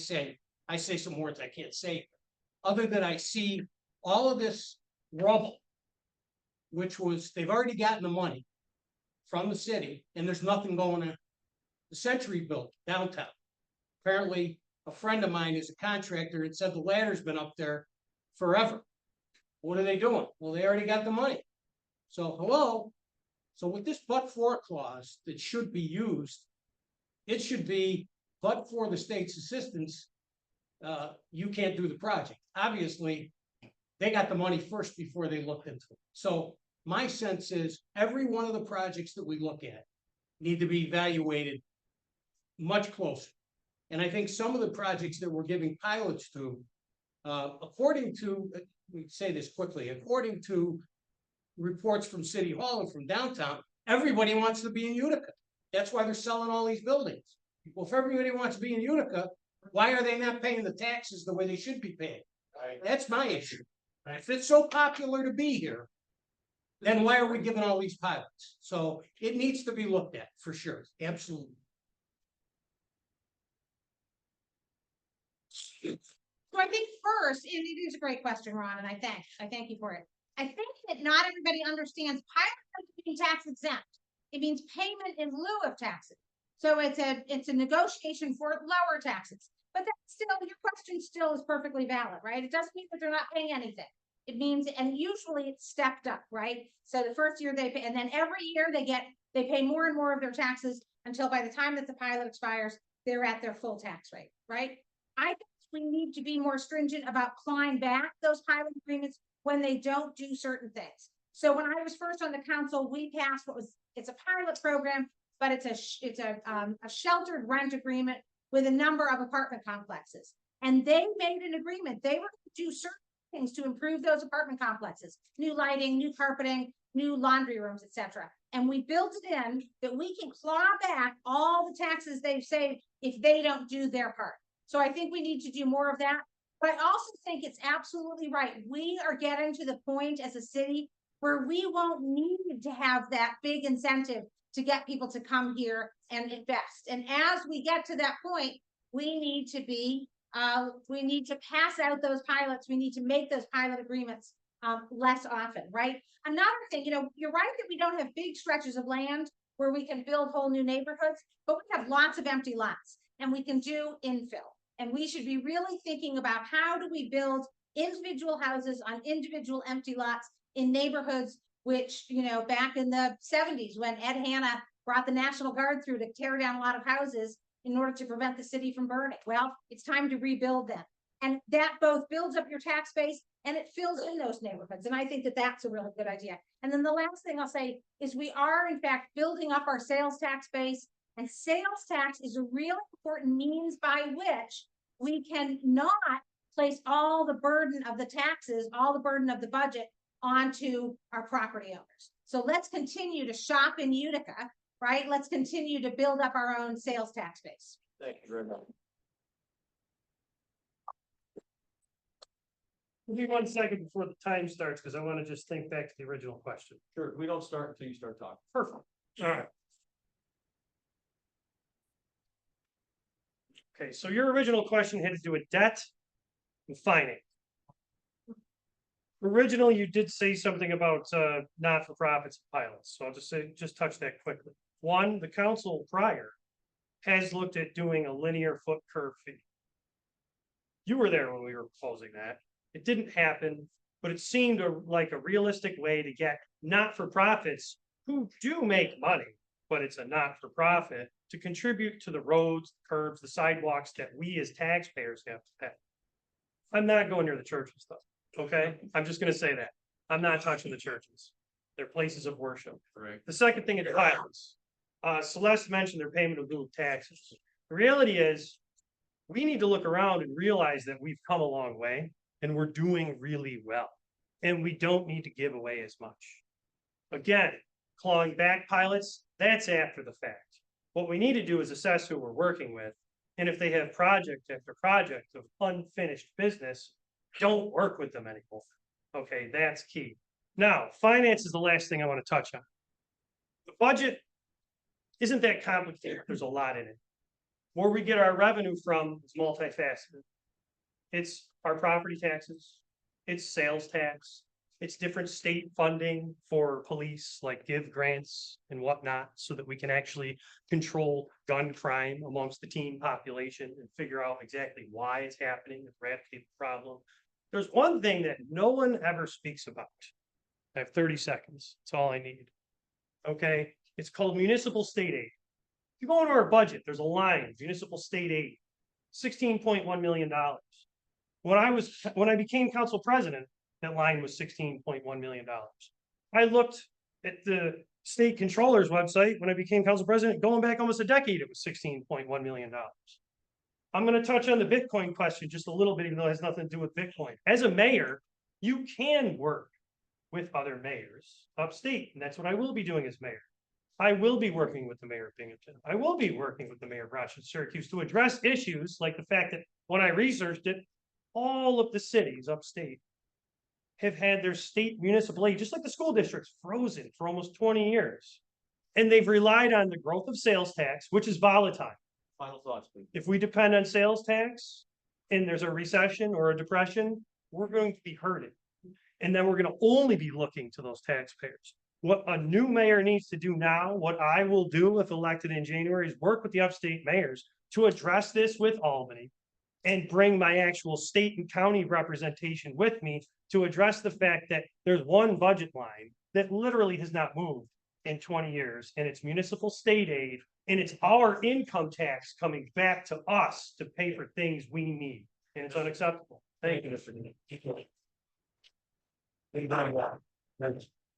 Speaker 11: say some words I can't say, other than I see all of this rubble, which was they've already gotten the money from the city, and there's nothing going on. The Century built downtown. Apparently, a friend of mine is a contractor and said the ladder's been up there forever. What are they doing? Well, they already got the money. So hello. So with this but-for clause that should be used, it should be but for the state's assistance, you can't do the project. Obviously, they got the money first before they looked into it. So my sense is every one of the projects that we look at need to be evaluated much closer. And I think some of the projects that we're giving pilots to, according to, let me say this quickly, according to reports from City Hall and from downtown, everybody wants to be in Utica. That's why they're selling all these buildings. Well, if everybody wants to be in Utica, why are they not paying the taxes the way they should be paying? That's my issue. If it's so popular to be here, then why are we giving all these pilots? So it needs to be looked at for sure. Absolutely.
Speaker 5: I think first, and it is a great question, Ron, and I thank you for it. I think that not everybody understands pilot doesn't mean tax exempt. It means payment in lieu of taxes. So it's a negotiation for lower taxes. But that's still, your question still is perfectly valid, right? It doesn't mean that they're not paying anything. It means, and usually it's stepped up, right? So the first year they pay, and then every year they pay more and more of their taxes until by the time that the pilot expires, they're at their full tax rate, right? I think we need to be more stringent about clawing back those pilot agreements when they don't do certain things. So when I was first on the council, we passed it's a pilot program, but it's a sheltered rent agreement with a number of apartment complexes. And they made an agreement. They were going to do certain things to improve those apartment complexes, new lighting, new carpeting, new laundry rooms, etc. And we built it in that we can claw back all the taxes they've saved if they don't do their part. So I think we need to do more of that. But I also think it's absolutely right. We are getting to the point as a city where we won't need to have that big incentive to get people to come here and invest. And as we get to that point, we need to pass out those pilots. We need to make those pilot agreements less often, right? Another thing, you're right that we don't have big stretches of land where we can build whole new neighborhoods, but we have lots of empty lots and we can do infill. And we should be really thinking about how do we build individual houses on individual empty lots in neighborhoods, which, back in the 70s when Ed Hanna brought the National Guard through to tear down a lot of houses in order to prevent the city from burning. Well, it's time to rebuild them. And that both builds up your tax base and it fills in those neighborhoods. And I think that that's a really good idea. And then the last thing I'll say is we are in fact building up our sales tax base, and sales tax is a really important means by which we can not place all the burden of the taxes, all the burden of the budget onto our property owners. So let's continue to shop in Utica, right? Let's continue to build up our own sales tax base.
Speaker 4: Thank you very much.
Speaker 12: Give me 1 second before the time starts, because I want to just think back to the original question.
Speaker 4: Sure, we don't start until you start talking.
Speaker 12: Perfect. All right. Okay, so your original question had to do with debt and finance. Originally, you did say something about not-for-profits and pilots, so I'll just touch that quickly. One, the council prior has looked at doing a linear foot curve fee. You were there when we were proposing that. It didn't happen, but it seemed like a realistic way to get not-for-profits who do make money, but it's a not-for-profit, to contribute to the roads, curbs, the sidewalks that we as taxpayers have to pay. I'm not going near the churches though, okay? I'm just gonna say that. I'm not touching the churches. They're places of worship.
Speaker 9: Right.
Speaker 12: The second thing is pilots. Celeste mentioned their payment of lieu of taxes. The reality is, we need to look around and realize that we've come a long way and we're doing really well. And we don't need to give away as much. Again, clawing back pilots, that's after the fact. What we need to do is assess who we're working with. And if they have project after project of unfinished business, don't work with them anymore. Okay, that's key. Now, finance is the last thing I want to touch on. The budget isn't that complicated. There's a lot in it. Where we get our revenue from is multifaceted. It's our property taxes, it's sales tax, it's different state funding for police, like give grants and whatnot, so that we can actually control gun crime amongst the teen population and figure out exactly why it's happening, eradicate the problem. There's one thing that no one ever speaks about. I have 30 seconds. That's all I need. Okay, it's called municipal state aid. If you go into our budget, there's a line, municipal state aid, $16.1 million. When I became council president, that line was $16.1 million. I looked at the state controller's website when I became council president, going back almost a decade, it was $16.1 million. I'm going to touch on the Bitcoin question just a little bit, even though it has nothing to do with Bitcoin. As a mayor, you can work with other mayors upstate, and that's what I will be doing as mayor. I will be working with the mayor of Binghamton. I will be working with the mayor of Rochester, Syracuse, to address issues like the fact that when I researched it, all of the cities upstate have had their state municipal aid, just like the school districts, frozen for almost 20 years. And they've relied on the growth of sales tax, which is volatile.
Speaker 4: Final thoughts, please.
Speaker 12: If we depend on sales tax and there's a recession or a depression, we're going to be hurting. And then we're gonna only be looking to those taxpayers. What a new mayor needs to do now, what I will do if elected in January, is work with the upstate mayors to address this with Albany and bring my actual state and county representation with me to address the fact that there's one budget line that literally has not moved in 20 years, and it's municipal state aid, and it's our income tax coming back to us to pay for things we need, and it's unacceptable. Thank you, Mr. Dean.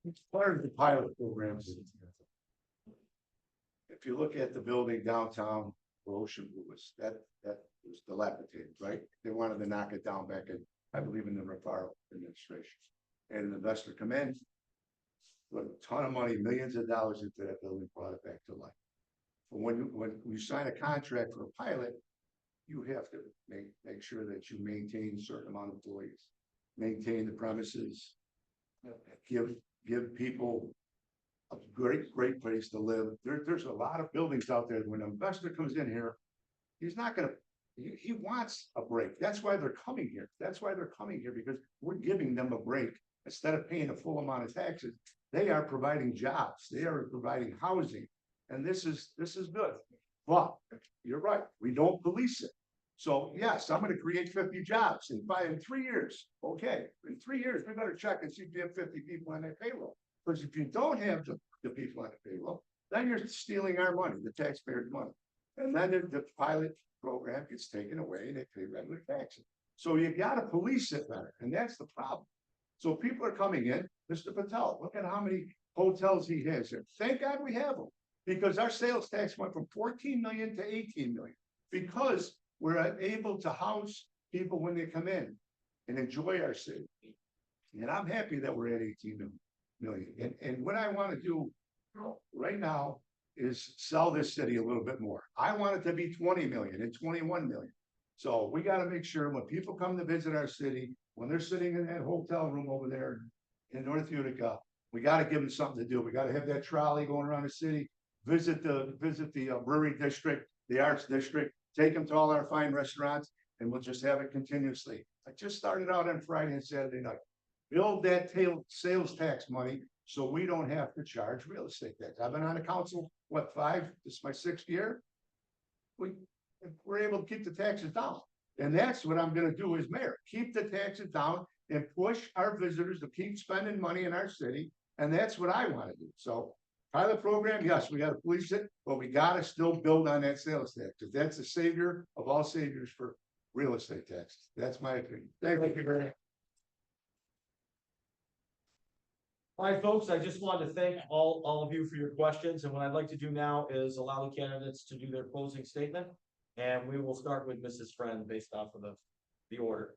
Speaker 10: It's part of the pilot programs. If you look at the building downtown, where Ocean Blue was, that was dilapidated, right? They wanted to knock it down back in, I believe, in the Rafaro administration. And an investor come in, put a ton of money, millions of dollars into that building, brought it back to life. But when you sign a contract for a pilot, you have to make sure that you maintain a certain amount of employees, maintain the premises, give people a great place to live. There's a lot of buildings out there. When an investor comes in here, he's not gonna, he wants a break. That's why they're coming here. That's why they're coming here, because we're giving them a break. Instead of paying a full amount of taxes, they are providing jobs. They are providing housing. And this is good. But you're right, we don't police it. So yes, I'm gonna create 50 jobs in 3 years. Okay, in 3 years, we better check and see if you have 50 people on that payroll. Because if you don't have the people on the payroll, then you're stealing our money, the taxpayers' money. And then the pilot program gets taken away and they pay regular taxes. So you gotta police it better, and that's the problem. So people are coming in, Mr. Patel, look at how many hotels he has here. Thank God we have them, because our sales tax went from 14 million to 18 million. Because we're able to house people when they come in and enjoy our city. And I'm happy that we're at 18 million. And what I want to do right now is sell this city a little bit more. I want it to be 20 million and 21 million. So we got to make sure when people come to visit our city, when they're sitting in that hotel room over there in North Utica, we got to give them something to do. We got to have that trolley going around the city, visit the brewery district, the arts district, take them to all our fine restaurants, and we'll just have it continuously. I just started out on Friday and Saturday night. Build that sales tax money so we don't have to charge real estate tax. I've been on the council, what, 5? This is my 6th year. We're able to keep the taxes down. And that's what I'm gonna do as mayor. Keep the taxes down and push our visitors to keep spending money in our city. And that's what I want to do. So pilot program, yes, we gotta police it, but we gotta still build on that sales tax, because that's the savior of all saviors for real estate taxes. That's my opinion. Thank you very much.
Speaker 4: All right, folks, I just wanted to thank all of you for your questions, and what I'd like to do now is allow the candidates to do their closing statement. And we will start with Mrs. Friend based off of the order.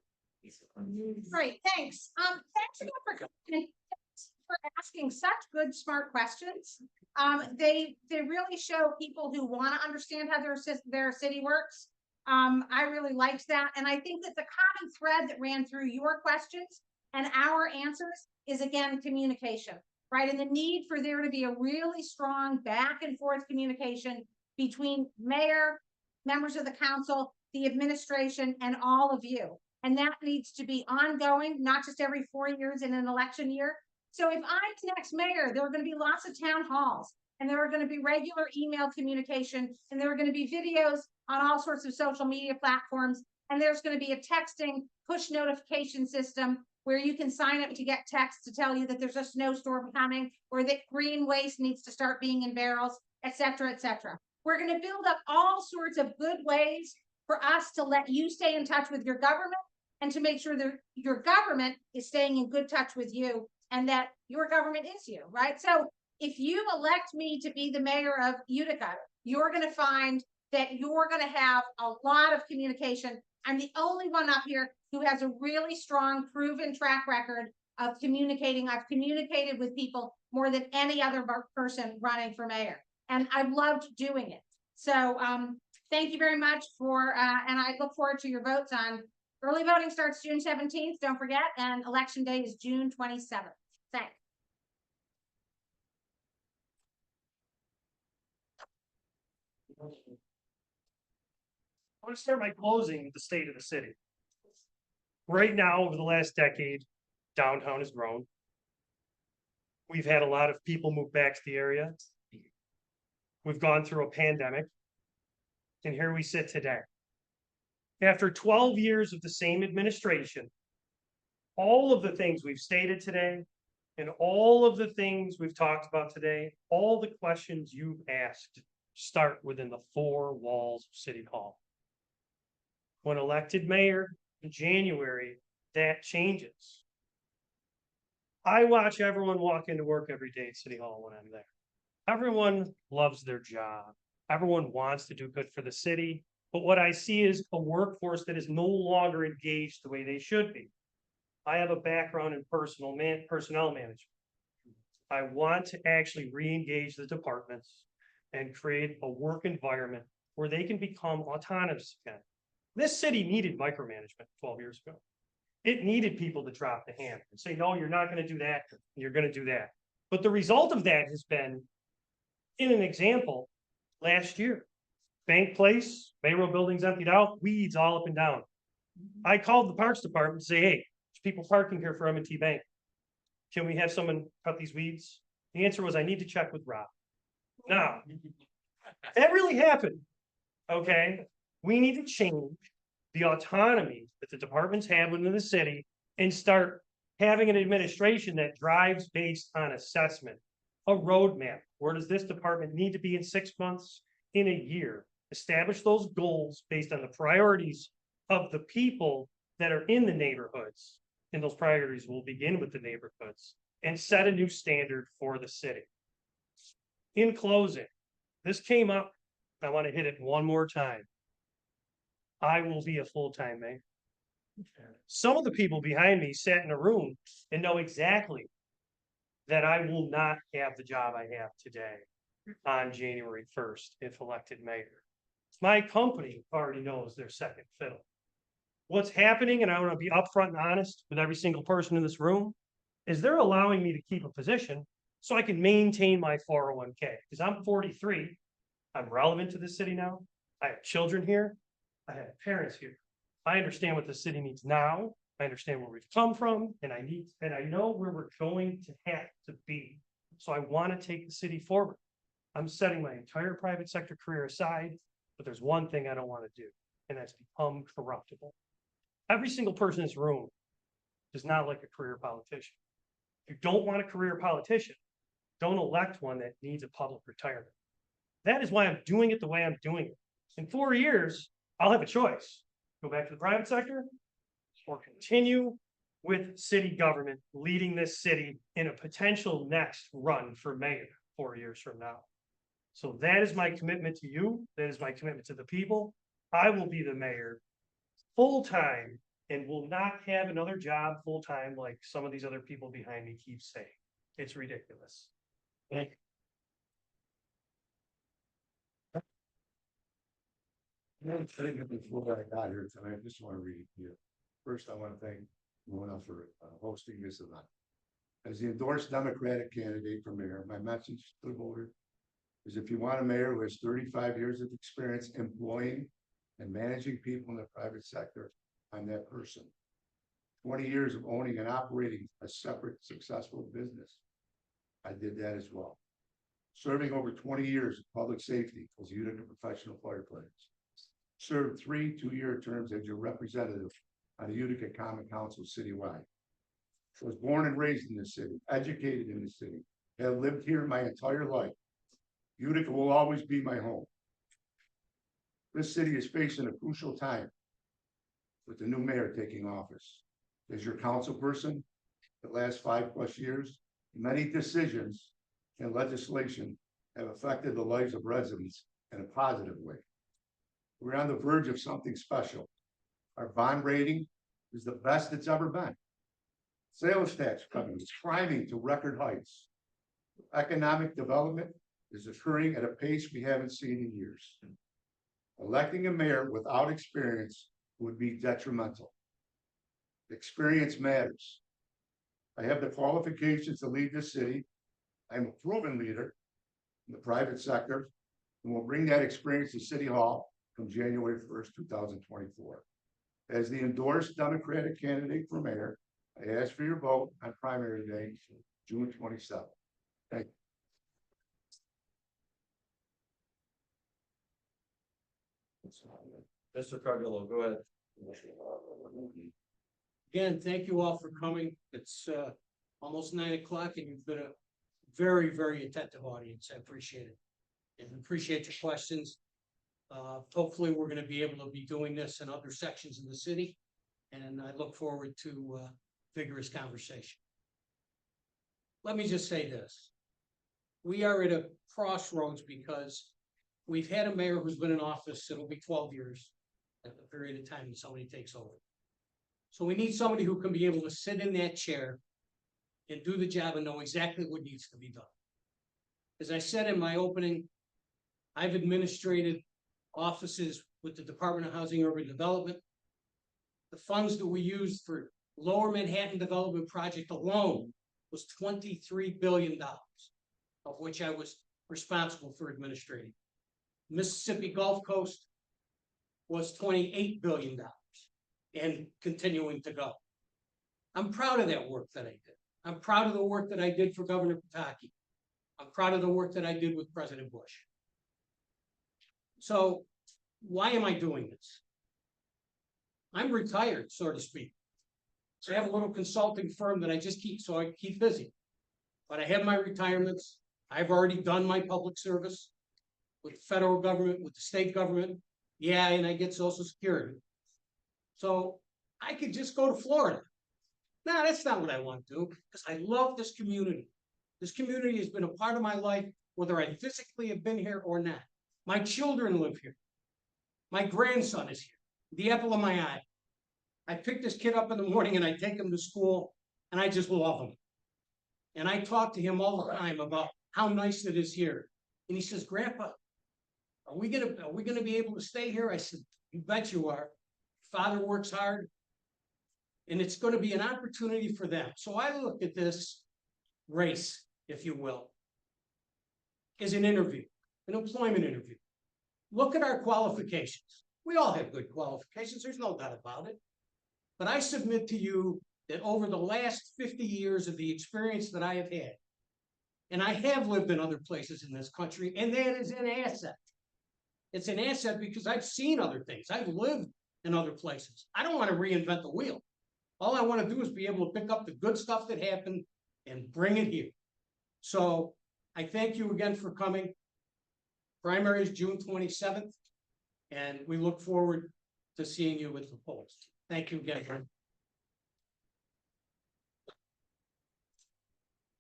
Speaker 5: Great, thanks. Thanks again for coming. Thanks for asking such good, smart questions. They really show people who want to understand how their city works. I really liked that, and I think that the common thread that ran through your questions and our answers is, again, communication, right? And the need for there to be a really strong back and forth communication between mayor, members of the council, the administration, and all of you. And that needs to be ongoing, not just every 4 years in an election year. So if I'm next mayor, there are going to be lots of town halls, and there are going to be regular email communication, and there are going to be videos on all sorts of social media platforms, and there's going to be a texting push notification system where you can sign up to get texts to tell you that there's a snowstorm coming, or that green waste needs to start being in barrels, et cetera, et cetera. We're going to build up all sorts of good ways for us to let you stay in touch with your government, and to make sure that your government is staying in good touch with you, and that your government is you, right? So if you elect me to be the mayor of Utica, you're going to find that you're going to have a lot of communication. I'm the only one up here who has a really strong, proven track record of communicating. I've communicated with people more than any other person running for mayor, and I've loved doing it. So thank you very much for, and I look forward to your votes on early voting starts June 17th, don't forget, and election day is June 27th. Thanks.
Speaker 12: I'm gonna start my closing with the state of the city. Right now, over the last decade, downtown has grown. We've had a lot of people move back to the area. We've gone through a pandemic. And here we sit today. After 12 years of the same administration, all of the things we've stated today, and all of the things we've talked about today, all the questions you've asked start within the four walls of City Hall. When elected mayor in January, that changes. I watch everyone walk into work every day at City Hall when I'm there. Everyone loves their job. Everyone wants to do good for the city. But what I see is a workforce that is no longer engaged the way they should be. I have a background in personnel management. I want to actually re-engage the departments and create a work environment where they can become autonomous again. This city needed micromanagement 12 years ago. It needed people to drop the hand and say, no, you're not going to do that. You're going to do that. But the result of that has been, in an example, last year, Bank Place, Mayrow buildings emptied out, weeds all up and down. I called the Parks Department to say, hey, there's people parking here for M&T Bank. Can we have someone cut these weeds? The answer was, I need to check with Rob. Now, that really happened. Okay, we need to change the autonomy that the departments have within the city and start having an administration that drives based on assessment, a roadmap. Where does this department need to be in 6 months, in a year? Establish those goals based on the priorities of the people that are in the neighborhoods. And those priorities will begin with the neighborhoods and set a new standard for the city. In closing, this came up. I want to hit it one more time. I will be a full-time mayor. Some of the people behind me sat in a room and know exactly that I will not have the job I have today on January 1st if elected mayor. My company already knows their second fiddle. What's happening, and I want to be upfront and honest with every single person in this room, is they're allowing me to keep a position so I can maintain my 401k. Because I'm 43, I'm relevant to the city now. I have children here. I have parents here. I understand what the city needs now. I understand where we've come from, and I know where we're going to have to be. So I want to take the city forward. I'm setting my entire private sector career aside, but there's one thing I don't want to do, and that's become corruptible. Every single person in this room does not like a career politician. If you don't want a career politician, don't elect one that needs a public retirement. That is why I'm doing it the way I'm doing it. In 4 years, I'll have a choice. Go back to the private sector or continue with city government, leading this city in a potential next run for mayor 4 years from now. So that is my commitment to you. That is my commitment to the people. I will be the mayor full-time and will not have another job full-time like some of these other people behind me keep saying. It's ridiculous. Thank you.
Speaker 10: Before I got here tonight, I just want to read it here. First, I want to thank NUNA for hosting this event. As the endorsed Democratic candidate for mayor, my message to the voter is if you want a mayor who has 35 years of experience employing and managing people in the private sector, I'm that person. 20 years of owning and operating a separate successful business. I did that as well. Serving over 20 years of public safety as Utica professional firefighters. Served 3 two-year terms as your representative on the Utica Common Council citywide. Was born and raised in this city, educated in this city, have lived here my entire life. Utica will always be my home. This city is facing a crucial time with the new mayor taking office. As your council person, the last 5+ years, many decisions and legislation have affected the lives of residents in a positive way. We're on the verge of something special. Our bond rating is the best it's ever been. Sales tax revenue is climbing to record heights. Economic development is occurring at a pace we haven't seen in years. Electing a mayor without experience would be detrimental. Experience matters. I have the qualifications to lead this city. I'm a proven leader in the private sector and will bring that experience to City Hall from January 1st, 2024. As the endorsed Democratic candidate for mayor, I ask for your vote on primary day, June 27th. Thank you.
Speaker 4: Mr. Cardillo, go ahead.
Speaker 11: Again, thank you all for coming. It's almost 9 o'clock and you've been a very, very attentive audience. I appreciate it. And appreciate your questions. Hopefully, we're gonna be able to be doing this in other sections of the city. And I look forward to vigorous conversation. Let me just say this. We are at a crossroads because we've had a mayor who's been in office, it'll be 12 years at the period of time that somebody takes over. So we need somebody who can be able to sit in that chair and do the job and know exactly what needs to be done. As I said in my opening, I've administrated offices with the Department of Housing and Urban Development. The funds that we used for Lower Manhattan Development Project alone was $23 billion, of which I was responsible for administrating. Mississippi Gulf Coast was $28 billion and continuing to go. I'm proud of that work that I did. I'm proud of the work that I did for Governor Pataki. I'm proud of the work that I did with President Bush. So why am I doing this? I'm retired, so to speak. So I have a little consulting firm that I just keep, so I keep busy. But I have my retirements. I've already done my public service with the federal government, with the state government. Yeah, and I get Social Security. So I could just go to Florida. No, that's not what I want to do, because I love this community. This community has been a part of my life, whether I physically have been here or not. My children live here. My grandson is here, the apple of my eye. I pick this kid up in the morning and I take him to school and I just love him. And I talk to him all the time about how nice it is here. And he says, Grandpa, are we gonna be able to stay here? I said, you bet you are. Father works hard. And it's gonna be an opportunity for them. So I look at this race, if you will, as an interview, an employment interview. Look at our qualifications. We all have good qualifications, there's no doubt about it. But I submit to you that over the last 50 years of the experience that I have had, and I have lived in other places in this country, and that is an asset. It's an asset because I've seen other things. I've lived in other places. I don't want to reinvent the wheel. All I want to do is be able to pick up the good stuff that happened and bring it here. So I thank you again for coming. Primary is June 27th, and we look forward to seeing you with the polls. Thank you again.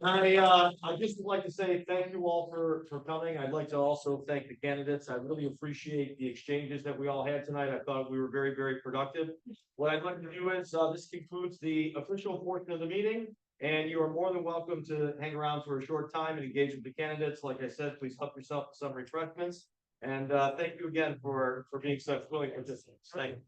Speaker 4: I just would like to say thank you all for coming. I'd like to also thank the candidates. I really appreciate the exchanges that we all had tonight. I thought we were very, very productive. What I'd like to do is, this concludes the official portion of the meeting. And you are more than welcome to hang around for a short time and engage with the candidates. Like I said, please help yourself to some refreshments. And thank you again for being such willing participants. Thank you.